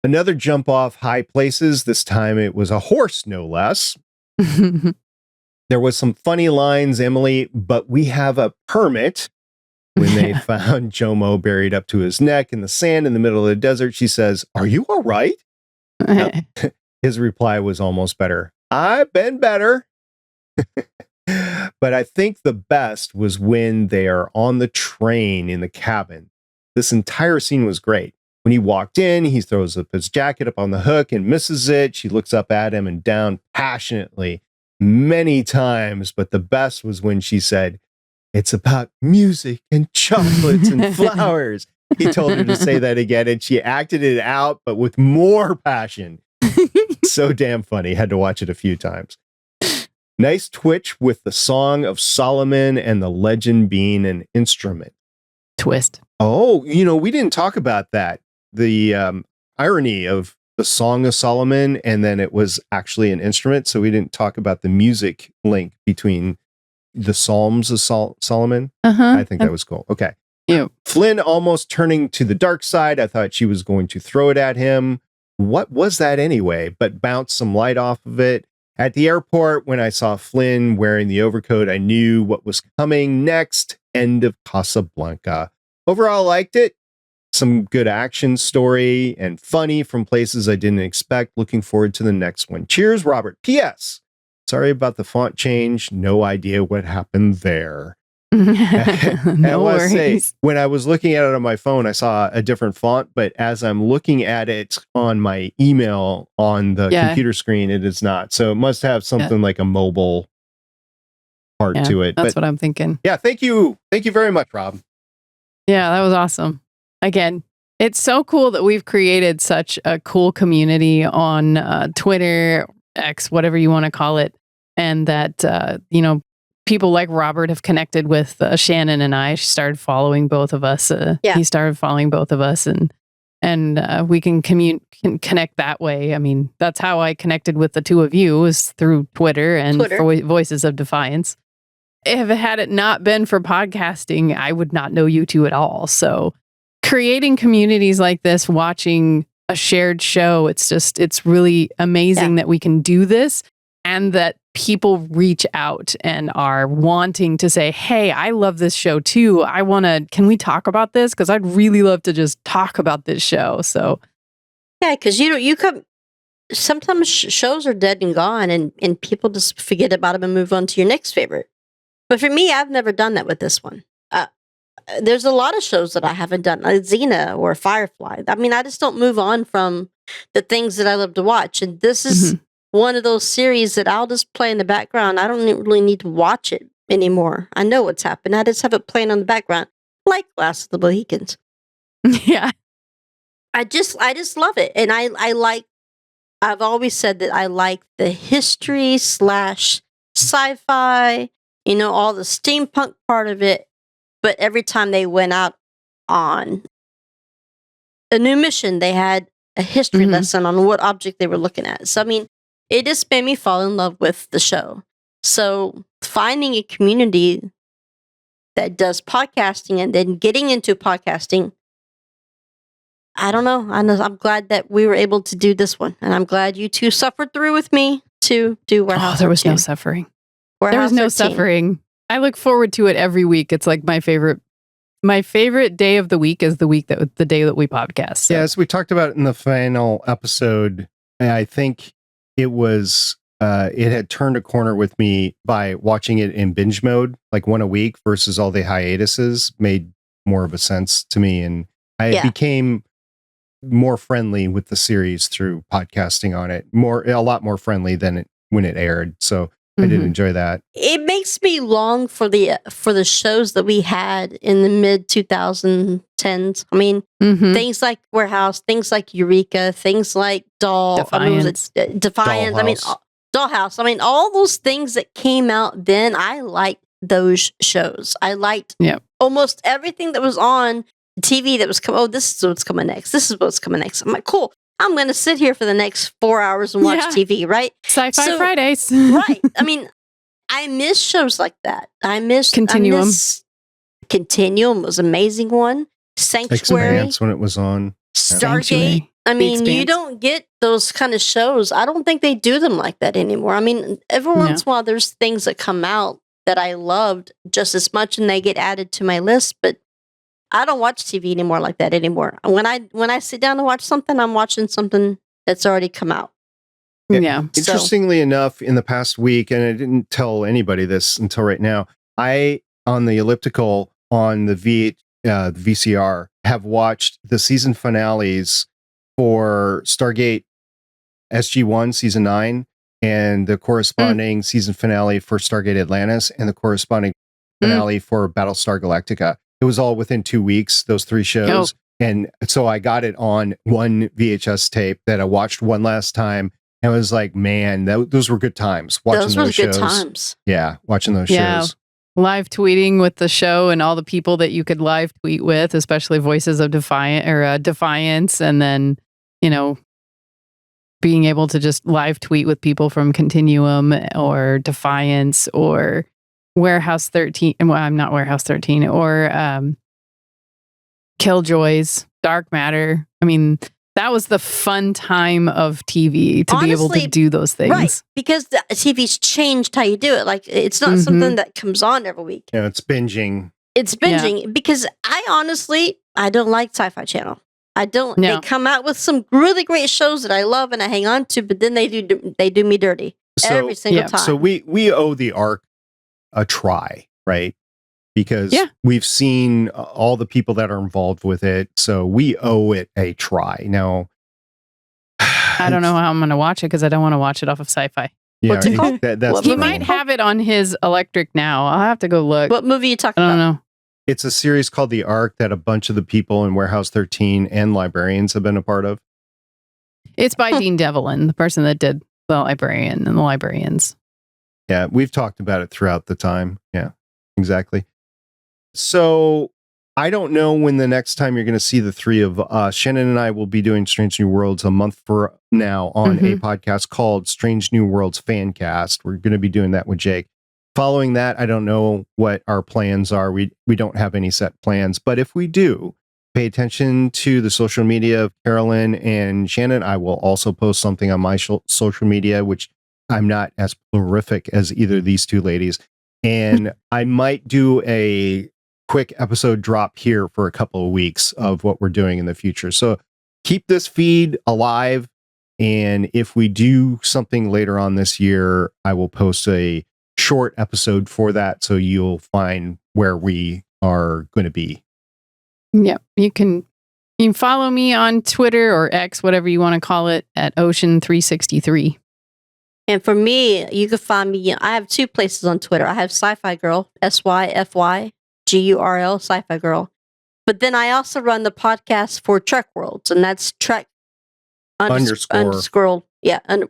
Speaker 1: Another jump off high places. This time it was a horse, no less. There was some funny lines, Emily, but we have a permit. When they found Jomo buried up to his neck in the sand in the middle of the desert, she says, "Are you all right?" His reply was almost better. "I've been better." But I think the best was when they are on the train in the cabin. This entire scene was great. When he walked in, he throws up his jacket up on the hook and misses it. She looks up at him and down passionately many times. But the best was when she said, "It's about music and chocolates and flowers." He told her to say that again, and she acted it out, but with more passion. So damn funny. Had to watch it a few times. Nice twitch with the Song of Solomon and the legend being an instrument.
Speaker 2: Twist.
Speaker 1: Oh, we didn't talk about that. The irony of the Song of Solomon, and then it was actually an instrument. So we didn't talk about the music link between the Psalms of Solomon. I think that was cool. Okay.
Speaker 2: Yeah.
Speaker 1: Flynn almost turning to the dark side. I thought she was going to throw it at him. What was that anyway? But bounced some light off of it. At the airport, when I saw Flynn wearing the overcoat, I knew what was coming next. End of Casablanca. Overall, liked it. Some good action, story, and funny from places I didn't expect. Looking forward to the next one. Cheers, Robert. P.S. Sorry about the font change. No idea what happened there.
Speaker 2: No worries.
Speaker 1: When I was looking at it on my phone, I saw a different font, but as I'm looking at it on my email on the computer screen, it is not. So it must have something like a mobile part to it.
Speaker 2: That's what I'm thinking.
Speaker 1: Yeah, thank you. Thank you very much, Rob.
Speaker 2: Yeah, that was awesome. Again, it's so cool that we've created such a cool community on Twitter, X, whatever you want to call it. And that, people like Robert have connected with Shannon and I. She started following both of us. He started following both of us, and we can connect that way. I mean, that's how I connected with the two of you, is through Twitter and Voices of Defiance. Had it not been for podcasting, I would not know you two at all. So creating communities like this, watching a shared show, it's really amazing that we can do this, and that people reach out and are wanting to say, "Hey, I love this show too. Can we talk about this? Because I'd really love to just talk about this show." So,
Speaker 3: yeah, because you come. Sometimes shows are dead and gone, and people just forget about them and move on to your next favorite. But for me, I've never done that with this one. There's a lot of shows that I haven't done, like Xena or Firefly. I mean, I just don't move on from the things that I love to watch, and this is one of those series that I'll just play in the background. I don't really need to watch it anymore. I know what's happened. I just have it playing on the background, like Last of the Mohicans.
Speaker 2: Yeah,
Speaker 3: I just love it, and I like. I've always said that I like the history / sci-fi. All the steampunk part of it. But every time they went out on a new mission, they had a history lesson on what object they were looking at. So, I mean, it just made me fall in love with the show. So finding a community that does podcasting and then getting into podcasting I don't know. I'm glad that we were able to do this one, and I'm glad you two suffered through with me to do Warehouse.
Speaker 2: Oh, there was
Speaker 3: 13.
Speaker 2: no suffering.
Speaker 3: Warehouse
Speaker 2: There was no
Speaker 3: 13.
Speaker 2: suffering. I look forward to it every week. It's like my favorite. My favorite day of the week is the day that we podcast. So.
Speaker 1: Yeah, as we talked about in the final episode, I think it was it had turned a corner with me by watching it in binge mode, like one a week versus all the hiatuses made more of a sense to me, and I became more friendly with the series through podcasting on it. A lot more friendly than when it aired. So I did enjoy that.
Speaker 3: It makes me long for the shows that we had in the mid 2010s. I mean, things like Warehouse, things like Eureka, things like
Speaker 2: Defiance.
Speaker 3: Defiance. I mean, Dollhouse. I mean, all those things that came out then. I liked those shows. I liked almost everything that was on TV that was coming. Oh, this is what's coming next. This is what's coming next. I'm like, cool. I'm going to sit here for the next 4 hours and watch TV, right?
Speaker 2: Sci-Fi Fridays.
Speaker 3: Right. I mean, I miss shows like that. I miss
Speaker 2: Continuum.
Speaker 3: Continuum was an amazing one. Sanctuary.
Speaker 1: Expanse when it was on.
Speaker 3: Stargate. I mean, you don't get those kind of shows. I don't think they do them like that anymore. I mean, every once in a while, there's things that come out that I loved just as much and they get added to my list, but I don't watch TV anymore like that anymore. When I sit down to watch something, I'm watching something that's already come out.
Speaker 2: Yeah.
Speaker 1: Interestingly enough, in the past week, and I didn't tell anybody this until right now, I, on the elliptical on the VCR, have watched the season finales for Stargate SG-1 season 9 and the corresponding season finale for Stargate Atlantis and the corresponding finale for Battlestar Galactica. It was all within 2 weeks, those 3 shows. And so I got it on one VHS tape that I watched one last time. And I was like, man, those were good times watching those shows.
Speaker 3: Good times.
Speaker 1: Yeah, watching those shows.
Speaker 2: Live tweeting with the show and all the people that you could live tweet with, especially Voices of Defiance, and then, being able to just live tweet with people from Continuum or Defiance or Warehouse 13. Well, I'm not Warehouse 13 or Killjoys, Dark Matter. I mean, that was the fun time of TV to be able to do those things.
Speaker 3: Right, because the TV's changed how you do it. Like, it's not something that comes on every week.
Speaker 1: Yeah, it's binging.
Speaker 3: It's binging because I don't like Sci-Fi Channel. I don't. No. They come out with some really great shows that I love and I hang on to, but then they do me dirty every single time.
Speaker 1: So we owe the ARC a try, right? Because we've seen all the people that are involved with it, so we owe it a try. Now,
Speaker 2: I don't know how I'm going to watch it because I don't want to watch it off of Sci-Fi.
Speaker 1: Yeah, that's
Speaker 2: he might have it on his electric now. I'll have to go look.
Speaker 3: What movie are you talking
Speaker 2: about? I don't know.
Speaker 1: It's a series called The Ark that a bunch of the people in Warehouse 13 and Librarians have been a part of.
Speaker 2: It's by Dean Devlin, the person that did The Librarian and the Librarians.
Speaker 1: Yeah, we've talked about it throughout the time. Yeah, exactly. So I don't know when the next time you're going to see the three of us. Shannon and I will be doing Strange New Worlds a month from now on a podcast called Strange New Worlds Fancast. We're going to be doing that with Jake. Following that, I don't know what our plans are. We don't have any set plans, but if we do, pay attention to the social media of Carolyn and Shannon. I will also post something on my social media, which I'm not as prolific as either of these two ladies. And I might do a quick episode drop here for a couple of weeks of what we're doing in the future. So keep this feed alive. And if we do something later on this year, I will post a short episode for that. So you'll find where we are going to be.
Speaker 2: Yeah. You can follow me on Twitter or X, whatever you want to call it, at Ocean363.
Speaker 3: And for me, you can find me. I have 2 places on Twitter. I have Sci-Fi Girl, SYFY GURL, Sci-Fi Girl. But then I also run the podcast for Trek Worlds, and that's Trek underscore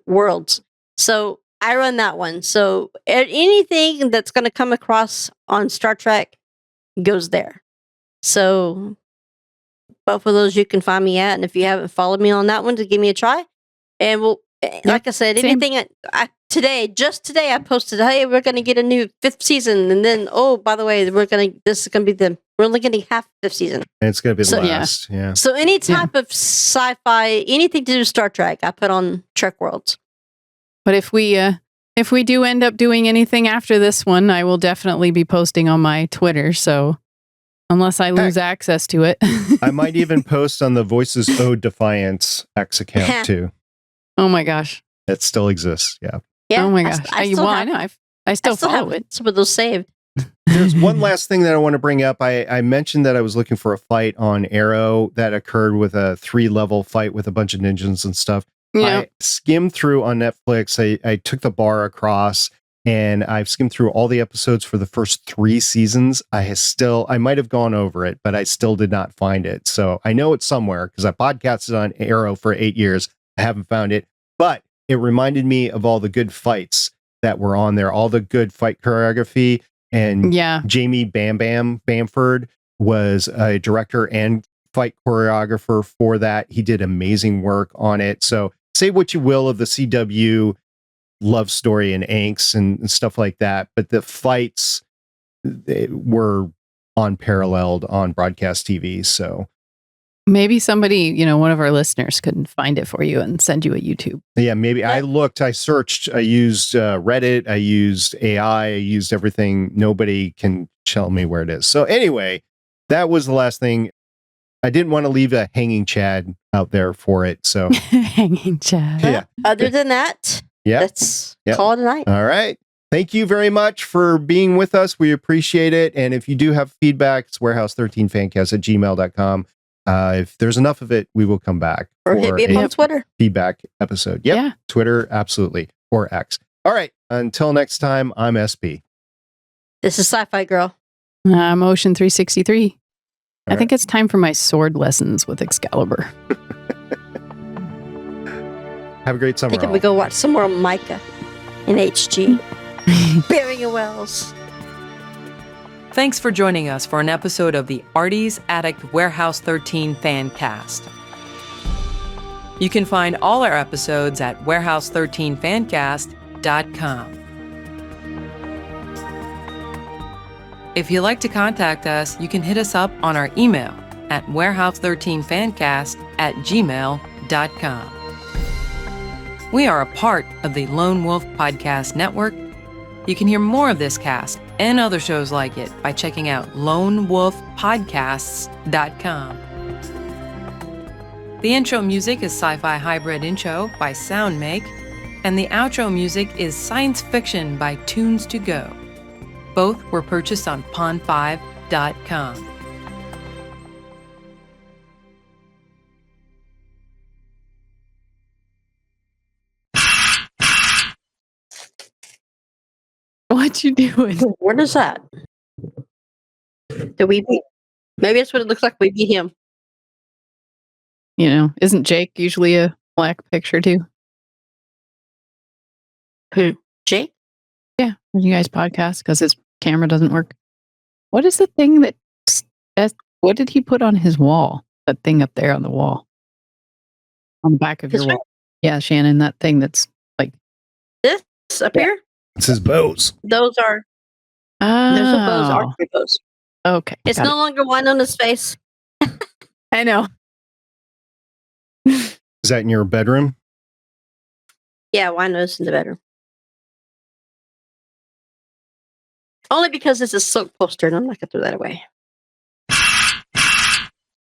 Speaker 3: Worlds. So I run that one. So anything that's going to come across on Star Trek goes there. So both of those you can find me at. And if you haven't followed me on that one, to give me a try. And we'll, like I said, anything today, I posted, hey, we're going to get a new 5th season. And then, oh, by the way, we're only getting half the 5th season.
Speaker 1: And it's going to be the
Speaker 3: So,
Speaker 1: last. Yeah.
Speaker 3: So any type of sci-fi, anything to do with Star Trek, I put on Trek Worlds.
Speaker 2: But if we do end up doing anything after this one, I will definitely be posting on my Twitter. So unless I lose access to it.
Speaker 1: I might even post on the Voices Ode Defiance X account too.
Speaker 2: Oh my gosh.
Speaker 1: It still exists. Yeah.
Speaker 2: Oh my gosh. I still follow it.
Speaker 3: Some of those saved.
Speaker 1: There's one last thing that I want to bring up. I mentioned that I was looking for a fight on Arrow that occurred with a 3-level fight with a bunch of ninjas and stuff.
Speaker 2: Yeah.
Speaker 1: I skimmed through on Netflix. I took the bar across and I've skimmed through all the episodes for the first 3 seasons. I might have gone over it, but I still did not find it. So I know it's somewhere because I podcasted on Arrow for 8 years. I haven't found it, but it reminded me of all the good fights that were on there, all the good fight choreography. And Jamie Bamford was a director and fight choreographer for that. He did amazing work on it. So say what you will of the CW love story and angst and stuff like that, but the fights were unparalleled on broadcast TV. So
Speaker 2: maybe somebody, one of our listeners couldn't find it for you and send you a YouTube.
Speaker 1: Yeah, maybe. I looked, I searched, I used Reddit, I used AI, I used everything. Nobody can tell me where it is. So anyway, that was the last thing. I didn't want to leave a hanging Chad out there for it. So
Speaker 2: hanging Chad.
Speaker 1: Yeah.
Speaker 3: Other than that, let's call it a night.
Speaker 1: All right. Thank you very much for being with us. We appreciate it. And if you do have feedback, it's warehouse13fancast@gmail.com. If there's enough of it, we will come back.
Speaker 3: Or hit me up on Twitter.
Speaker 1: Feedback episode. Yep. Yeah. Twitter, absolutely. Or X. All right. Until next time, I'm SP.
Speaker 3: This is Sci-Fi Girl.
Speaker 2: I'm Ocean 363. I think it's time for my sword lessons with Excalibur.
Speaker 1: Have a great summer.
Speaker 3: I think we go watch some more Micah in HG. Burying Wells.
Speaker 4: Thanks for joining us for an episode of the Artie's Addict Warehouse 13 fan cast. You can find all our episodes at warehouse13fancast.com. If you'd like to contact us, you can hit us up on our email at warehouse13fancast@gmail.com. We are a part of the Lone Wolf Podcast Network. You can hear more of this cast and other shows like it by checking out lonewolfpodcasts.com. The intro music is Sci-Fi Hybrid Intro by Soundmake, and the outro music is Science Fiction by Tunes to Go. Both were purchased on pond5.com.
Speaker 2: What you doing?
Speaker 3: What is that? Did we beat? Maybe that's what it looks like. We beat him.
Speaker 2: Isn't Jake usually a black picture too?
Speaker 3: Who? Jake?
Speaker 2: Yeah, when you guys podcast because his camera doesn't work. What is the thing what did he put on his wall? That thing up there on the wall. On the back of your wall. Yeah, Shannon, that thing that's like
Speaker 3: this up here?
Speaker 1: It's his bows.
Speaker 3: Those are those are bows, archery bows.
Speaker 2: Okay.
Speaker 3: It's no longer one on his face.
Speaker 2: I know.
Speaker 1: Is that in your bedroom?
Speaker 3: Yeah, Wino's in the bedroom. Only because it's a silk poster and I'm not going to throw that away.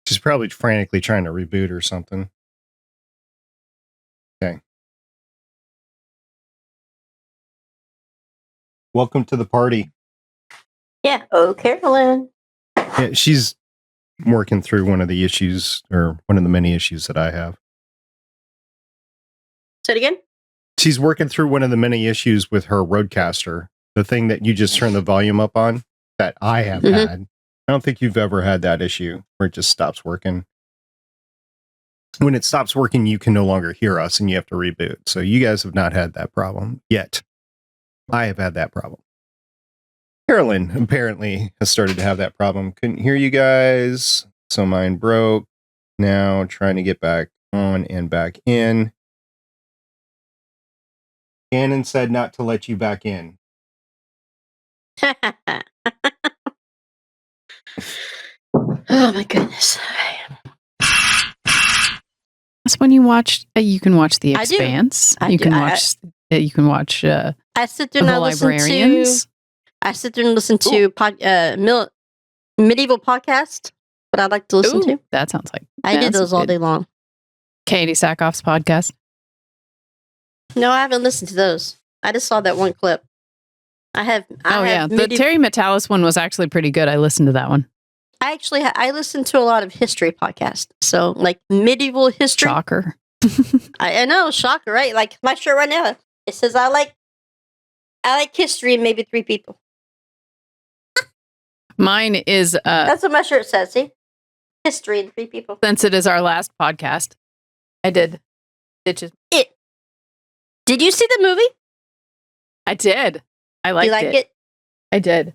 Speaker 1: She's probably frantically trying to reboot or something. Okay. Welcome to the party.
Speaker 3: Yeah. Oh, Carolyn.
Speaker 1: Yeah, she's working through one of the issues or one of the many issues that I have.
Speaker 3: Say it again.
Speaker 1: She's working through one of the many issues with her Rodecaster, the thing that you just turn the volume up on that I have had. I don't think you've ever had that issue where it just stops working. When it stops working, you can no longer hear us and you have to reboot. So you guys have not had that problem yet. I have had that problem. Carolyn apparently has started to have that problem. Couldn't hear you guys, so mine broke. Now trying to get back on and back in. Gannon said not to let you back in.
Speaker 3: Oh my goodness.
Speaker 2: That's when you watch. You can watch The
Speaker 3: I do.
Speaker 2: Expanse.
Speaker 3: I
Speaker 2: You
Speaker 3: do.
Speaker 2: can watch. You can watch
Speaker 3: I sit there
Speaker 2: The
Speaker 3: and I listen to.
Speaker 2: Librarians.
Speaker 3: I sit there and listen to medieval podcast. What I like to listen to.
Speaker 2: That sounds like
Speaker 3: I do
Speaker 2: that's
Speaker 3: those all
Speaker 2: good.
Speaker 3: day long.
Speaker 2: Katie Sackhoff's podcast.
Speaker 3: No, I haven't listened to those. I just saw that one clip.
Speaker 2: The Terry Metalis one was actually pretty good. I listened to that one.
Speaker 3: I listen to a lot of history podcasts. So like medieval history.
Speaker 2: Shocker.
Speaker 3: I know, shocker, right? Like my shirt right now. It says I like history and maybe 3 people.
Speaker 2: Mine is
Speaker 3: That's what my shirt says. See, history and 3 people.
Speaker 2: since it is our last podcast. I did. Ditches.
Speaker 3: Did you see the movie?
Speaker 2: I did. I liked
Speaker 3: You like it?
Speaker 2: I did.